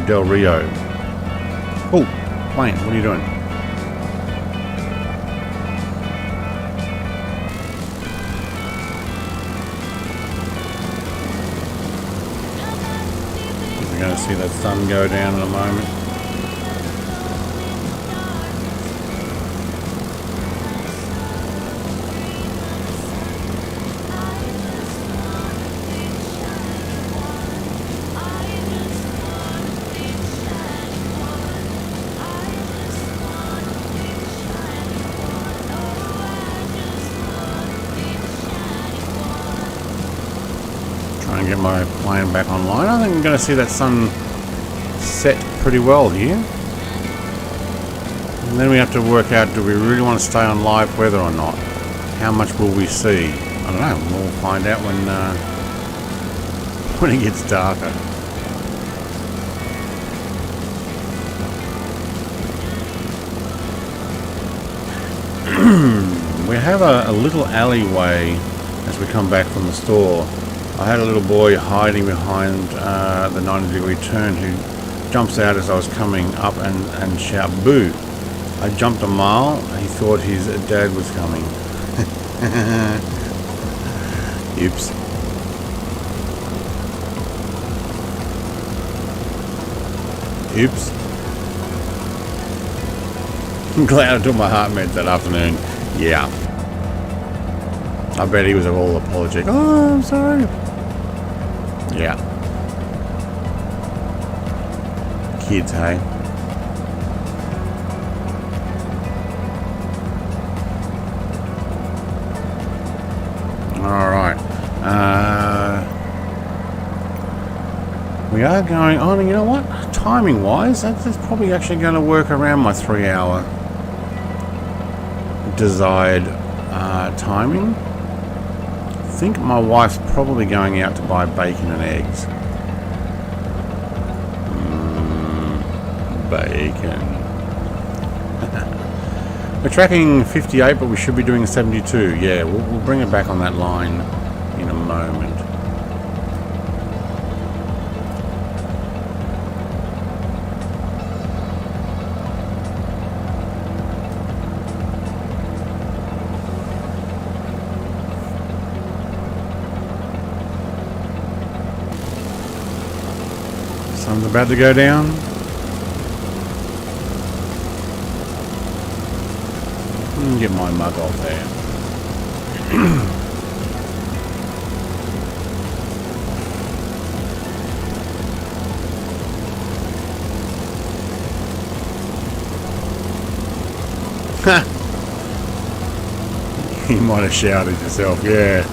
Del Rio. Oh, plane, what are you doing? We're going to see that sun go down in a moment. my plane back online. I think I'm going to see that sun set pretty well here. And then we have to work out, do we really want to stay on live weather or not? How much will we see? I don't know. We'll find out when it gets darker. We have a little alleyway as we come back from the store. I had a little boy hiding behind the 90-degree turn who jumps out as I was coming up and shout boo. I jumped a mile. He thought his dad was coming. Oops. Oops. I'm glad I took my heart meds that afternoon. Yeah. I bet he was all apologetic. Oh, I'm sorry. Yeah. Kids, hey? Alright. We are going on, and you know what? Timing wise, that's probably actually going to work around my 3-hour desired timing. I think my wife's probably going out to buy bacon and eggs. Bacon. We're tracking 58, but we should be doing 72. Yeah, we'll bring it back on that line in a moment. Sun's about to go down. Get my mug off there. You might have shouted yourself, yeah.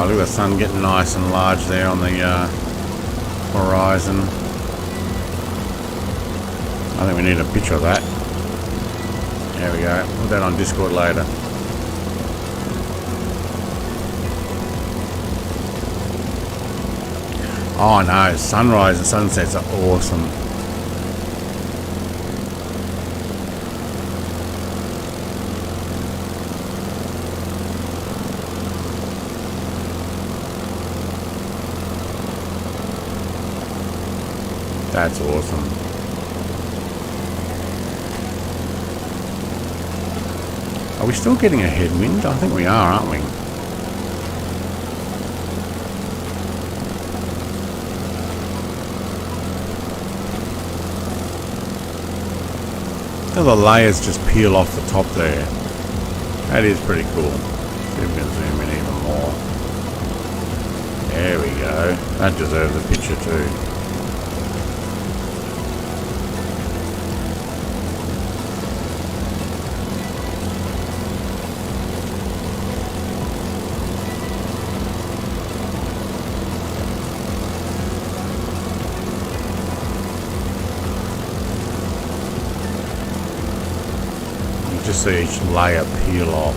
Look at the sun getting nice and large there on the horizon. I think we need a picture of that. There we go. Put that on Discord later. Oh no, sunrise and sunsets are awesome. That's awesome. Are we still getting a headwind? I think we are, aren't we? So the layers just peel off the top there. That is pretty cool. See if we can zoom in even more. There we go. That deserves a picture too. Just see each layer peel off.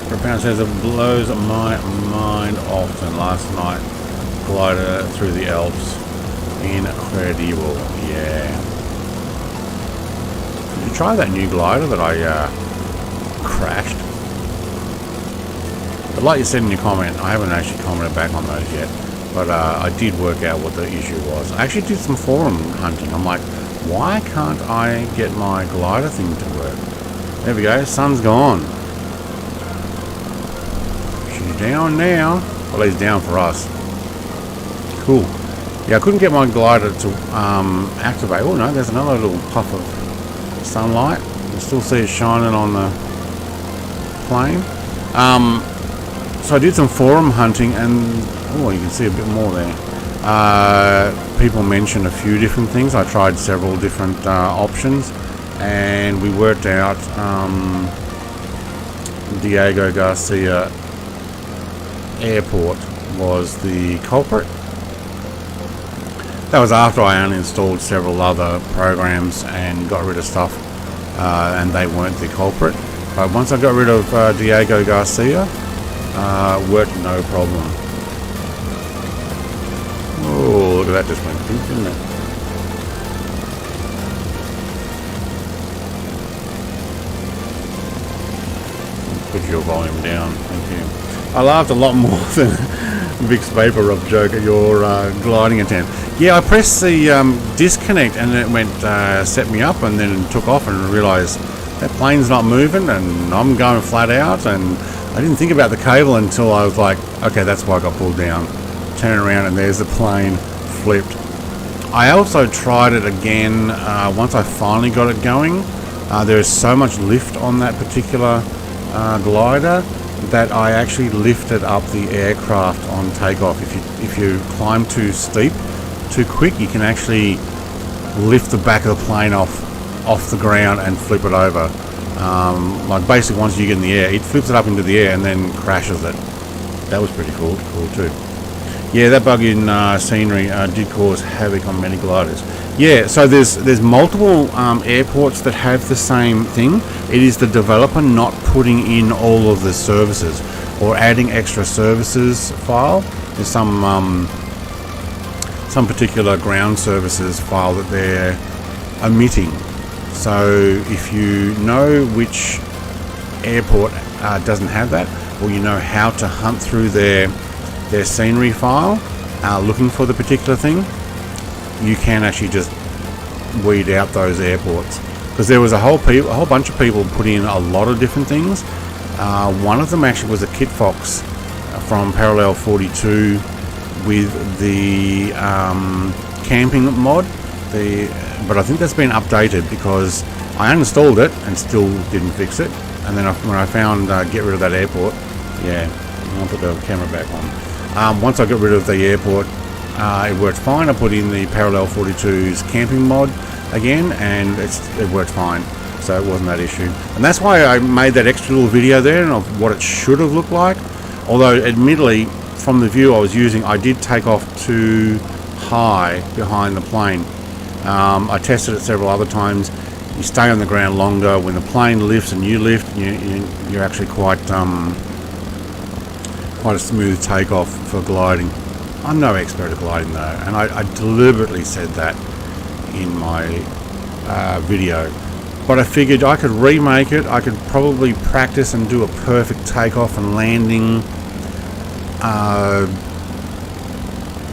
Propound says it blows my mind often. Last night, glider through the Alps, incredible. Yeah. Did you try that new glider that I crashed? But like you said in your comment, I haven't actually commented back on those yet, but I did work out what the issue was. I actually did some forum hunting. I'm like, why can't I get my glider thing to work? There we go, sun's gone. She's down now. Well, he's down for us. Cool. Yeah, I couldn't get my glider to activate. Oh no, there's another little puff of sunlight. You still see it shining on the plane. So I did some forum hunting, and oh, you can see a bit more there. People mentioned a few different things. I tried several different options, and we worked out Diego Garcia Airport was the culprit. That was after I uninstalled several other programs and got rid of stuff, and they weren't the culprit. But once I got rid of Diego Garcia, worked no problem. Oh, look at that, just went pink, didn't it? Put your volume down, thank you. I laughed a lot more than Vic's Vapor Rub joke at your gliding attempt. Yeah, I pressed the disconnect and it went set me up, and then took off and realised that plane's not moving and I'm going flat out, and I didn't think about the cable until I was like, okay, that's why I got pulled down. Turn around and there's the plane flipped. I also tried it again once I finally got it going. There is so much lift on that particular glider that I actually lifted up the aircraft on takeoff. If you climb too steep, too quick, you can actually lift the back of the plane off the ground and flip it over. Like basically once you get in the air, it flips it up into the air and then crashes it. That was pretty cool too. Yeah, that bug in scenery did cause havoc on many gliders. Yeah, so there's multiple airports that have the same thing. It is the developer not putting in all of the services or adding extra services file. There's some particular ground services file that they're omitting. So if you know which airport doesn't have that, or you know how to hunt through their scenery file looking for the particular thing, you can actually just weed out those airports, because there was a whole bunch of people put in a lot of different things. One of them actually was a Kitfox from Parallel 42 with the camping mod. But I think that's been updated, because I uninstalled it and still didn't fix it. And then when I found get rid of that airport, yeah, I'll put the camera back on. Once I got rid of the airport, it worked fine. I put in the Parallel 42's camping mod again, and it worked fine. So it wasn't that issue. And that's why I made that extra little video there of what it should have looked like. Although, admittedly, from the view I was using, I did take off too high behind the plane. I tested it several other times. You stay on the ground longer. When the plane lifts and you lift, you're actually quite a smooth takeoff for gliding. I'm no expert at gliding though, and I deliberately said that in my video. But I figured I could remake it. I could probably practice and do a perfect takeoff and landing.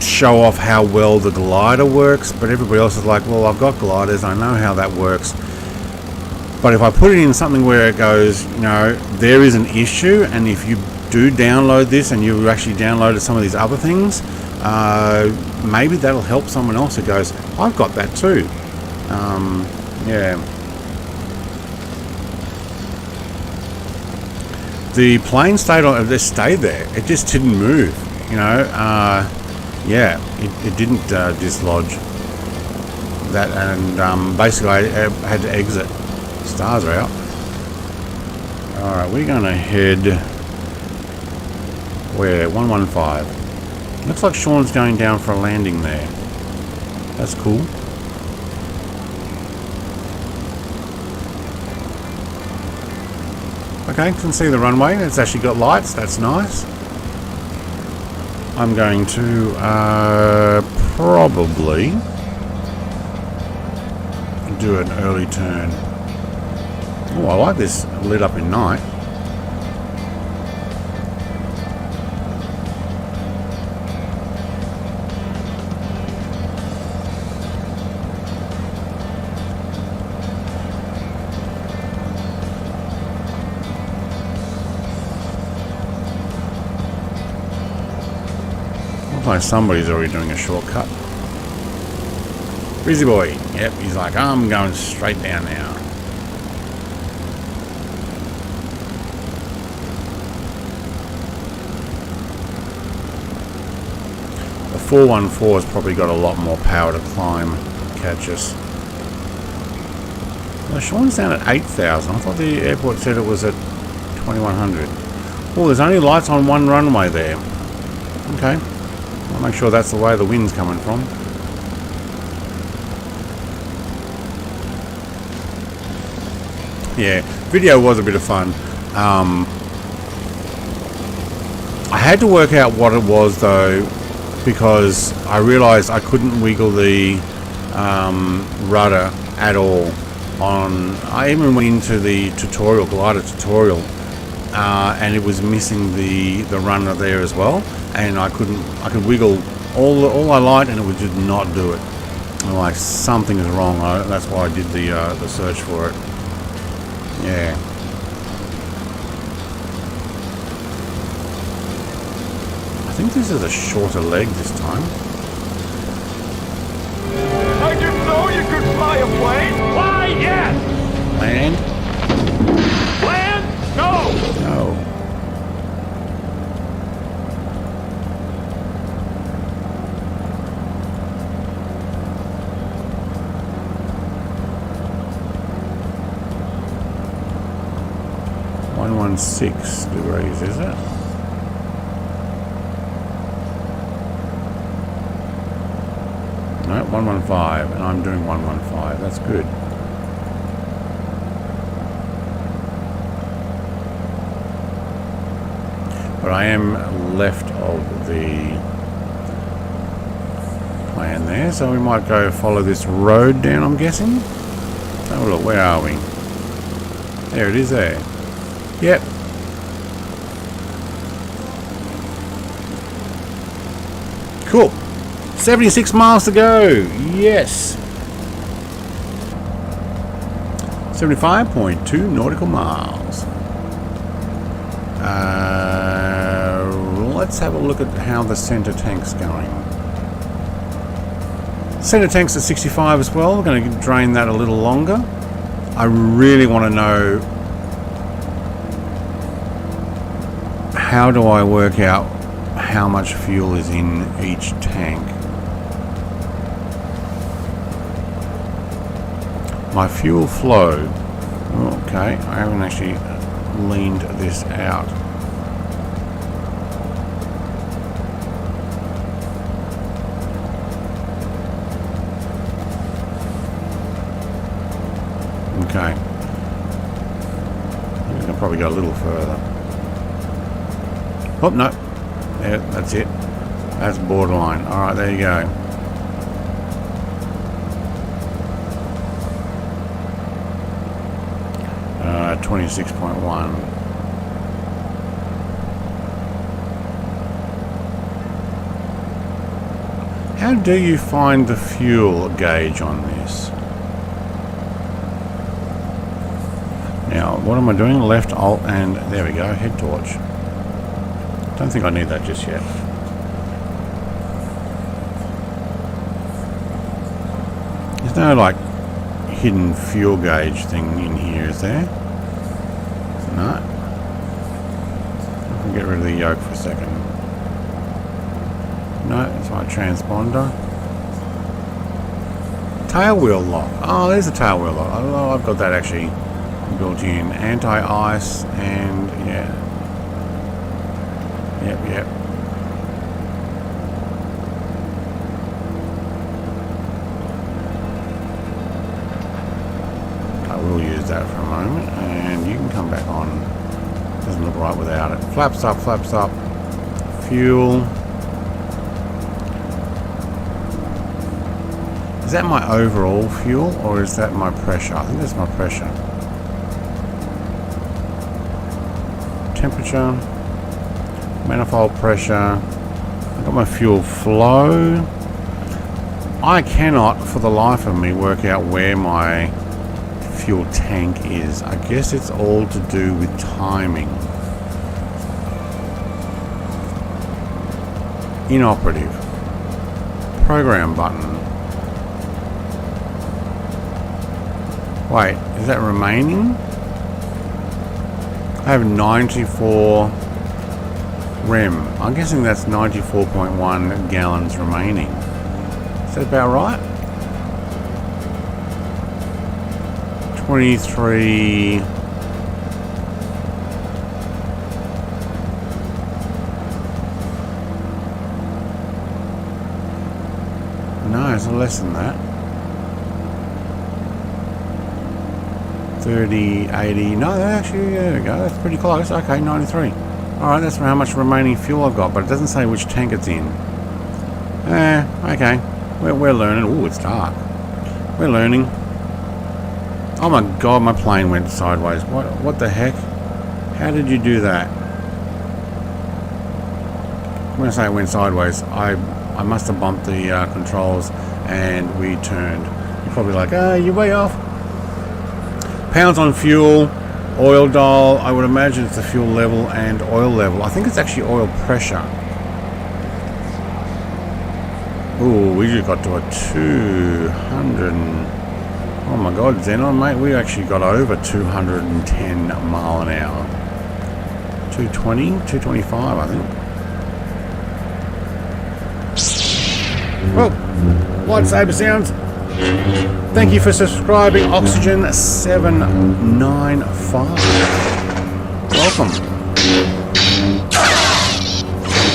Show off how well the glider works, but everybody else is like, well, I've got gliders, I know how that works. But if I put it in something where it goes, there is an issue, and if you do download this and you actually downloaded some of these other things, maybe that'll help someone else who goes, I've got that too. Yeah. The plane stayed there. It just didn't move, yeah, it didn't dislodge that, and basically I had to exit. Stars are out. Alright, we're going to head where? 115. Looks like Sean's going down for a landing there. That's cool. Okay, can see the runway. It's actually got lights. That's nice. I'm going to probably do an early turn. Oh, I like this lit up in night. why somebody's already doing a shortcut. Busy boy. Yep, he's like, I'm going straight down now. The 414 has probably got a lot more power to climb, catch us. Well, Sean's down at 8,000. I thought the airport said it was at 2,100. Oh, there's only lights on one runway there. Okay. I'll make sure that's the way the wind's coming from. Yeah, video was a bit of fun. I had to work out what it was though, because I realized I couldn't wiggle the rudder at all. I even went into the tutorial, glider tutorial, and it was missing the runner there as well, and I could wiggle all I liked, and it would just not do it. I'm like, something is wrong. That's why I did the search for it. Yeah. I think this is a shorter leg this time. I didn't know you could fly a plane. Why, yes. Land? Land? No. No. .116 degrees, is it? No, 115, and I'm doing 115. That's good. But I am left of the plan there, so we might go follow this road down, I'm guessing. Oh look, where are we? There it is there. Yep. Cool. 76 miles to go. Yes. 75.2 nautical miles. Let's have a look at how the center tank's going. Center tank's at 65 as well. We're going to drain that a little longer. I really want to know, how do I work out how much fuel is in each tank? My fuel flow. Okay, I haven't actually leaned this out. Okay. I can probably go a little further. Oh, no. Yeah, that's it. That's borderline. Alright, there you go. Uh, 26.1. How do you find the fuel gauge on this? Now, what am I doing? Left, alt, and there we go, head torch. Don't think I need that just yet. There's no like hidden fuel gauge thing in here, is there? No. I can get rid of the yoke for a second. No, that's my transponder. Tail wheel lock. Oh, there's a tail wheel lock. Oh, I've got that actually built in. Anti-ice and yeah. Yep. I will use that for a moment, and you can come back on. Doesn't look right without it. Flaps up. Fuel. Is that my overall fuel, or is that my pressure? I think that's my pressure. Temperature. Manifold pressure. I've got my fuel flow. I cannot for the life of me work out where my fuel tank is. I guess it's all to do with timing. Inoperative. program button. Wait, is that remaining? I have 94 rem. I'm guessing that's 94.1 gallons remaining. Is that about right? 23. No, it's less than that. 30, 80. No, actually, there we go. That's pretty close. Okay, 93. Alright, that's how much remaining fuel I've got, but it doesn't say which tank it's in. Okay. We're learning. Ooh, it's dark. We're learning. Oh my god, my plane went sideways. What the heck? How did you do that? When I say it went sideways, I must have bumped the controls and we turned. You're probably like, you're way off. Pounds on fuel, oil dial. I would imagine it's the fuel level and oil level. I think it's actually oil pressure. Ooh, we just got to a 200. Oh my god, Xenon, mate, we actually got over 210 mile an hour. 220, 225, I think. Well, lightsaber sounds. Thank you for subscribing, Oxygen 795. Welcome.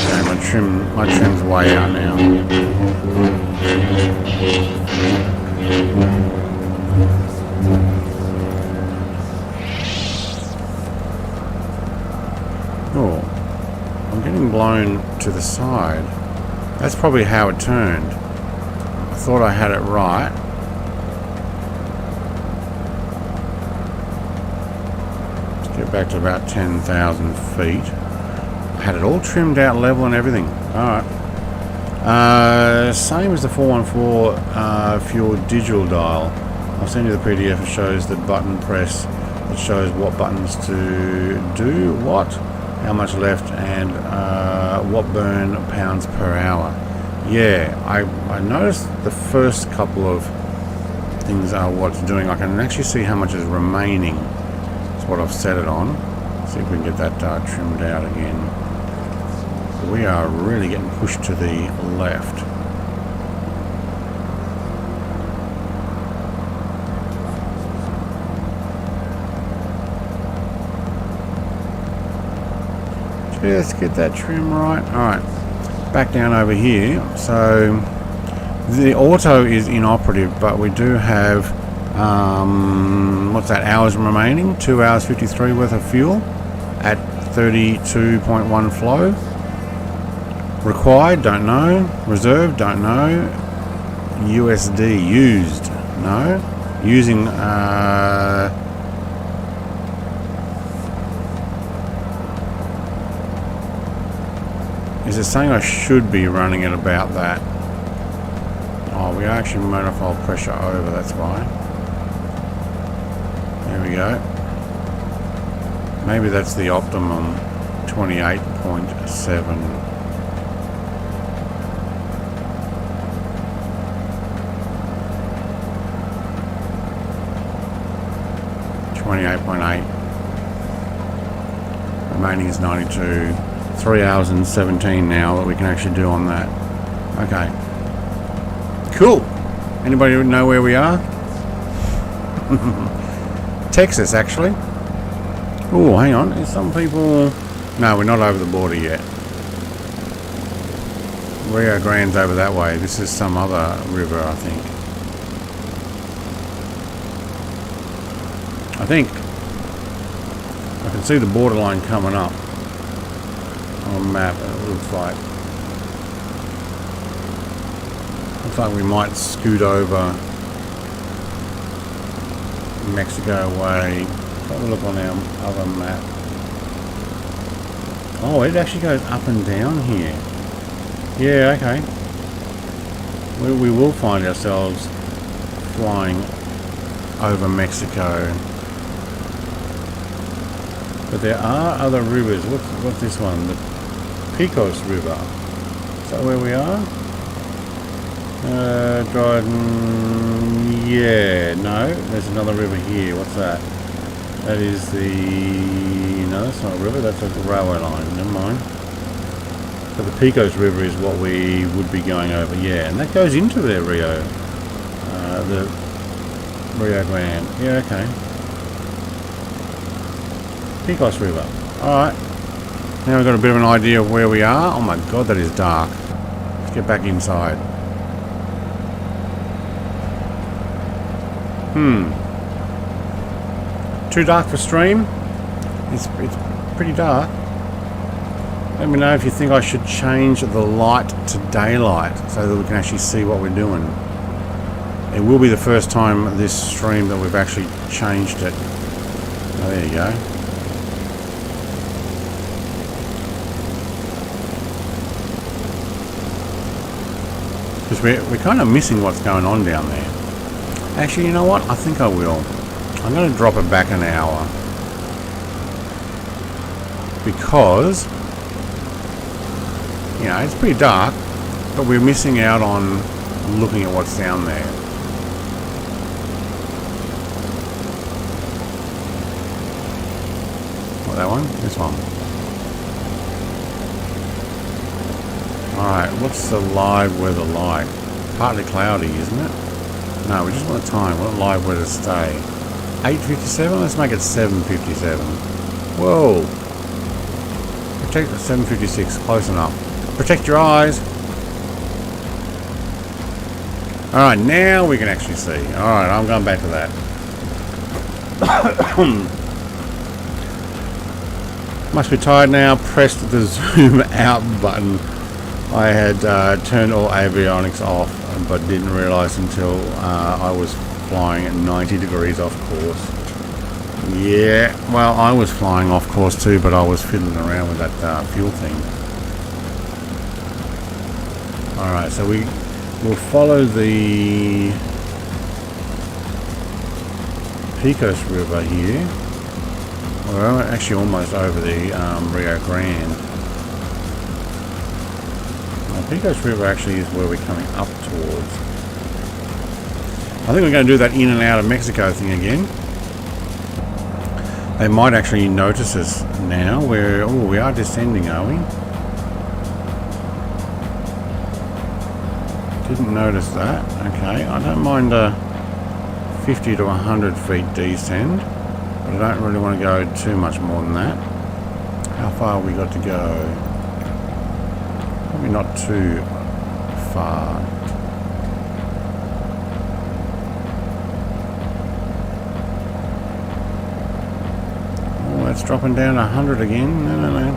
Okay, my trim's way out now. Oh, I'm getting blown to the side. That's probably how it turned. I thought I had it right. Let's get back to about 10,000 feet. I had it all trimmed out level and everything. Alright. Same as the 414 fuel digital dial. I'll send you the PDF. It shows the button press. It shows what buttons to do what, how much left, and what burn pounds per hour. Yeah, I noticed the first couple of things are what's doing. I can actually see how much is remaining. That's what I've set it on. See if we can get that trimmed out again. We are really getting pushed to the left. Just get that trim right. Alright, back down over here. So the auto is inoperative, but we do have what's that, hours remaining? 2 hours 53 worth of fuel at 32.1 flow. Required, don't know. Reserved, don't know. USD, used, no. Using is it saying I should be running at about that? Oh, we are actually manifold pressure over, that's why. There we go. Maybe that's the optimum 28.7. 28.8. Remaining is 92. 3 hours and 17 now that we can actually do on that. Okay. Cool. Anybody know where we are? Texas, actually. Oh, hang on. Is some people... No, we're not over the border yet. Rio Grande's over that way. This is some other river, I think. I can see the borderline coming up on a map. It looks like we might scoot over Mexico way. Have a look on our other map. Oh, it actually goes up and down here. Yeah, okay. We will find ourselves flying over Mexico. But there are other rivers. What's this one? The Pecos River. Is that where we are? Dryden, yeah, no, there's another river here. What's that? That is the, no, that's not a river, that's a railway line, never mind. So the Pecos River is what we would be going over, yeah, and that goes into their Rio, the Rio Grande, yeah, okay. Pecos River, alright. Now we've got a bit of an idea of where we are. Oh my god, that is dark. Let's get back inside. Too dark for stream? It's pretty dark. Let me know if you think I should change the light to daylight so that we can actually see what we're doing. It will be the first time this stream that we've actually changed it. Oh, there you go. Because we're kind of missing what's going on down there. Actually, you know what? I think I will. I'm going to drop it back an hour. Because, you know, it's pretty dark, but we're missing out on looking at what's down there. What, that one? This one. Alright, what's the live weather like? Partly cloudy, isn't it? No, we just want a time. We want live weather to stay. 8:57? Let's make it 7:57. Whoa! Protect 7:56. Close enough. Protect your eyes. Alright, now we can actually see. Alright, I'm going back to that. Must be tired now. Pressed the zoom out button. I had turned all avionics off, but didn't realise until I was flying at 90 degrees off course. Yeah, well, I was flying off course too, but I was fiddling around with that fuel thing. Alright, so we will follow the Pecos River here. We're actually almost over the Rio Grande. Pecos River actually is where we're coming up towards. I think we're going to do that in and out of Mexico thing again. They might actually notice us now. We are descending, are we? Didn't notice that. Okay, I don't mind a 50 to 100 feet descend, but I don't really want to go too much more than that. How far have we got to go? Probably not too far. Oh, that's dropping down 100 again. No.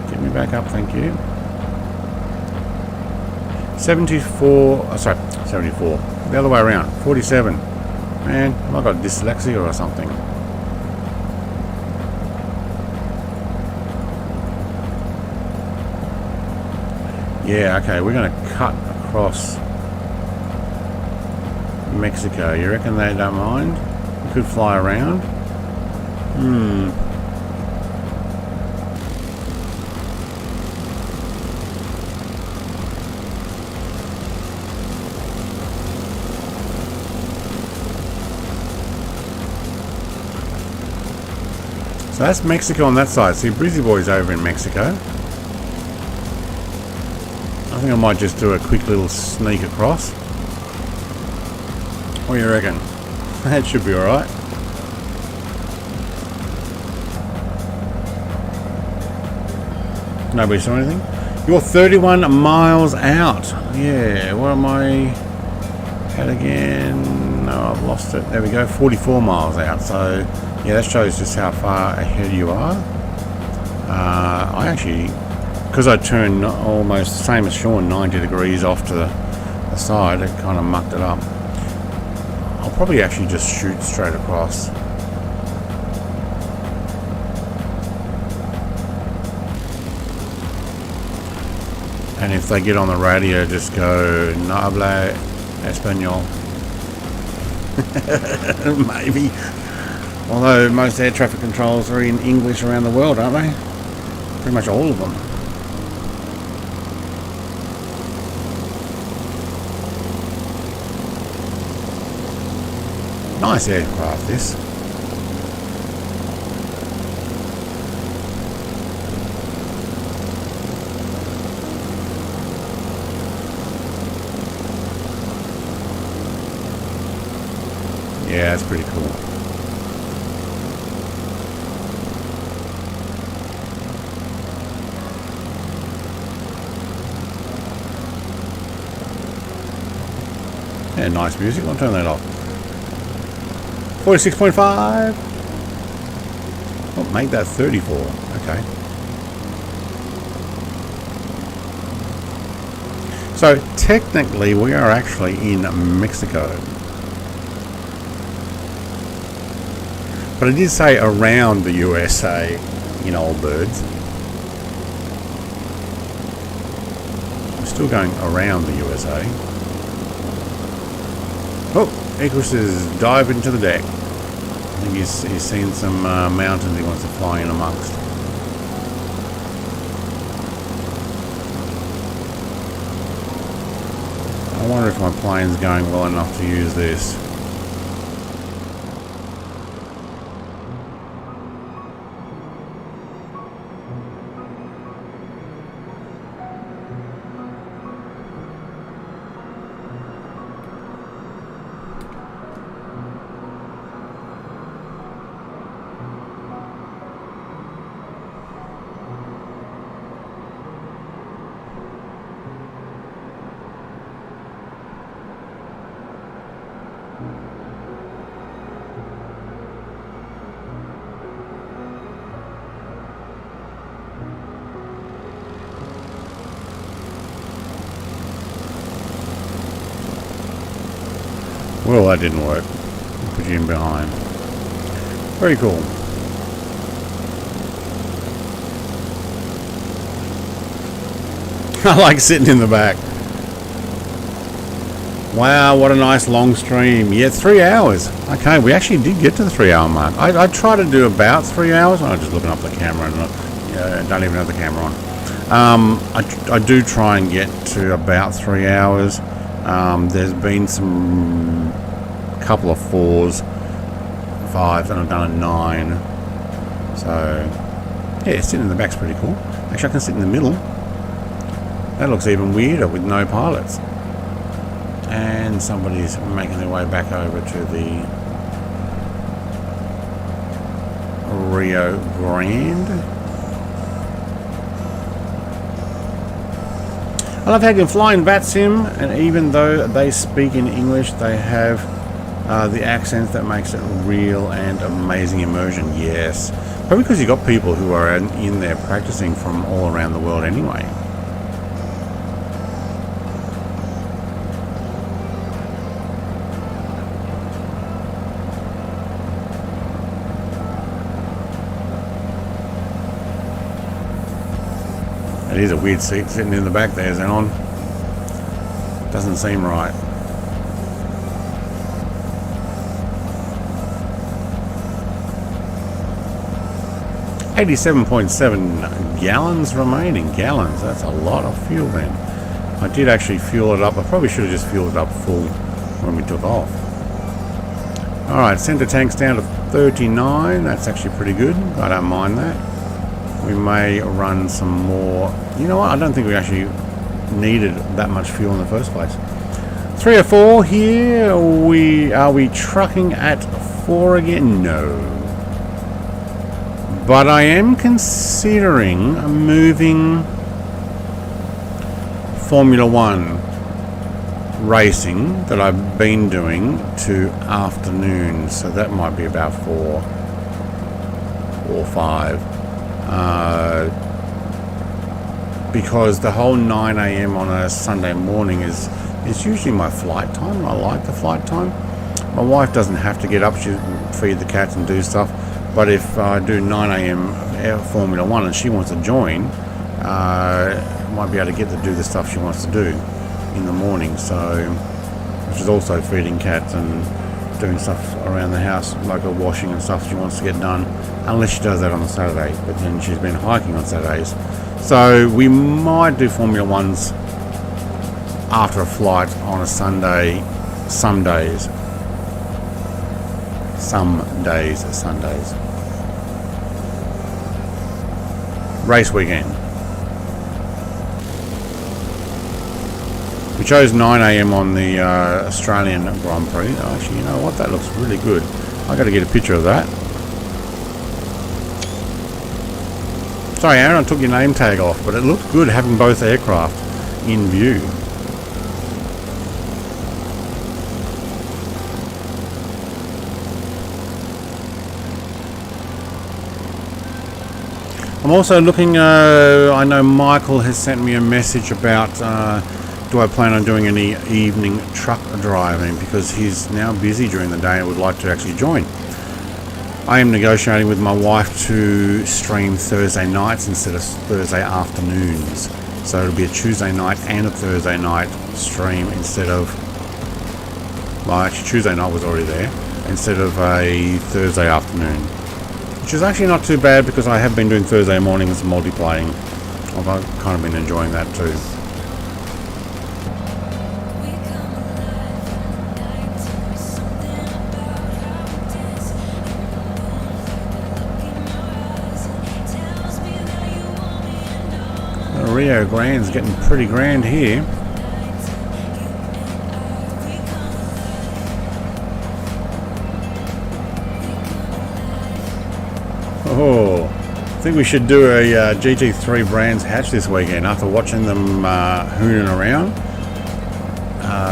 Get me back up, thank you. 74, sorry, 74. The other way around, 47. Man, have I got dyslexia or something? Yeah, okay, we're going to cut across Mexico. You reckon they don't mind? We could fly around. So that's Mexico on that side. See, Brizzy Boy's over in Mexico. I think I might just do a quick little sneak across. What do you reckon? That should be alright. Nobody saw anything? You're 31 miles out. Yeah, what am I at again? No, I've lost it. There we go, 44 miles out. So, yeah, that shows just how far ahead you are. I actually... because I turned almost the same as Sean, 90 degrees off to the side, it kind of mucked it up. I'll probably actually just shoot straight across. And if they get on the radio, just go, no habla español. Maybe. Although most air traffic controls are in English around the world, aren't they? Pretty much all of them. Nice aircraft, this. Yeah, it's pretty cool. Yeah, nice music. I'll turn that off. 46.5. Oh, make that 34. Okay. So technically, we are actually in Mexico. But I did say around the USA in old birds. We're still going around the USA. Oh, Icarus is diving to the deck. I think he's seen some mountains he wants to fly in amongst. I wonder if my plane's going well enough to use this. Well, that didn't work. Put you in behind. Very cool. I like sitting in the back. Wow, what a nice long stream. Yeah, 3 hours. Okay, we actually did get to the 3 hour mark. I try to do about 3 hours. I'm just looking up the camera and don't even have the camera on. I do try and get to about 3 hours. There's been some couple of 4s, 5s, and I've done a 9. So yeah, sitting in the back's pretty cool. Actually, I can sit in the middle. That looks even weirder with no pilots. And somebody's making their way back over to the Rio Grande. I love how you can fly in VATSIM, and even though they speak in English, they have the accents that makes it real and amazing immersion. Yes, probably because you've got people who are in there practicing from all around the world anyway. It is a weird seat sitting in the back there, Xenon. Doesn't seem right. $87.7 gallons remaining. Gallons, that's a lot of fuel then. I did actually fuel it up. I probably should have just fueled it up full when we took off. Alright, center tank's down to 39. That's actually pretty good. I don't mind that. We may run some more. You know what? I don't think we actually needed that much fuel in the first place. 3 or 4 here. Are we trucking at 4 again? No. But I am considering moving Formula 1 racing that I've been doing to afternoons. So that might be about 4 or 5. Because the whole 9 a.m. on a Sunday morning is usually my flight time. I like the flight time. My wife doesn't have to get up. She feed the cats and do stuff. But if I do 9 a.m. Formula 1 and she wants to join, I might be able to get to do the stuff she wants to do in the morning. So, which is also feeding cats and doing stuff around the house, like a washing and stuff she wants to get done. Unless she does that on a Saturday, but then she's been hiking on Saturdays. So we might do Formula 1s after a flight on a Sunday, some days. some days are Sundays. Race weekend. We chose 9 AM on the Australian Grand Prix. Actually, you know what? That looks really good. I got to get a picture of that. Sorry, Aaron, I took your name tag off, but it looked good having both aircraft in view. I'm also looking, I know Michael has sent me a message about do I plan on doing any evening truck driving, because he's now busy during the day and would like to actually join. I am negotiating with my wife to stream Thursday nights instead of Thursday afternoons. So it'll be a Tuesday night and a Thursday night stream instead of, well, actually Tuesday night was already there, instead of a Thursday afternoon. Which is actually not too bad, because I have been doing Thursday mornings multiplaying. I've kind of been enjoying that too. The Rio Grande's getting pretty grand here. Oh, I think we should do a GT3 Brands hatch this weekend after watching them hooning around,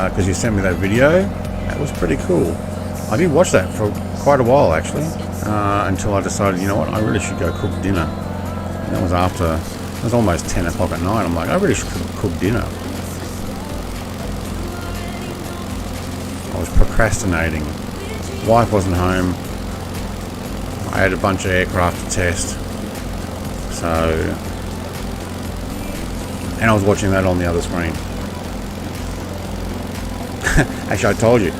because you sent me that video. That was pretty cool. I did watch that for quite a while actually, until I decided, you know what, I really should go cook dinner. And that was after, it was almost 10 o'clock at night. I'm like, I really should cook dinner. I was procrastinating. Wife wasn't home. I had a bunch of aircraft to test, so, and I was watching that on the other screen. Actually, I told you,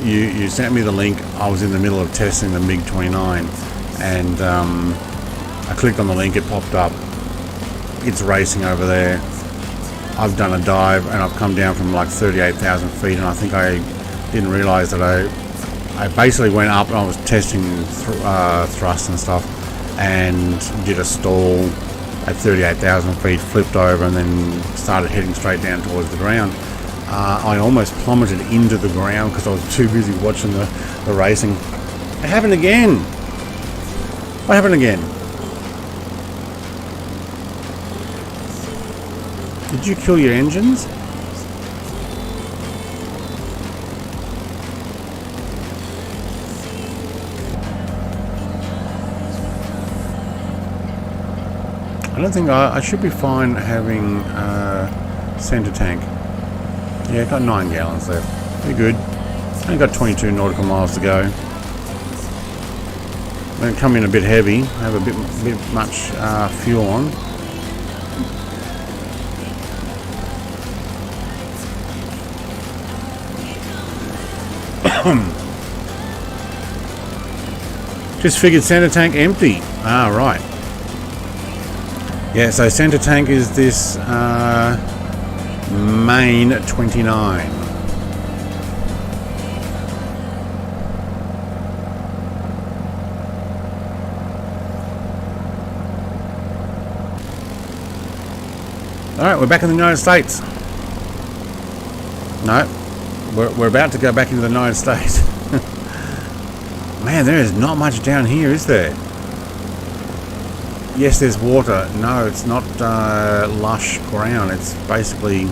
you sent me the link. I was in the middle of testing the MiG-29, and I clicked on the link, it popped up, it's racing over there. I've done a dive and I've come down from like 38,000 feet, and I think I didn't realize that I basically went up and I was testing thrust and stuff, and did a stall at 38,000 feet, flipped over, and then started heading straight down towards the ground. I almost plummeted into the ground because I was too busy watching the racing. It happened again. What happened again? Did you kill your engines? I don't think I should be fine having center tank. Yeah, got 9 gallons left. Pretty good. Only got 22 nautical miles to go. Going to come in a bit heavy. Have a bit much fuel on. Just figured center tank empty. Ah, right. Yeah, so center tank is this main 29. Alright, we're back in the United States. No, we're about to go back into the United States. Man, there is not much down here, is there? Yes, there's water. No, it's not lush ground. It's basically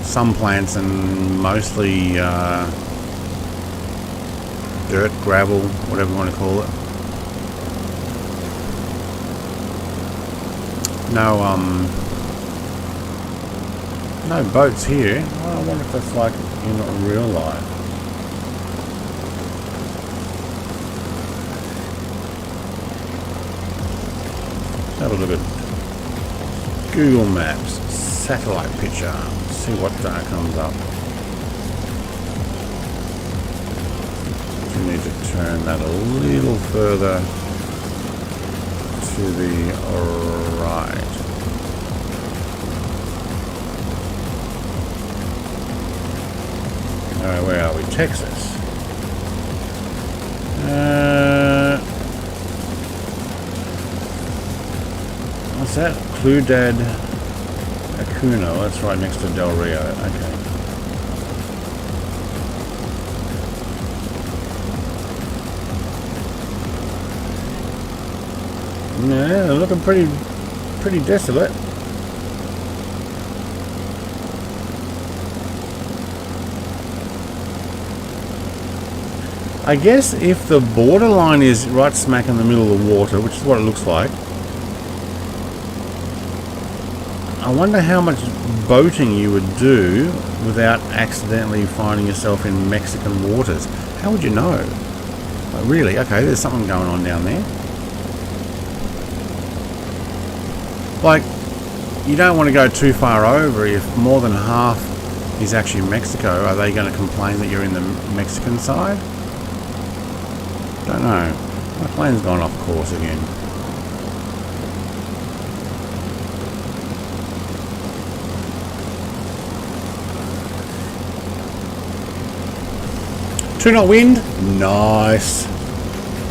some plants and mostly dirt, gravel, whatever you want to call it. No boats here. Well, I wonder if that's like in real life. Have a look at Google Maps, satellite picture, see what comes up. You need to turn that a little further to the right. Alright, where are we? Texas. What's that? Cludad Acuno. That's right next to Del Rio. Okay. Yeah, they're looking pretty desolate. I guess if the borderline is right smack in the middle of the water, which is what it looks like, I wonder how much boating you would do without accidentally finding yourself in Mexican waters. How would you know? Like, really? Okay, there's something going on down there. Like, you don't want to go too far over. If more than half is actually Mexico, are they going to complain that you're in the Mexican side? Don't know. My plane's gone off course again. Two-knot wind. Nice.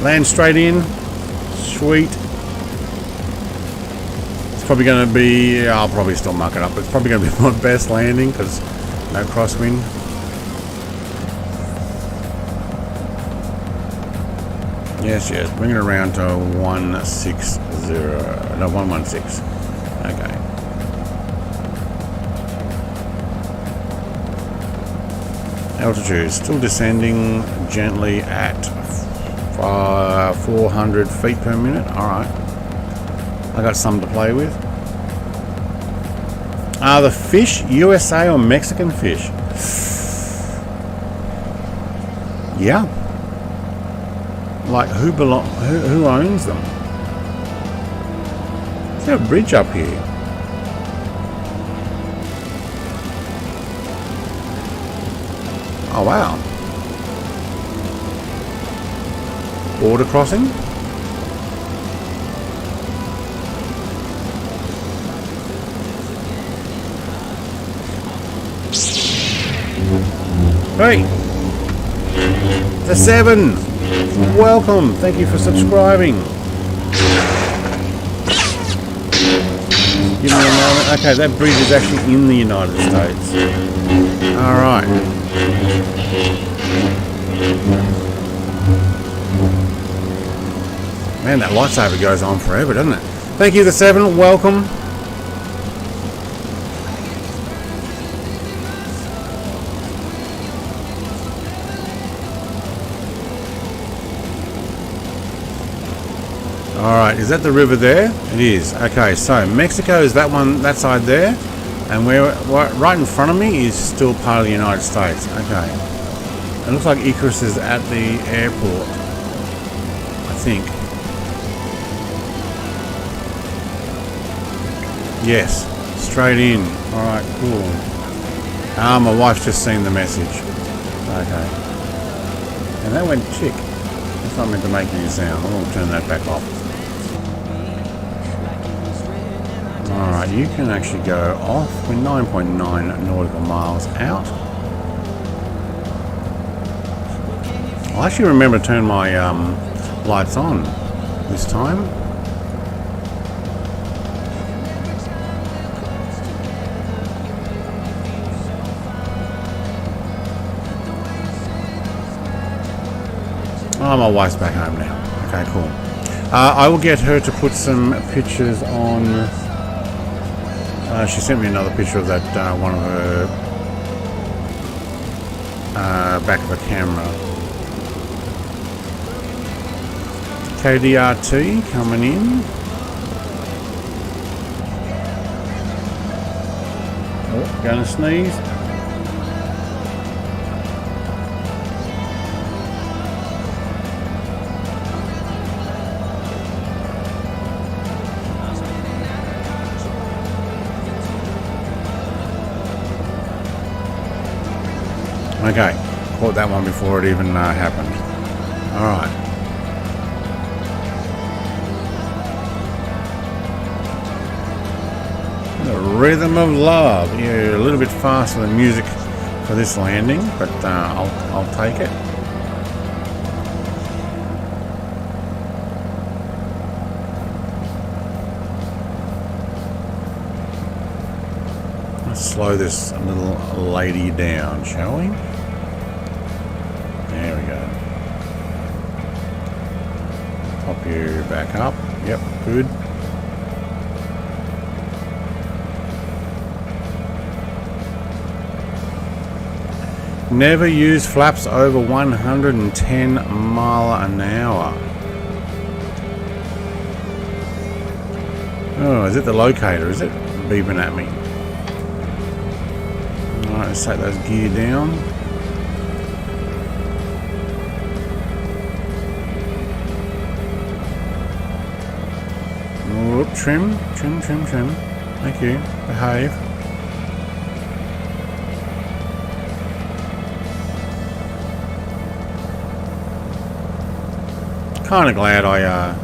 Land straight in. Sweet. It's probably going to be... I'll probably still muck it up, but it's probably going to be my best landing because no crosswind. Yes, bring it around to 160, no, 116. Okay. Altitude still descending gently at 400 feet per minute. Alright. I got some to play with. Are the fish USA or Mexican fish? Yeah. Like, who owns them? Is there a bridge up here? Oh wow. Border crossing? Hey! The 7! Welcome! Thank you for subscribing. Give me a moment. Okay, that bridge is actually in the United States. Alright. Man, that lightsaber goes on forever, doesn't it? Thank you, the 7. Welcome. Alright, is that the river there? It is. Okay, so Mexico is that one, that side there. And right in front of me is still part of the United States. Okay. It looks like Icarus is at the airport. I think. Yes. Straight in. Alright, cool. My wife's just seen the message. Okay. And that went chick. It's not meant to make any sound. I'm going to turn that back off. Alright, you can actually go off. We're 9.9 nautical miles out. I'll actually remember to turn my lights on this time. Oh, my wife's back home now. Okay, cool. I will get her to put some pictures on... she sent me another picture of that one of her back of a camera. KDRT coming in. Oh, gonna sneeze. Okay, caught that one before it even happened. Alright. The rhythm of love. Yeah, a little bit faster than music for this landing, but I'll take it. slow this little lady down, shall we? There we go. Pop you back up. Yep, good. Never use flaps over 110 mile an hour. Oh, is it the locator? Is it beeping at me? Alright, let's take those gear down. Whoop, trim. Thank you. Behave. Kind of glad I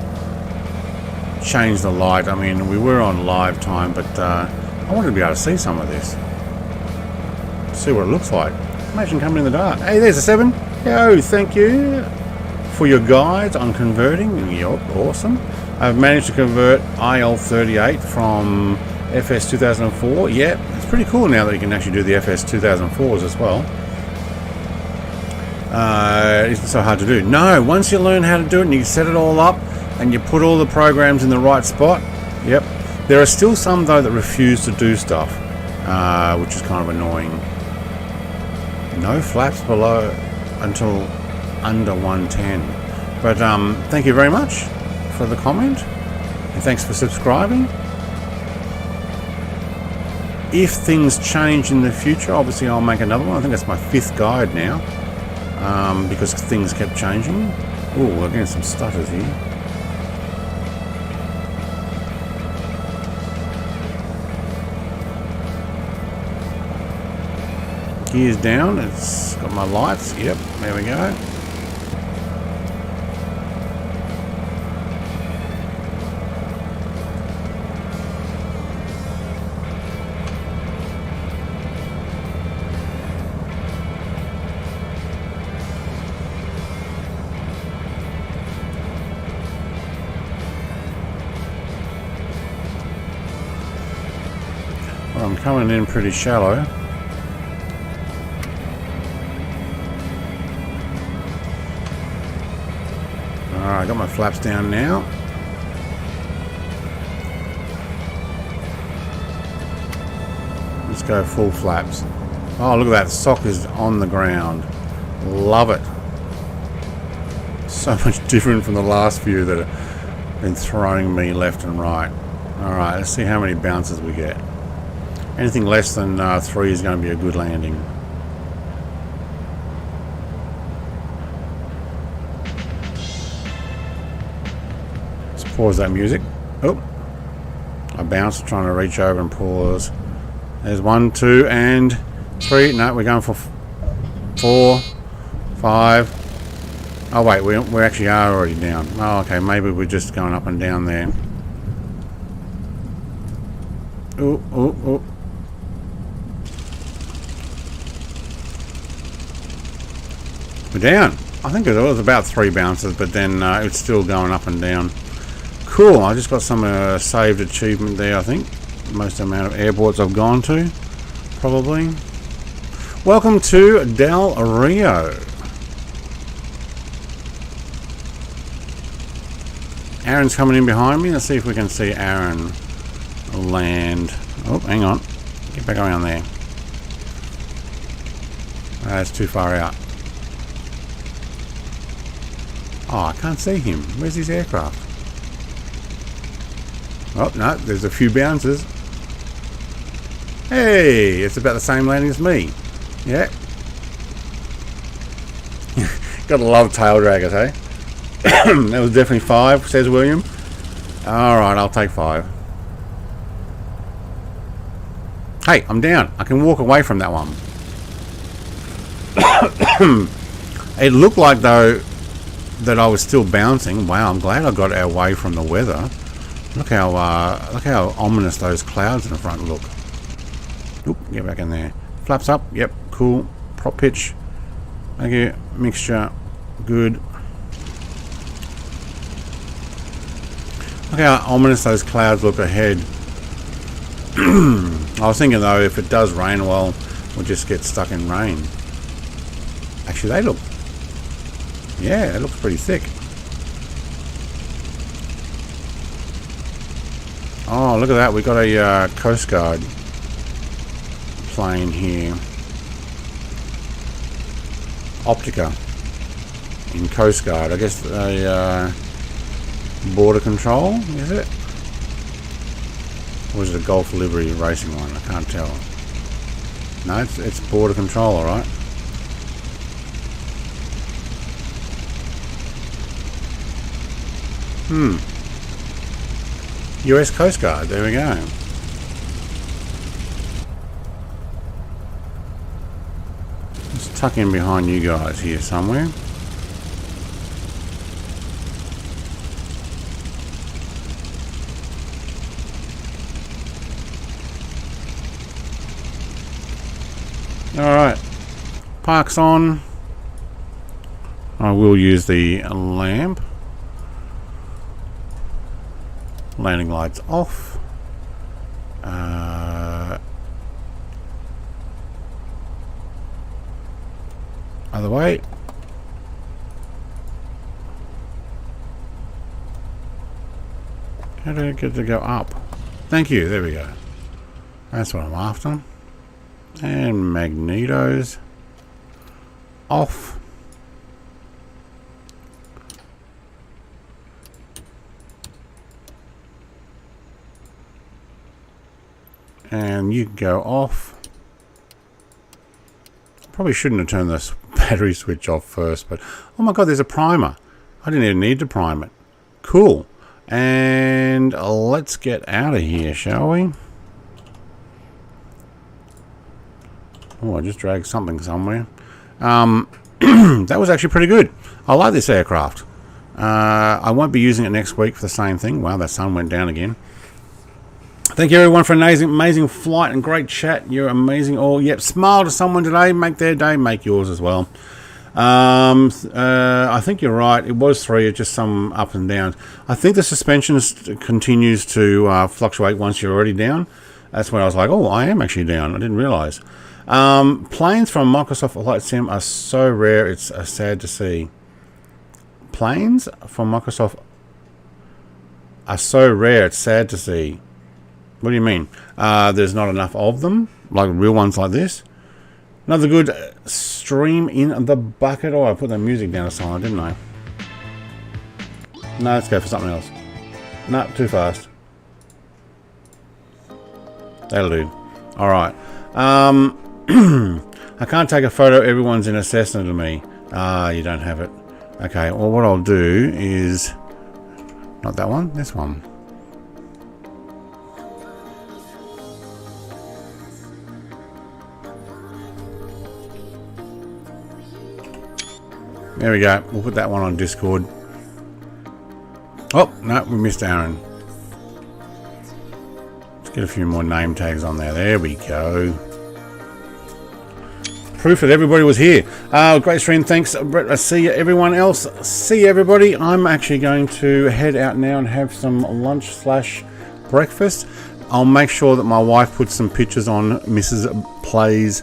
changed the light. I mean, we were on live time, but I wanted to be able to see some of this. See what it looks like. Imagine coming in the dark. Hey, there's a 7. Oh, thank you for your guides on converting. Yup, awesome. I've managed to convert IL38 from FS 2004. Yeah, it's pretty cool now that you can actually do the FS 2004s as well. It isn't so hard to do. No, once you learn how to do it and you set it all up and you put all the programs in the right spot, yep. There are still some though that refuse to do stuff, which is kind of annoying. No flaps below until under 110. But thank you very much for the comment and thanks for subscribing. If things change in the future, obviously I'll make another one. I think that's my 5th guide now, because things kept changing. Oh, we're getting some stutters here. Gears down, it's got my lights. Yep, there we go. Well, I'm coming in pretty shallow. Alright, I got my flaps down now. Let's go full flaps. Oh, look at that. The sock is on the ground. Love it. So much different from the last few that have been throwing me left and right. Alright, let's see how many bounces we get. Anything less than 3 is going to be a good landing. Let's pause that music. Oh, I bounced trying to reach over and pause. There's 1, 2, and 3. No, we're going for 4, 5. Oh wait, we actually are already down. Oh, okay, maybe we're just going up and down there. Oh, oh, oh. We're down. I think it was about 3 bounces, but then it's still going up and down. Cool. I just got some saved achievement there, I think. Most amount of airports I've gone to, probably. Welcome to Del Rio. Aaron's coming in behind me. Let's see if we can see Aaron land. Oh, hang on. Get back around there. That's too far out. Oh, I can't see him. Where's his aircraft? Oh, no, there's a few bounces. Hey, it's about the same landing as me. Yeah. Gotta love tail draggers, hey? That was definitely 5, says William. Alright, I'll take 5. Hey, I'm down. I can walk away from that one. It looked like, though, that I was still bouncing. Wow, I'm glad I got away from the weather. Look how ominous those clouds in the front look. Oop, get back in there. Flaps up. Yep, cool. Prop pitch. Thank you. Mixture. Good. Look how ominous those clouds look ahead. I was thinking though, if it does rain, well, we'll just get stuck in rain. Actually, they look, yeah, it looks pretty thick. Oh, look at that. We got a Coast Guard plane here. Optica in Coast Guard. I guess a border control, is it? Or is it a Gulf livery racing one? I can't tell. No, it's border control, alright. US Coast Guard, there we go. Let's tuck in behind you guys here somewhere. Alright, park's on. I will use the lamp. Landing lights off. Other way. How do I get to go up? Thank you, there we go. That's what I'm after. And magnetos off. And you can go off. Probably shouldn't have turned this battery switch off first, but oh my god, there's a primer. I didn't even need to prime it. Cool. And let's get out of here, shall we? Oh, I just dragged something somewhere. That was actually pretty good. I like this aircraft. I won't be using it next week for the same thing. Wow, that sun went down again. Thank you everyone for an amazing flight and great chat. You're amazing all. Yep, smile to someone today, make their day, make yours as well. I think you're right. It was 3, it's just some up and down. I think the suspension continues to fluctuate once you're already down. That's when I was like, oh, I am actually down. I didn't realize. Planes from Microsoft Flight Sim are so rare, it's sad to see. Planes from Microsoft are so rare, it's sad to see. What do you mean? There's not enough of them? Like real ones like this? Another good stream in the bucket. Oh, I put the music down to silent, didn't I? No, let's go for something else. No, too fast. That'll do. Alright. I can't take a photo. Everyone's in a Cessna to me. You don't have it. Okay, well what I'll do is... Not that one, this one. There we go. We'll put that one on Discord. Oh, no, we missed Aaron. Let's get a few more name tags on there. There we go. Proof that everybody was here. Great stream. Thanks, Brett. I see you. Everyone else, see everybody. I'm actually going to head out now and have some lunch / breakfast. I'll make sure that my wife puts some pictures on Mrs. Play's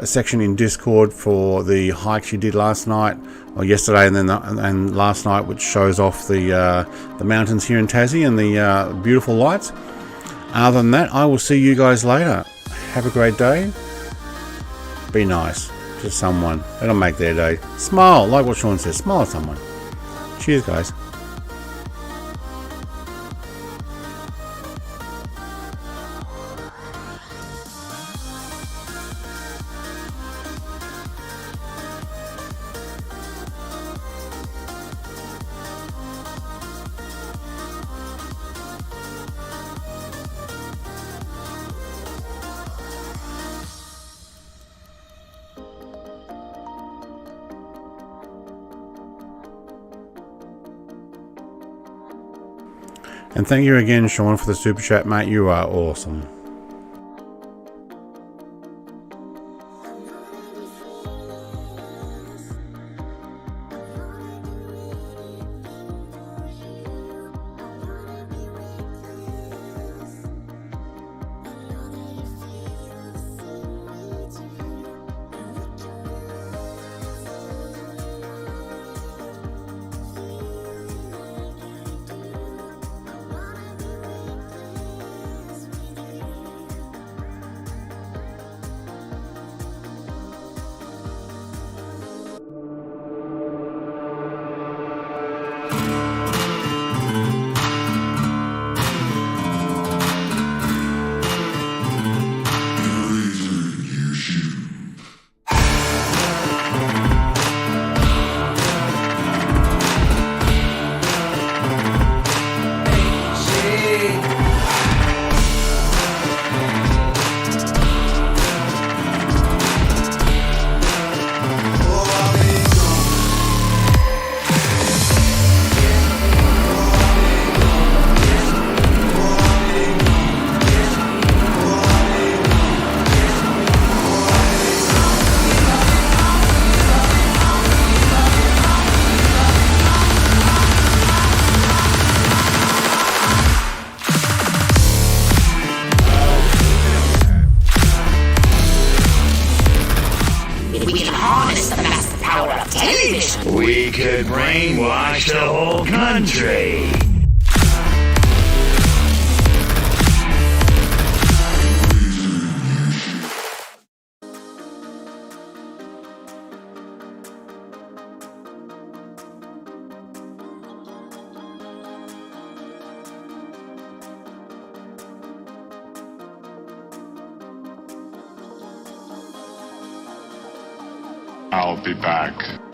section in Discord for the hike she did last night or yesterday, and then and last night, which shows off the mountains here in Tassie and the beautiful lights. Other than that, I will see you guys later. Have a great day. Be nice to someone. It'll make their day. Smile, like what Sean says. Smile at someone. Cheers, guys. And thank you again, Sean, for the super chat, mate. You are awesome. television. We could brainwash the whole country. I'll be back.